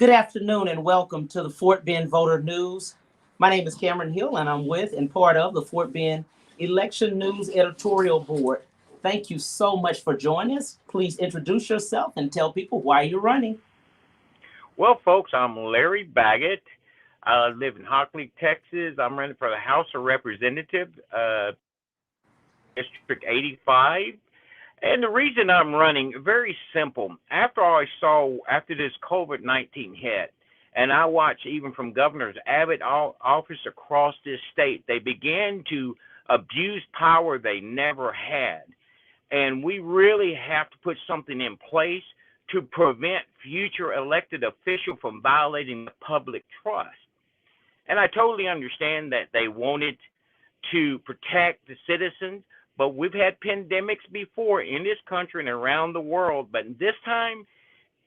Good afternoon and welcome to the Fort Bend Voter News. My name is Cameron Hill and I'm with and part of the Fort Bend Election News Editorial Board. Thank you so much for joining us. Please introduce yourself and tell people why you're running. Well, folks, I'm Larry Baggett. I live in Hockley, Texas. I'm running for the House of Representatives, District 85. And the reason I'm running, very simple. After this COVID-19 hit, and I watched even from Governor Abbott's office across this state, they began to abuse power they never had. And we really have to put something in place to prevent future elected officials from violating the public trust. And I totally understand that they wanted to protect the citizens, but we've had pandemics before in this country and around the world. But this time,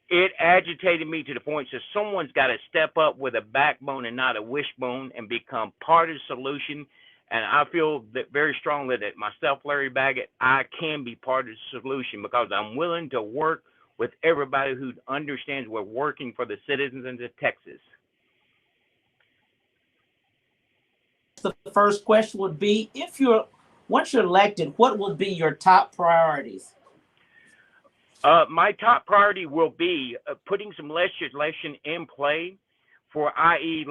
it agitated me to the point that someone's got to step up with a backbone and not a wishbone and become part of the solution. And I feel that very strongly that myself, Larry Baggett, I can be part of the solution because I'm willing to work with everybody who understands we're working for the citizens of Texas. The first question would be, once you're elected, what will be your top priorities? My top priority will be putting some legislation in play for, i.e.,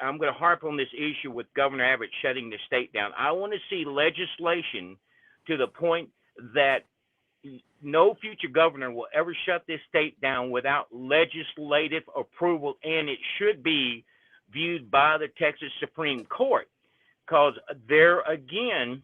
I'm going to harp on this issue with Governor Abbott shutting the state down. I want to see legislation to the point that no future governor will ever shut this state down without legislative approval, and it should be viewed by the Texas Supreme Court, because there again,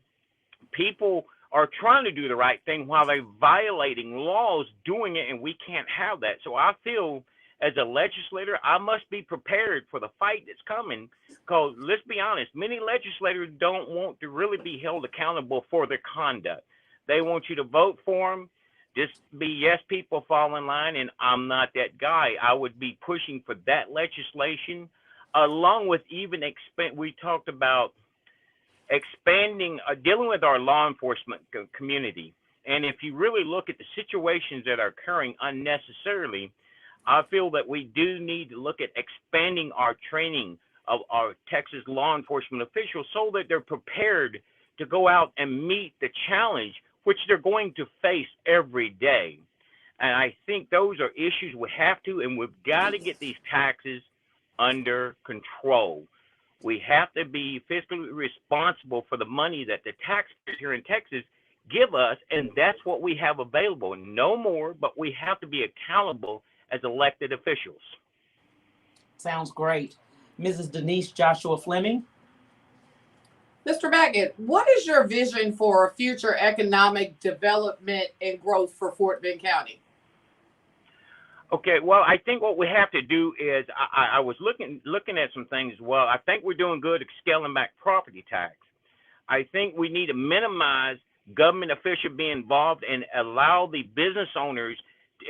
people are trying to do the right thing while they're violating laws doing it, and we can't have that. So I feel as a legislator, I must be prepared for the fight that's coming, because let's be honest, many legislators don't want to really be held accountable for their conduct. They want you to vote for them, just be yes people, fall in line, and I'm not that guy. I would be pushing for that legislation, along with even we talked about expanding, dealing with our law enforcement community. And if you really look at the situations that are occurring unnecessarily, I feel that we do need to look at expanding our training of our Texas law enforcement officials so that they're prepared to go out and meet the challenge which they're going to face every day. And I think those are issues we have to, and we've got to get these taxes under control. We have to be fiscally responsible for the money that the taxpayers here in Texas give us, and that's what we have available. No more, but we have to be accountable as elected officials. Sounds great. Mrs. Denise Joshua Fleming. Mr. Baggett, what is your vision for future economic development and growth for Fort Bend County? Okay, well, I think what we have to do is, I was looking at some things as well. I think we're doing good at scaling back property tax. I think we need to minimize government officials being involved and allow the business owners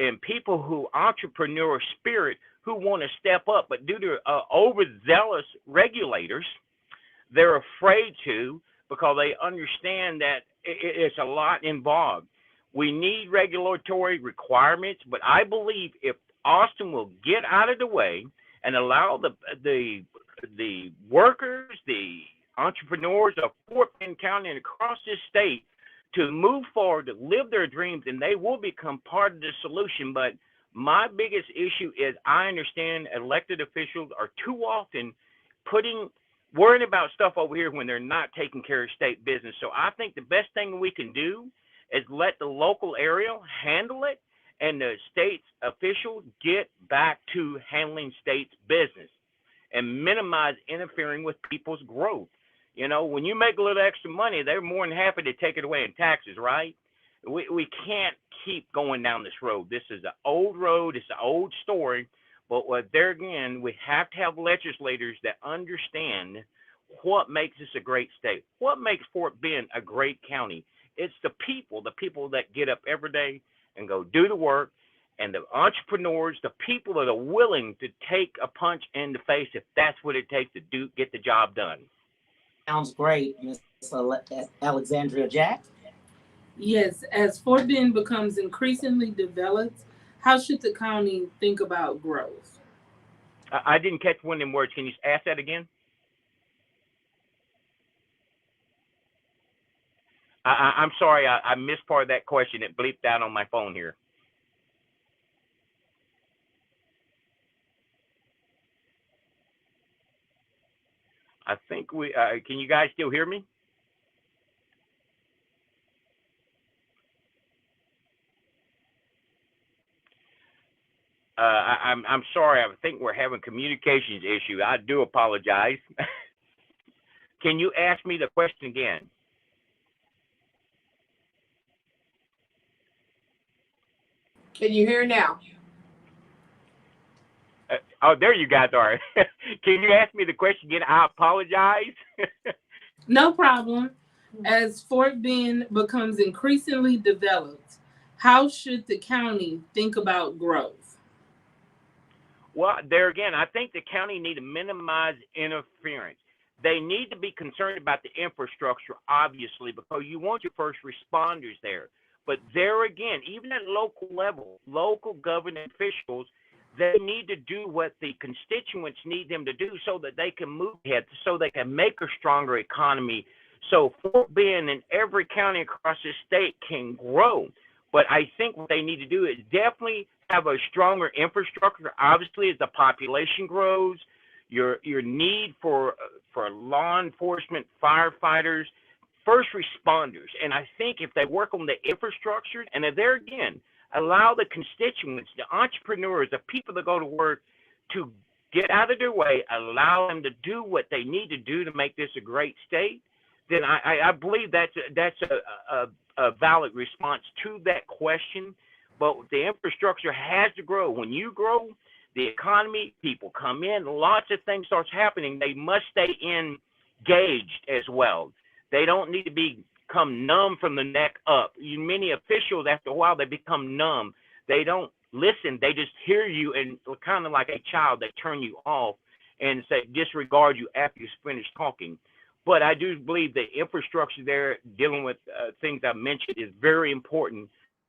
and people who entrepreneur spirit who want to step up, but due to overzealous regulators, they're afraid to, because they understand that it's a lot involved. We need regulatory requirements, but I believe if Austin will get out of the way and allow the workers, the entrepreneurs of Fort Bend County and across this state to move forward, to live their dreams, and they will become part of the solution. But my biggest issue is I understand elected officials are too often worrying about stuff over here when they're not taking care of state business. So I think the best thing we can do is let the local area handle it, and the state's officials get back to handling state's business and minimize interfering with people's growth. You know, when you make a little extra money, they're more than happy to take it away in taxes, right? We can't keep going down this road. This is an old road. It's an old story. But there again, we have to have legislators that understand what makes this a great state. What makes Fort Bend a great county? It's the people that get up every day and go do the work, and the entrepreneurs, the people that are willing to take a punch in the face if that's what it takes to get the job done. Sounds great, Ms. Alexandria Jack. Yes, as Fort Bend becomes increasingly developed, how should the county think about growth? I didn't catch one of them words. Can you ask that again? I'm sorry, I missed part of that question. It bleeped out on my phone here. I think we, can you guys still hear me? I'm sorry, I think we're having communications issue. I do apologize. Can you ask me the question again? Can you hear now? Oh, there you guys are. Can you ask me the question again? I apologize. No problem. As Fort Bend becomes increasingly developed, how should the county think about growth? Well, there again, I think the county need to minimize interference. They need to be concerned about the infrastructure, obviously, because you want your first responders there. But there again, even at local level, local government officials, they need to do what the constituents need them to do so that they can move ahead, so they can make a stronger economy, so Fort Bend and every county across the state can grow. But I think what they need to do is definitely have a stronger infrastructure. Obviously, as the population grows, your need for law enforcement, firefighters, first responders, and I think if they work on the infrastructure, and there again, allow the constituents, the entrepreneurs, the people that go to work to get out of their way, allow them to do what they need to do to make this a great state, then I believe that's a valid response to that question. But the infrastructure has to grow. When you grow, the economy, people come in, lots of things starts happening. They must stay engaged as well. They don't need to become numb from the neck up. Many officials, after a while, they become numb. They don't listen. They just hear you, and kind of like a child, they turn you off and say disregard you after you finish talking. But I do believe the infrastructure there, dealing with things I mentioned, is very important.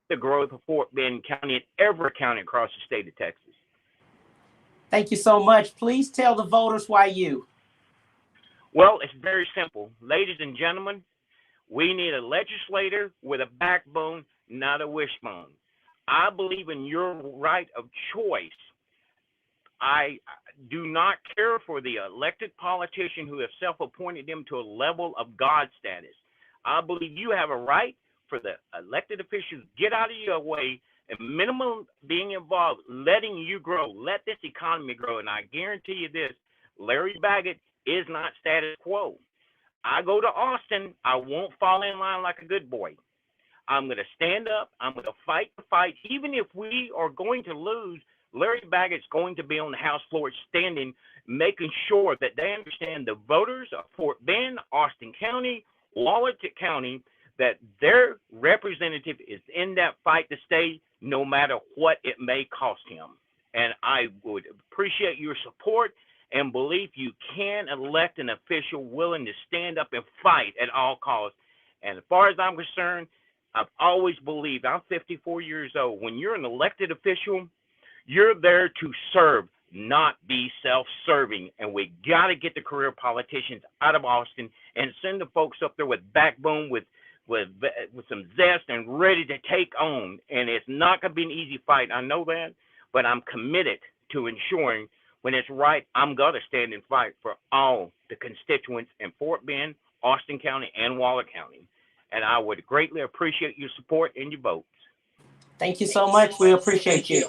The growth of Fort Bend County and every county across the state of Texas. Thank you so much. Please tell the voters why you. Well, it's very simple. Ladies and gentlemen, we need a legislator with a backbone, not a wishbone. I believe in your right of choice. I do not care for the elected politician who have self-appointed them to a level of God status. I believe you have a right for the elected officials to get out of your way and minimum being involved, letting you grow, let this economy grow. And I guarantee you this, Larry Baggett is not status quo. I go to Austin, I won't fall in line like a good boy. I'm going to stand up. I'm going to fight the fight. Even if we are going to lose, Larry Baggett's going to be on the House floor standing, making sure that they understand the voters of Fort Bend, Austin County, Waller County, that their representative is in that fight to stay no matter what it may cost him. And I would appreciate your support and believe you can elect an official willing to stand up and fight at all costs. And as far as I'm concerned, I've always believed, I'm 54 years old, when you're an elected official, you're there to serve, not be self-serving. And we got to get the career politicians out of Austin and send the folks up there with backbone, with some zest and ready to take on. And it's not going to be an easy fight. I know that, but I'm committed to ensuring when it's right, I'm going to stand and fight for all the constituents in Fort Bend, Austin County, and Waller County. And I would greatly appreciate your support and your votes. Thank you so much. We appreciate you.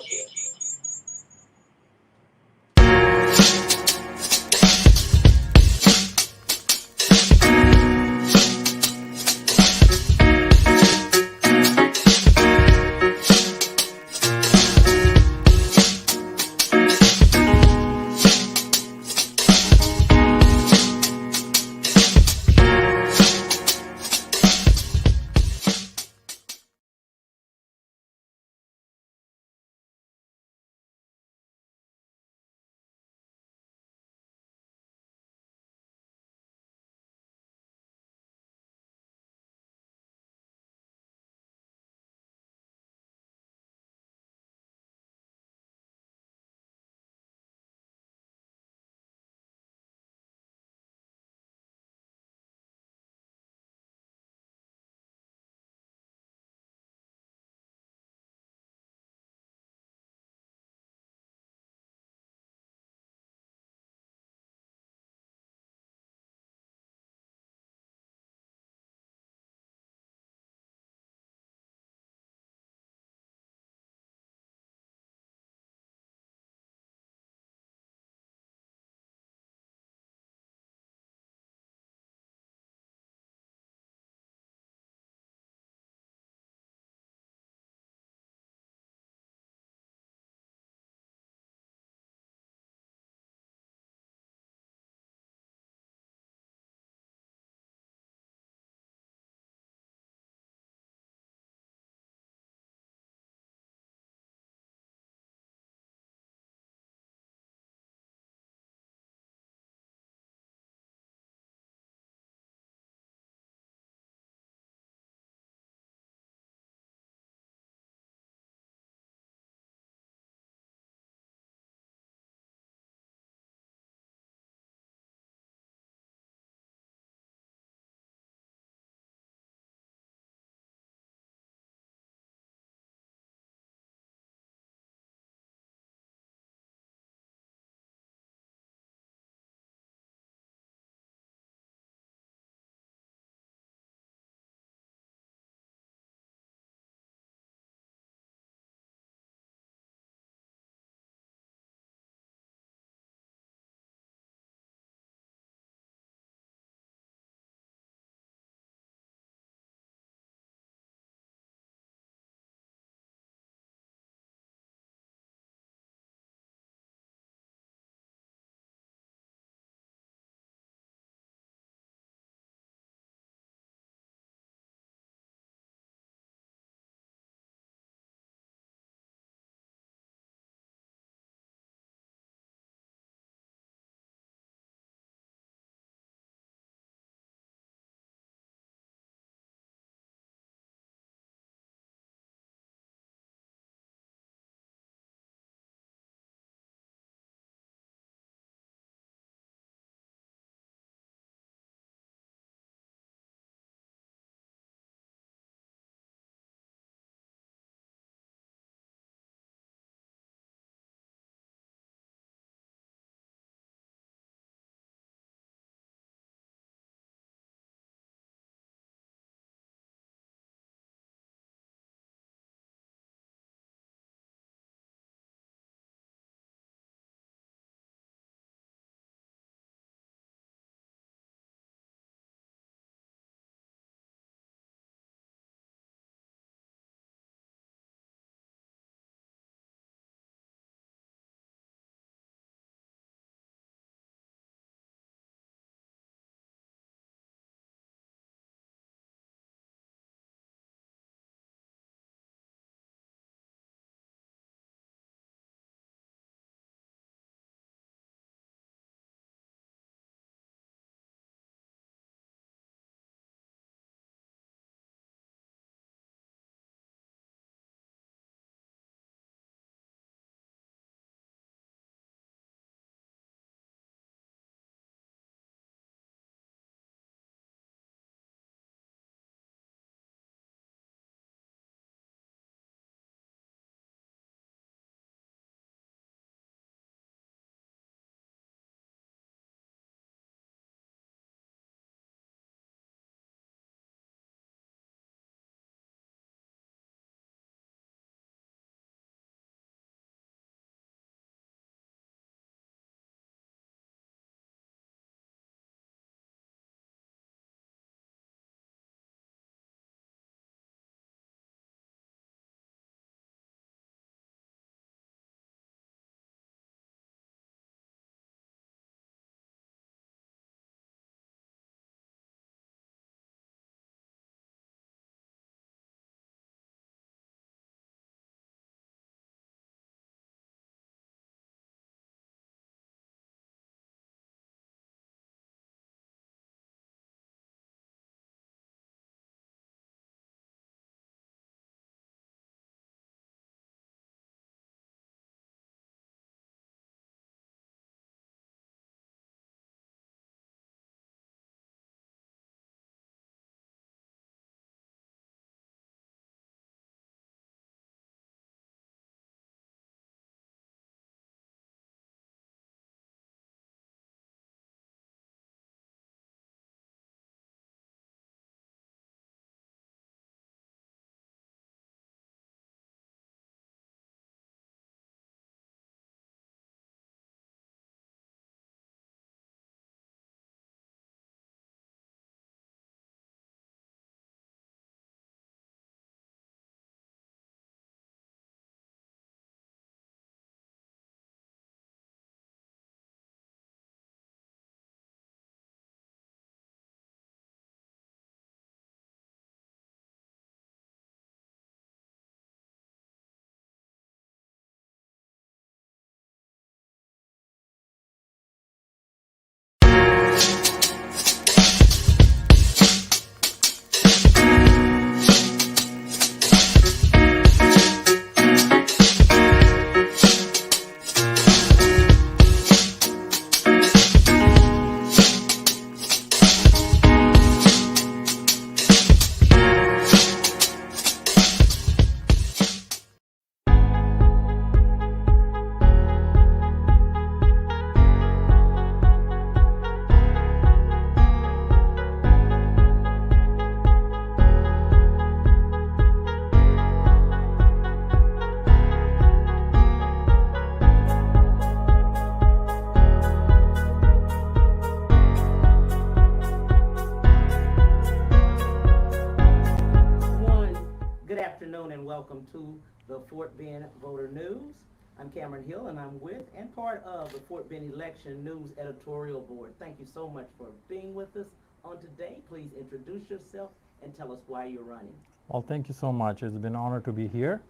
the Fort Bend Voter News. I'm Cameron Hill, and I'm with and part of the Fort Bend Election News Editorial Board. Thank you so much for being with us on today. Please introduce yourself and tell us why you're running. Well, thank you so much. It's been an honor to be here.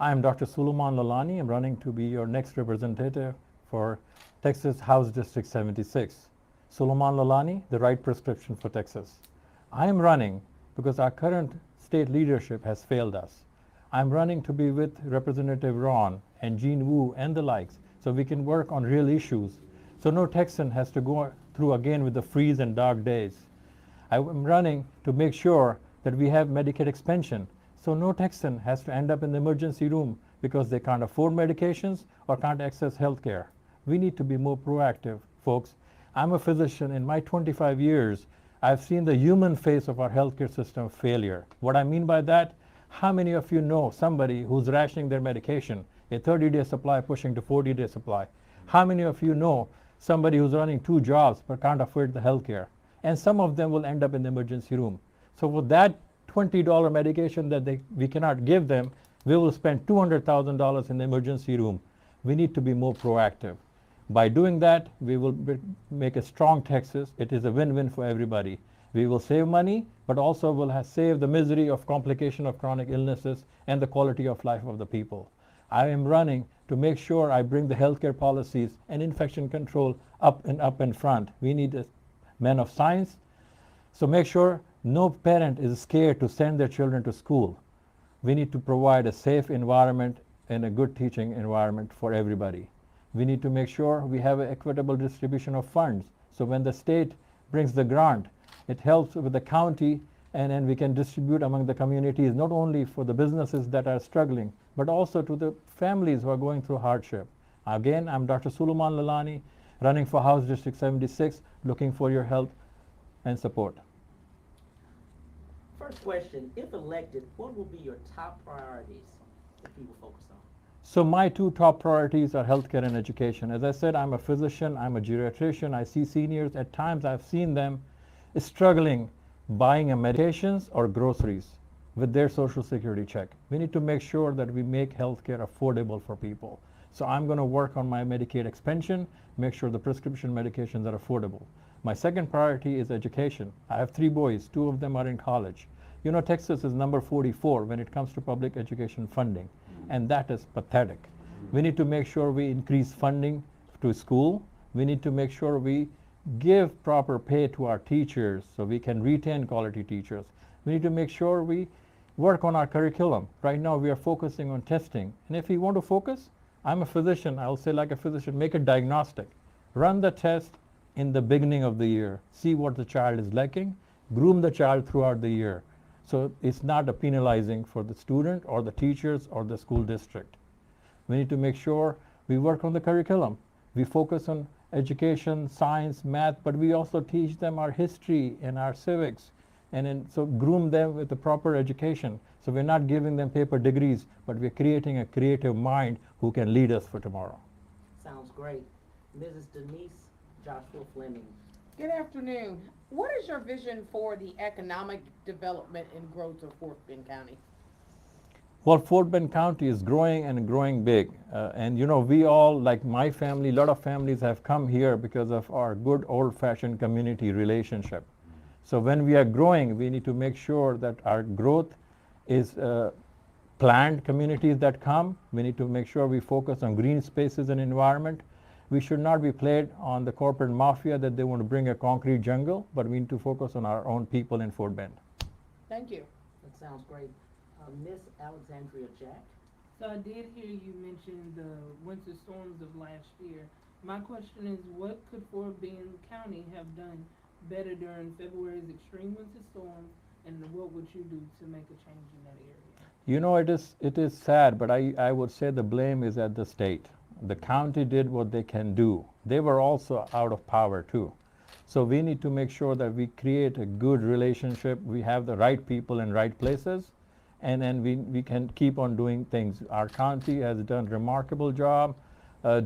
I am Dr. Suleiman Lalani. I'm running to be your next representative for Texas House District 76. Suleiman Lalani, the right prescription for Texas. I am running because our current state leadership has failed us. I'm running to be with Representative Ron and Jean Wu and the likes so we can work on real issues so no Texan has to go through again with the freeze and dark days. I'm running to make sure that we have Medicaid expansion so no Texan has to end up in the emergency room because they can't afford medications or can't access health care. We need to be more proactive, folks. I'm a physician. In my 25 years, I've seen the human face of our healthcare system failure. What I mean by that, how many of you know somebody who's rationing their medication, a 30-day supply pushing to 40-day supply? How many of you know somebody who's running 2 jobs but can't afford the health care? And some of them will end up in the emergency room. So with that $20 medication that we cannot give them, we will spend $200,000 in the emergency room. We need to be more proactive. By doing that, we will make a strong Texas. It is a win-win for everybody. We will save money, but also will save the misery of complication of chronic illnesses and the quality of life of the people. I am running to make sure I bring the healthcare policies and infection control up in front. We need men of science. So make sure no parent is scared to send their children to school. We need to provide a safe environment and a good teaching environment for everybody. We need to make sure we have an equitable distribution of funds. So when the state brings the grant, it helps with the county, and then we can distribute among the communities, not only for the businesses that are struggling, but also to the families who are going through hardship. Again, I'm Dr. Suleiman Lalani, running for House District 76, looking for your help and support. First question, if elected, what will be your top priorities that you will focus on? So my 2 top priorities are healthcare and education. As I said, I'm a physician, I'm a geriatrician, I see seniors. At times I've seen them struggling buying medications or groceries with their Social Security check. We need to make sure that we make healthcare affordable for people. So I'm going to work on my Medicaid expansion, make sure the prescription medications are affordable. My second priority is education. I have 3 boys, 2 of them are in college. You know, Texas is number 44 when it comes to public education funding, and that is pathetic. We need to make sure we increase funding to school. We need to make sure we give proper pay to our teachers so we can retain quality teachers. We need to make sure we work on our curriculum. Right now we are focusing on testing. And if we want to focus, I'm a physician, I'll say like a physician, make a diagnostic. Run the test in the beginning of the year. See what the child is lacking. Groom the child throughout the year. So it's not a penalizing for the student or the teachers or the school district. We need to make sure we work on the curriculum. We focus on education, science, math, but we also teach them our history and our civics, and so groom them with the proper education. So we're not giving them paper degrees, but we're creating a creative mind who can lead us for tomorrow. Sounds great. Mrs. Denise Joshua Fleming. Good afternoon. What is your vision for the economic development and growth of Fort Bend County? Well, Fort Bend County is growing and growing big. And you know, we all, like my family, a lot of families have come here because of our good old-fashioned community relationship. So when we are growing, we need to make sure that our growth is planned communities that come. We need to make sure we focus on green spaces and environment. We should not be played on the corporate mafia that they want to bring a concrete jungle, but we need to focus on our own people in Fort Bend. Thank you. That sounds great. Miss Alexandria Jack. So I did hear you mention the winter storms of last year. My question is, what could Fort Bend County have done better during February's extreme winter storms, and what would you do to make a change in that area? You know, it is sad, but I would say the blame is at the state. The county did what they can do. They were also out of power too. So we need to make sure that we create a good relationship. We have the right people in right places, and then we can keep on doing things. Our county has done a remarkable job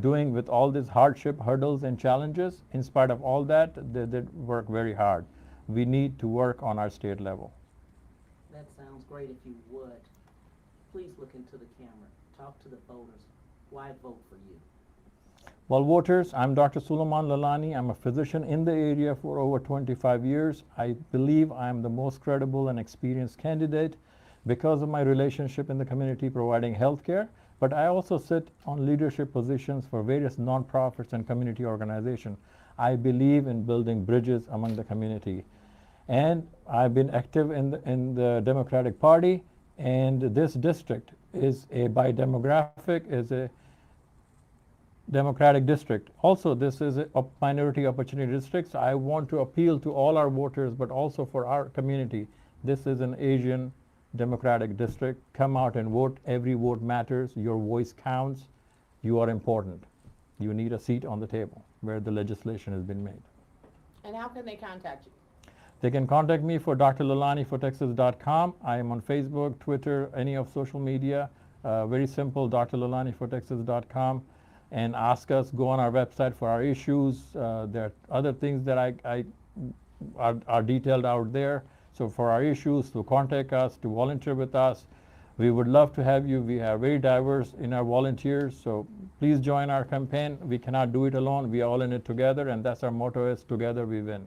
doing with all these hardship, hurdles, and challenges. In spite of all that, they did work very hard. We need to work on our state level. That sounds great. If you would, please look into the camera. Talk to the voters. Why vote for you? Well, voters, I'm Dr. Suleiman Lalani. I'm a physician in the area for over 25 years. I believe I'm the most credible and experienced candidate because of my relationship in the community providing health care. But I also sit on leadership positions for various nonprofits and community organizations. I believe in building bridges among the community. And I've been active in the Democratic Party, and this district is by demographic, is a Democratic district. Also, this is a minority opportunity district. So I want to appeal to all our voters, but also for our community. This is an Asian Democratic district. Come out and vote. Every vote matters. Your voice counts. You are important. You need a seat on the table where the legislation has been made. And how can they contact you? They can contact me for drlalanifortexas.com. I am on Facebook, Twitter, any of social media. Very simple, drlalanifortexas.com. And ask us, go on our website for our issues. There are other things that are detailed out there. So for our issues, to contact us, to volunteer with us, we would love to have you. We are very diverse in our volunteers, so please join our campaign. We cannot do it alone. We are all in it together, and that's our motto is together we win.